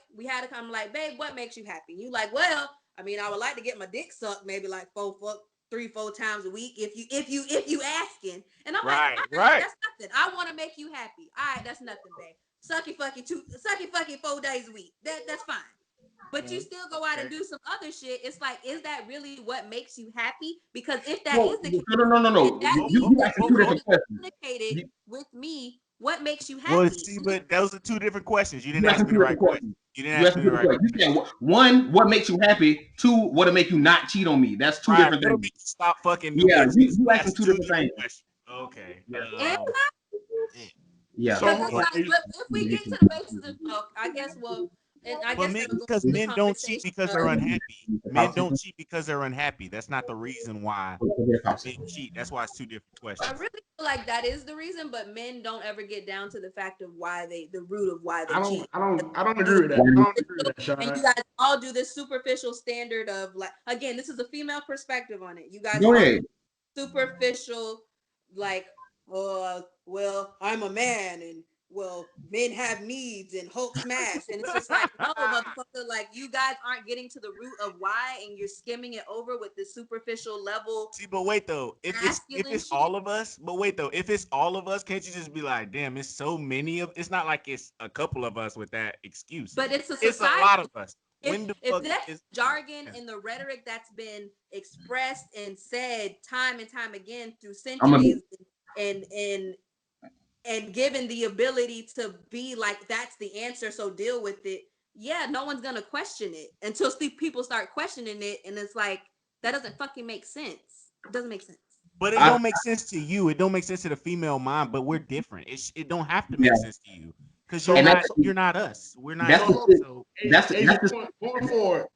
I'm like, babe, what makes you happy? You like, well, I mean, I would like to get my dick sucked maybe like 3, 4 times a week if you asking. And I'm like, all Right? right, Right? that's nothing. I want to make you happy. All right, that's nothing, babe. Sucky fucking 4 days a week. That's fine. But you still go out and Okay. do some other shit. It's like, is that really what makes you happy? Because if that Well, is the case, no. then that means You that asking you two haven't different questions. communicated You, with me what makes you Well, happy. see, but those are 2 different questions. You didn't you ask asking me two the right different question. questions. You didn't You ask me asking the two different right questions. question. You saying one, what makes you happy? Two, what'll make you not cheat on me? That's two Right? different What'll things. make you stop fucking new Yeah, bitches? you That's asking two two different different things. questions. Okay. Yeah. And Yeah. Yeah. because so hold it's on, But like, Asia. but if we get to the basis of, I guess, well, and I but guess men that'll go because into the men don't cheat conversation because they're of, unhappy. Men don't cheat because they're unhappy. That's not the reason why men cheat. That's why it's 2 different I questions. really feel like that is the reason, but men don't ever get down to the fact of the root of why they cheat. I don't Do agree it with that. I don't agree with that, and you Shad. guys all do this superficial standard of like, again, this is a female perspective on it. You guys Go all ahead. superficial, like, oh, well, I'm a man and well, men have needs and Hulk smash. And it's just like, no, motherfucker, like you guys aren't getting to the root of why and you're skimming it over with this superficial level See, but wait though, if masculine it's shit. all of us, but wait though, if it's all of us, can't you just be like, damn, it's so many of it's not like it's a couple of us with that excuse. But it's a It's a society. lot of us. When the If fuck that is jargon yeah. and the rhetoric that's been expressed and said time and time again through I'm gonna be centuries and and and given the ability to be like that's the answer, so deal with it. Yeah, no one's gonna question it until people start questioning it, and it's like that doesn't fucking make sense. It doesn't make sense. But it I don't make sense to you. It don't make sense to the female mind, but we're different. It don't have to make yeah. sense to you because So And that's you're not us. We're not that's so the you. hold shit. So Asia, That's the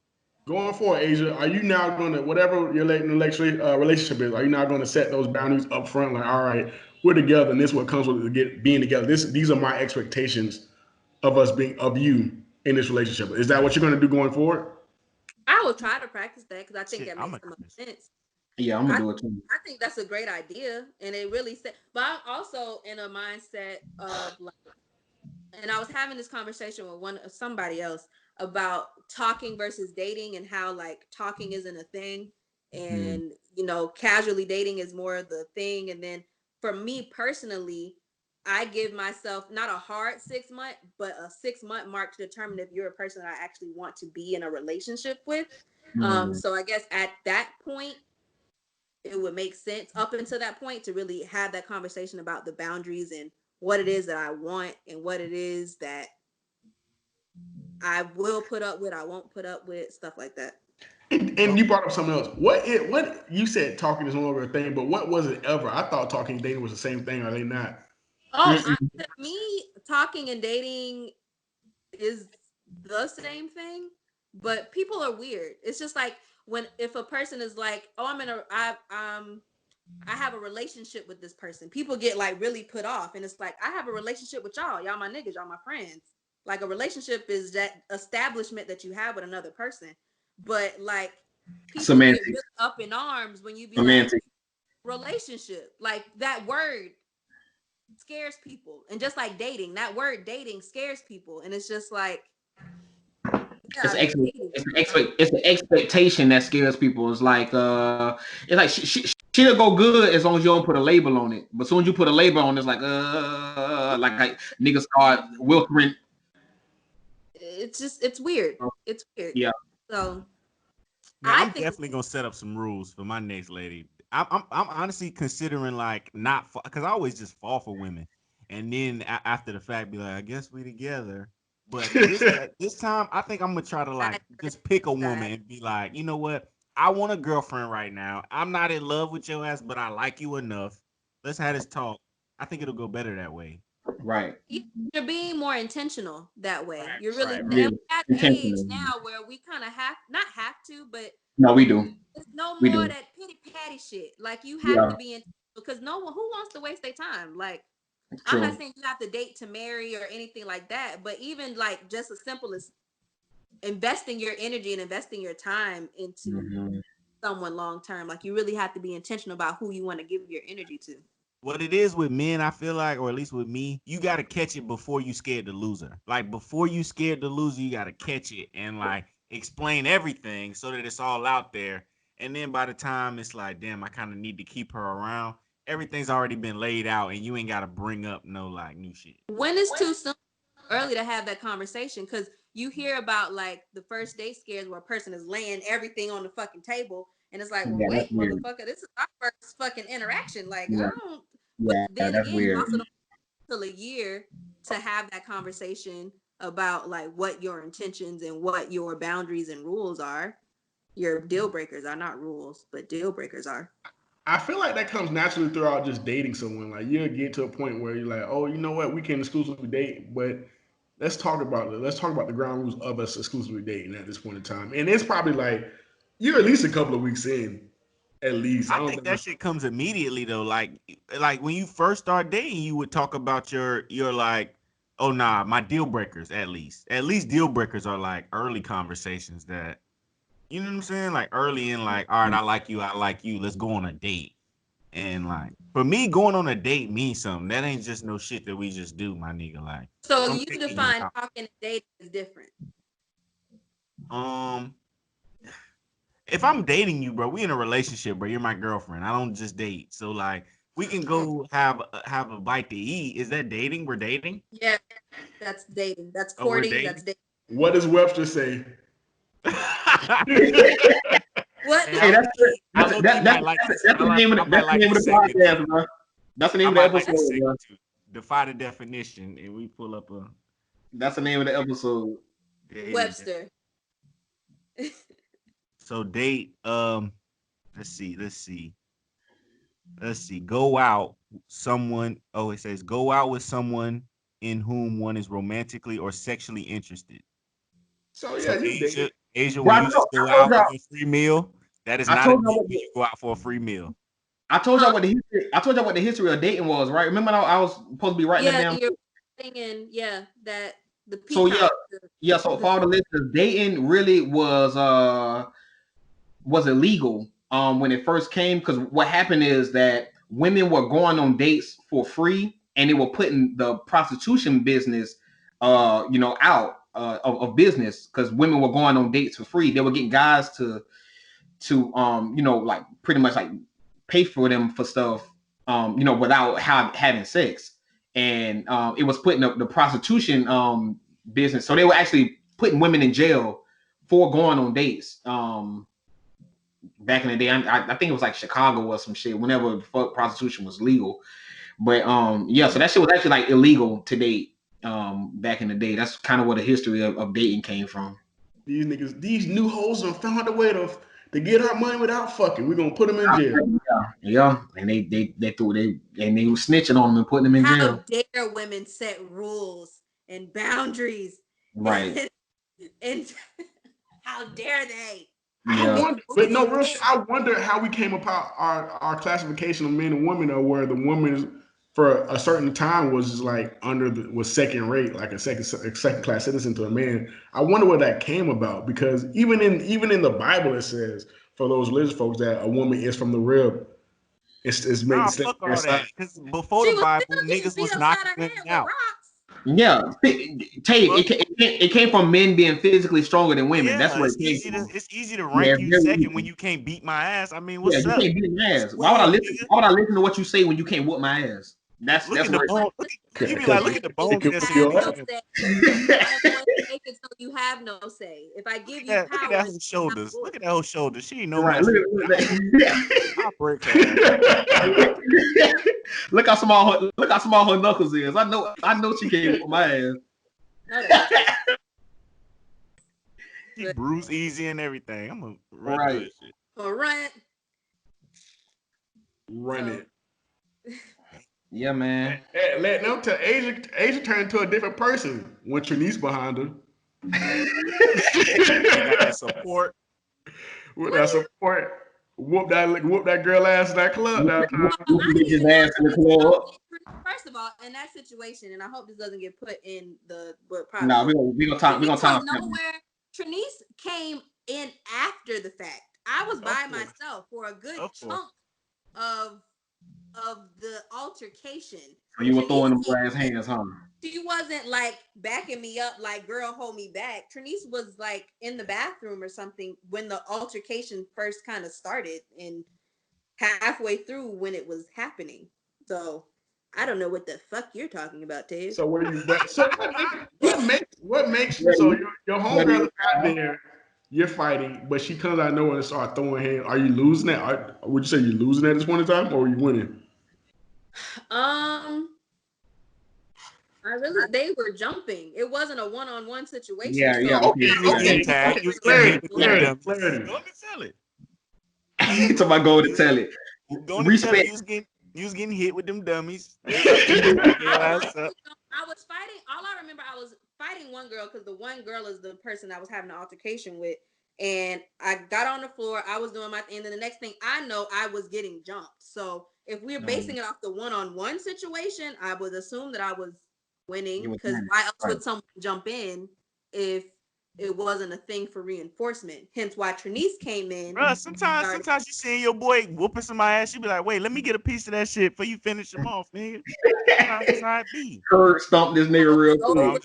going forward, Asia, are you now going to whatever your relationship is? Are you now going to set those boundaries up front? Like, all right, we're together, and this is what comes with being together. These are my expectations of us being of you in this relationship. Is that what you're going to do going forward? I will try to practice that because I think shit, that I'm makes a the most sense. yeah, I'm gonna I do it too. I think that's a great idea, and it really said. But I'm also in a mindset of like, and I was having this conversation with somebody else about talking versus dating and how like talking isn't a thing. and casually dating is more of the thing. And then for me personally, I give myself not a hard 6 month, but a 6 month mark to determine if you're a person that I actually want to be in a relationship with. So I guess at that point, it would make sense up until that point to really have that conversation about the boundaries and what it is that I want and what it is that I will put up with, I won't put up with, stuff like that. And you brought up something else. What you said talking is no longer a thing, but what was it ever? I thought talking and dating was the same thing. Are they not? Oh, to me, talking and dating is the same thing, but people are weird. It's just like when if a person is like, "Oh, I have a relationship with this person." People get like really put off, and it's like, "I have a relationship with y'all. Y'all my niggas, y'all my friends." Like a relationship is that establishment that you have with another person. But like people get really Semantics. up in arms when you be like Semantics. relationship. Like that word scares people. And just like dating, that word dating scares people. And it's just like, It's yeah, ex- dating. it's the expectation that scares people. It's like she'll go good as long as you don't put a label on it. But as soon as you put a label on it, it's like niggas start wilting. It's weird. It's weird. Yeah. So Man, I I'm think definitely gonna set up some rules for my next lady. I'm honestly considering like not because I always just fall for women, and then after the fact be like, I guess we together. But this time, I think I'm gonna try to I like just pick a that. woman and be like, you know what? I want a girlfriend right now. I'm not in love with your ass, but I like you enough. Let's have this talk. I think it'll go better that way. Right. You're being more intentional that way. You're really, and Really we're at the age intentional. now where we kind of have not have to, but No, we do. it's no We more do. that pity patty shit. Like you have Yeah. to be in because no one who wants to waste their time. Like I'm not True. saying you have to date to marry or anything like that, but even like just as simple as investing your energy and investing your time into Mhm. someone long term, like you really have to be intentional about who you want to give your energy to. What it is with men, I feel like, or at least with me, you gotta catch it before you scared to lose her. Like before you scared to lose her, you gotta catch it and like explain everything so that it's all out there. And then by the time it's like, damn, I kind of need to keep her around. Everything's already been laid out, and you ain't gotta bring up no like new shit. When it's too soon, early to have that conversation, because you hear about like the first date scares where a person is laying everything on the fucking table, and it's like, well, Yeah, that's wait, weird. motherfucker, this is our first fucking interaction. Like, I Yeah, don't. But yeah, then that's again, you weird. also don't wait till a year to have that conversation about like what your intentions and what your boundaries and rules are. Your deal breakers are not rules, but deal breakers are. I feel like that comes naturally throughout just dating someone. Like you'll get to a point where you're like, oh, you know what, we can exclusively date, but let's talk about it. Let's talk about the ground rules of us exclusively dating at this point in time. And it's probably like you're at least a couple of weeks in, at least. I I don't think that think. shit comes immediately though. Like when you first start dating, you would talk about your like, oh nah, my deal breakers at least. At least deal breakers are like early conversations that you know what I'm saying? Like early in like, all right, I like you, let's go on a date. And like for me, going on a date means something. That ain't just no shit that we just do, my nigga. Like So if I'm you taking you define out. talking and dating as different. Um if I'm dating you, bro, we in a relationship, bro. You're my girlfriend. I don't just date. So like we can go have a bite to eat. Is that dating? We're dating? Yeah, that's dating. That's Oh, we're courting. That's dating? dating. What does Webster say? What Hey, does Hey, it that's mean? I that's low key that, might that's like this. that's the name of I the, might that's the like name of this the segment too. podcast, bro. That's the name I of the might like episode, this bro. segment too. Defy the definition, and we pull up a That's the name of the episode. dating. Webster. So date. Let's see. Go out someone. Oh, it says go out with someone in whom one is romantically or sexually interested. So yeah, So you dated. Asia, Bro, when you just go I told out for y'all, a free meal, that is I not a told y'all date what when the, you go out for a free meal. I told y'all Huh? what the history. I told y'all what the history of dating was, right? Remember, I was supposed to be writing that Yeah, down. you're saying yeah that the So yeah, peacock. yeah. So The for all the listeners, dating really was illegal when it first came because what happened is that women were going on dates for free and they were putting the prostitution business out of business because women were going on dates for free. They were getting guys to to like pretty much like pay for them for stuff without having sex, and it was putting up the prostitution business. So they were actually putting women in jail for going on dates. Back in the day, I think it was like Chicago or some shit. Whenever prostitution was legal, but so that shit was actually like illegal to date back in the day. That's kind of where the history of dating came from. These niggas, these new hoes have found a way to get our money without fucking. We're gonna put them in jail. Yeah, and they were snitching on them and putting them in jail. How dare women set rules and boundaries? Right. And how dare they? I wonder, but no, real shit. I wonder how we came about our classification of men and women, or where the woman for a certain time was just like was second rate, like a second class citizen to a man. I wonder where that came about, because even in the Bible it says for those religious folks that a woman is from the rib. It's made fuck all that. Because before the Bible, niggas was knocking women out. Yeah, Tate, it came from men being physically stronger than women. Yeah, that's what it's easy to rank you second when you can't beat my ass. I mean, what's up? You can't beat my ass. Why would I listen to what you say when you can't whoop my ass? That's the bone. You be like, look at the bones. You have no say. If I give you power, look at that whole shoulders. Look at that whole shoulders. She ain't no right. I'll break her. Look how small her knuckles is. I know she can't whoop my ass. She bruise easy and everything. I'm gonna run right. this shit. Run it. Yeah, man. Let them tell Asia turned into a different person when Trinice behind her. Got that support. With that support, whoop that girl ass in that club. His ass in the club. First of all, in that situation, and I hope this doesn't get put in the No, we gonna talk. We gonna talk. Nowhere. Trinice came in after the fact. I was by myself for a good chunk of the altercation. So you were throwing them glass hands, huh? She wasn't like backing me up, like, girl, hold me back. Trinice was like in the bathroom or something when the altercation first kind of started, and halfway through when it was happening. So I don't know what the fuck you're talking about, Dave. So where you? So what makes you? So your homegirl is out there. You're fighting, but she comes out of nowhere and starts throwing hands. Are you losing that? Would you say you're losing at this point in time, or are you winning? They were jumping. It wasn't a one-on-one situation. Yeah. Okay. Clarity. Go and tell it. It's about go to tell it. Go and tell it. You was getting hit with them dummies. I was fighting. All I remember, I was fighting one girl because the one girl is the person I was having an altercation with. And I got on the floor. I was doing my thing. And then the next thing I know, I was getting jumped. So if we're basing it off the one-on-one situation, I would assume that I was winning, because why else would someone jump in if it wasn't a thing for reinforcement? Hence why Trinice came in. Bro, sometimes you seeing your boy whooping somebody's ass, you be like, wait, let me get a piece of that shit before you finish him off, nigga. That's how it be. Kurt stomped this nigga real quick.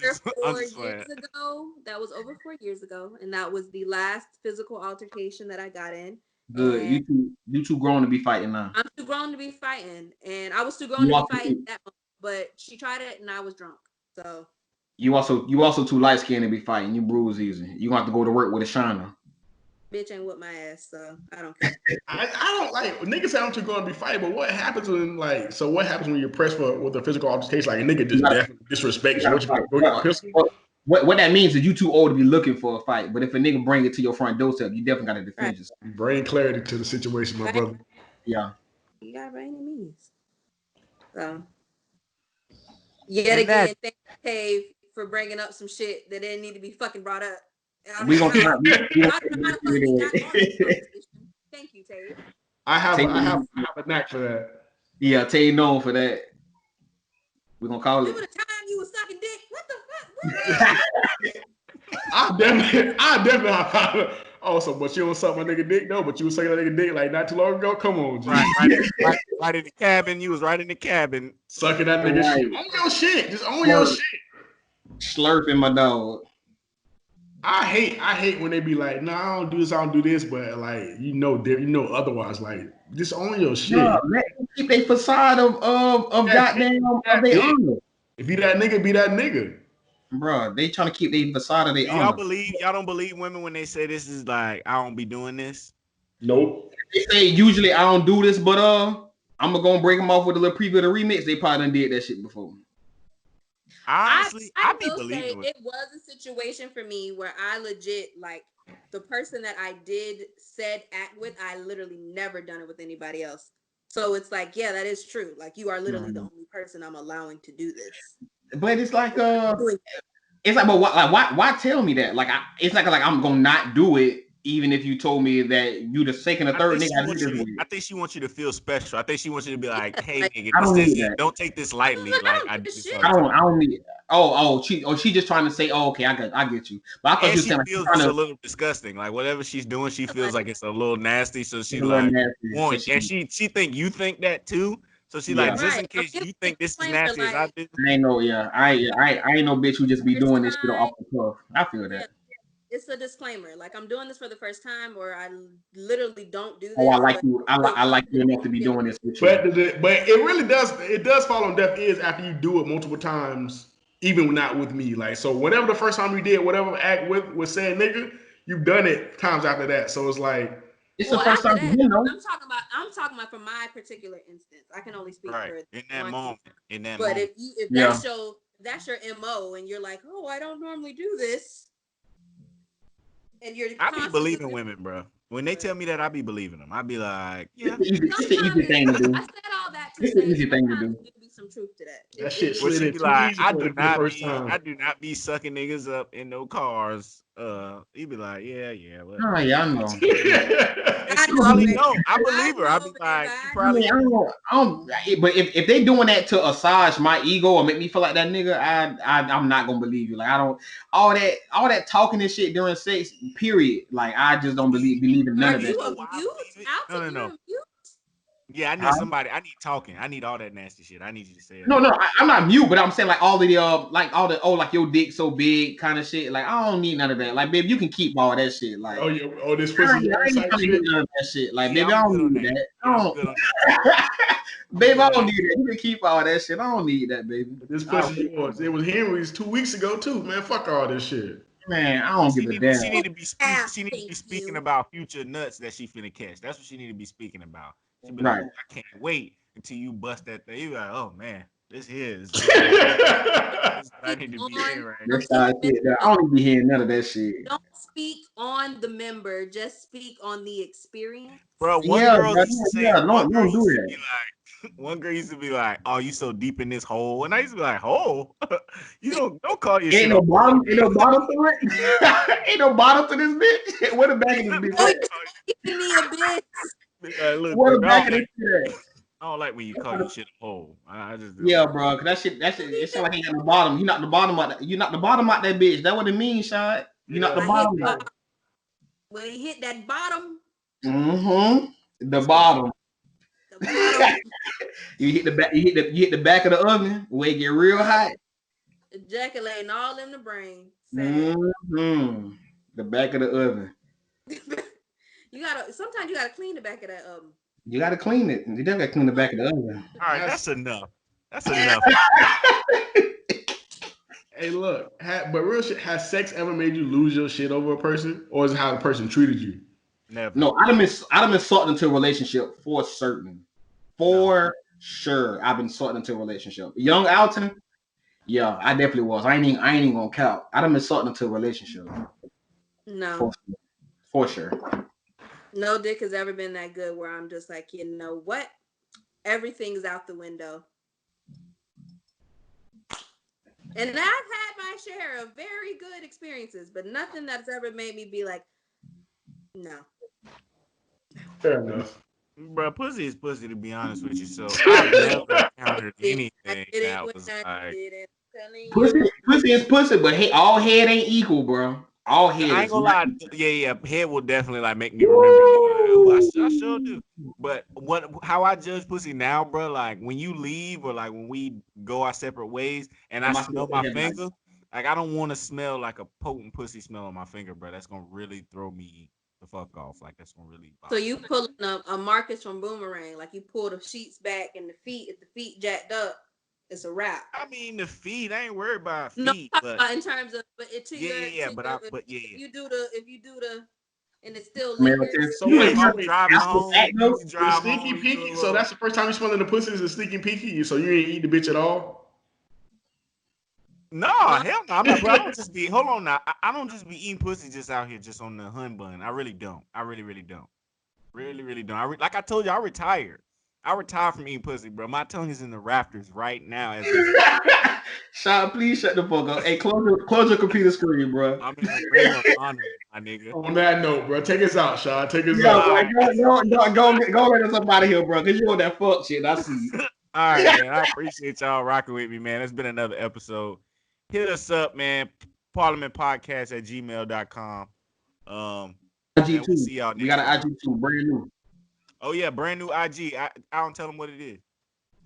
That was over 4 years ago, and that was the last physical altercation that I got in. Good. You too grown to be fighting now. I'm too grown to be fighting, and I was too grown to be fighting that moment, but she tried it, and I was drunk. So you also too light skinned to be fighting. You bruise easy. You gonna have to go to work with a shiner. Bitch ain't whip my ass, so I don't care. I don't like niggas say I'm too going to be fighting, but what happens when what happens when you're pressed with a physical altercation? Like a nigga just definitely disrespects you. What that means is you too old to be looking for a fight. But if a nigga bring it to your front doorstep, you definitely gotta defend yourself. Bring clarity to the situation, my brother. Yeah. You gotta bring any means. So yet again, thank you, Dave, for bringing up some shit that didn't need to be fucking brought up. We gonna try. Thank you, Tay. I have a knack for that. Yeah, Tay known for that. We're gonna call it. Remember the time you was sucking dick? What the fuck? I definitely. Oh, so but you don't suck my nigga dick though? But you was sucking that nigga dick like not too long ago? Come on, G. Right in the cabin. You was right in the cabin. Sucking that nigga shit. On your shit. Just on your shit. Slurping my dog. I hate when they be like, no, I don't do this, I don't do this, but like otherwise. Like, just own your Bro, shit. let them keep their facade of That shit, goddamn of that their dick. honor. If you that nigga, be that nigga. Bro, they trying to keep their facade of Do their y'all honor. believe y'all don't believe women when they say this is like I don't be doing this? Nope. They say usually I don't do this, but I'm gonna go and break them off with a little preview of the remix. They probably done did that shit before. Honestly, I I be will say believing with it was a situation for me where I legit like the person that I did said act with, I literally never done it with anybody else. So it's like, yeah, that is true. Like you are literally the Mhm. only person I'm allowing to do this. But it's like Doing it's like, but why tell me that? Like, it's like I'm gonna not do it, even if you told me that you the second or I third think nigga she I did wants this you to. with. I think she wants you to feel special. I think she wants you to be like, "Hey, like, nigga, I this don't need isn't. that. Don't take this lightly. like I Like don't I give do a this shit. all the time." I don't need. She just trying to say, oh, okay, I get you. But I thought And you were she saying like she's feels trying it's a to. little disgusting. Like whatever she's doing, she feels Like, like it's a little nasty. So It's she a little like nasty. So want, and she think you think that too. So she like yeah, just right. in I'm case giving you a think this is disclaimer nasty as I like do. I ain't no, yeah, I ain't no bitch who just be first doing this shit off time. the cuff. I feel Yeah, that. it's a disclaimer. Like I'm doing this for the first time, or I literally don't do Oh, I this, like but you. feel I like you enough to be comfortable. doing this with you. But it really does fall on deaf ears after you do it multiple times, even not with me. Like, so whatever the first time you did whatever act with said nigga, you've done it times after that. So it's like, It's the Well, first after time for that, him though. I'm talking about from my particular instance. I can only speak Right for in that one. moment. In that But moment. if Yeah. that's your MO and you're like, oh, I don't normally do this, and you're I be constantly believing women, bro. When they tell me that, I be believing them. I be like, yeah. It's the sometimes easy thing to I do. said all that to It's the say easy thing to sometimes do. there'll be some truth to that. that It shit Where really slid she in be too like, easy for the first I time. do not be sucking niggas up in no cars. You be like, well. Oh yeah, I know. And I she know, probably baby. don't. I I believe her. I know, be baby. like, she I I probably mean, know. don't. but if they doing that to massage my ego or make me feel like that nigga, I'm not gonna believe you. Like I don't all that talking and shit during sex. Period. Like I just don't believe in none Are of that you You know a shit. why I mute? believe it? Alton, you're a No. mute? Yeah, I need Huh? somebody. I need talking. I need all that nasty shit. I need you to say it. No, I'm not mute, but I'm saying like all the like all the like your dick so big kind of shit. Like I don't need none of that. Like baby, you can keep all that shit. Like Oh, yeah, oh, this pussy I yours ain't type trying to hear shit. none of that shit. Like Yeah, baby, I I'm don't good on need that. that. Yeah, I I'm don't. good on that. I'm Babe, good I on don't that. need that. You can keep all that shit. I don't need that, baby. This I pussy yours. It was Henry's 2 weeks ago too, man. Fuck all this shit. Man, I don't give a damn. She need to be Ah, she need to be thank speaking you. about future nuts that she finna catch. That's what she need to be speaking about. She be like, Right. I can't wait until you bust that thing. You be like, oh man, this here is this is what I Speak need to be on in right That's now. how I the shit. I member. don't even be hearing none of that shit. Don't speak on the member. Just speak on the experience. Bro, one Yeah, girl bro. used to say Yeah, one girl don't do used to that. be like one girl used to be like, oh, you so deep in this hole. And I used to be like, hole? You don't call your Ain't shit no a hole, bottom. Ain't no bottom to it. Ain't no bottom to this bitch. Where the back of this girl. bitch Oh, at? you're giving me a bit. Be like, look, Where the baby, back of this shit at? I don't like when you call your shit a hole. I just don't Yeah, like bro. Cause that shit. It sound like he got the bottom. You knocked the bottom out. You knocked the bottom out that bitch. That what it means, Shad. You knocked the I hit bottom the out. Yeah. when he hit that bottom, Mm-hmm. The this nigga. bottom. the bottom You hit the back. You hit the back of the oven where it get real hot. ejaculating all in the brain. Sad. Mm-hmm. The back of the oven. You gotta sometimes you gotta clean the back of that oven. You gotta clean it. You definitely gotta clean the back of the oven. All right, That's that's enough. That's enough. hey, look. But real shit. Has sex ever made you lose your shit over a person, or is it how the person treated you? Never. No, I'd have been sought into a relationship for certain. No. For sure. I've been sought into a relationship. Young Alton, yeah, I definitely was. I ain't even gonna count. I'd have been sought into a relationship. No. For for sure. No dick has ever been that good where I'm just like, you know what? Everything's out the window. And I've had my share of very good experiences, but nothing that's ever made me be like, no. Fair enough. Bro, pussy is pussy to be honest with you. So I've never encountered I anything did it that when was I like did it. I'm telling Pussy, you. pussy is pussy, but all head ain't equal, bro. All head I ain't is gonna not lie. equal. Yeah. Head will definitely like make me remember you. Like, oh, I sure Woo! do. But how I judge pussy now, bro, like when you leave or like when we go our separate ways and And I my smell my head like, finger, Like I don't want to smell like a potent pussy smell on my finger, bro. That's gonna really throw me the fuck off. Like that's gonna really So bother you me. pulling a Marcus from Boomerang, like you pull the sheets back and the feet, if the feet jacked up, it's a wrap. I mean the feet. I ain't worried about No, feet, I'm talking but about in terms of, but it to yeah, your yeah, yeah. to But your I, but yeah, yeah. if you do the and it still Smell lingers. So You what ain't if you I'm ain't driving That's the home? fact, though. You the drive stinky home, you do a pinky. So little. that's the first time you smelling the pussy is a stinky pinky. So you ain't eat the bitch at all. No, No, hell no. I'm not, bro. I don't just be. Hold on now. I don't just be eating pussy just out here, just on the hun bun. I really don't. I really, really don't. Really, really don't. Like I told you, I retired. I retired from eating pussy, bro. My tongue is in the rafters right now as we speak. Sean, please shut the fuck up. Hey, close your computer screen, bro. I'm in the ring of honor, my nigga. On that note, bro, take us out, Sean. Take us Yeah, out. boy, All right. go let us up out of here, bro. Cause you on that fuck shit. I see. All right, man. I appreciate y'all rocking with me, man. It's been another episode. Hit us up, man. Parliamentpodcast@gmail.com. And we'll IG2. see y'all We next got an time. IG2, brand new. Oh yeah, brand new IG. I don't tell them what it is.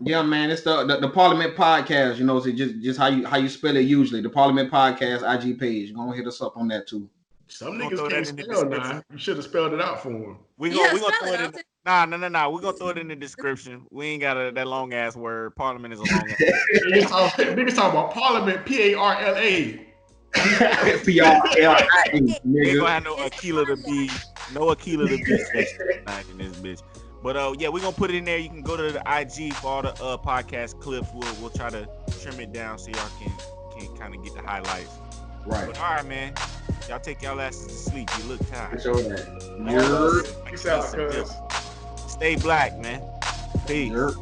Yeah, man, it's the Parliament Podcast. You know, so just how you spell it usually. The Parliament Podcast IG page. Go and hit us up on that too. Some We're gonna niggas throw that can't in the spell description. now. You should have spelled it out for him. yeah, We gonna spell throw it. it I'll in. take Nah. We're gonna throw it in the description. We ain't got that long ass word. Parliament is a long ass word. Niggas talk about Parliament, Parla. PRLIA, We ain't nigga. gonna have no It's Aquila the Parla. Bee, no Aquila the Bee section tonight in this bitch. But yeah, we're gonna put it in there. You can go to the IG for all the podcast clips. We'll try to trim it down so y'all can kind of get the highlights. Right. But all right, man. Y'all take y'all asses to sleep. You look tired. Show that. Like All you You're, need us. some, like Peace you need out, some milk. cuz. Stay black, man. Peace. you're.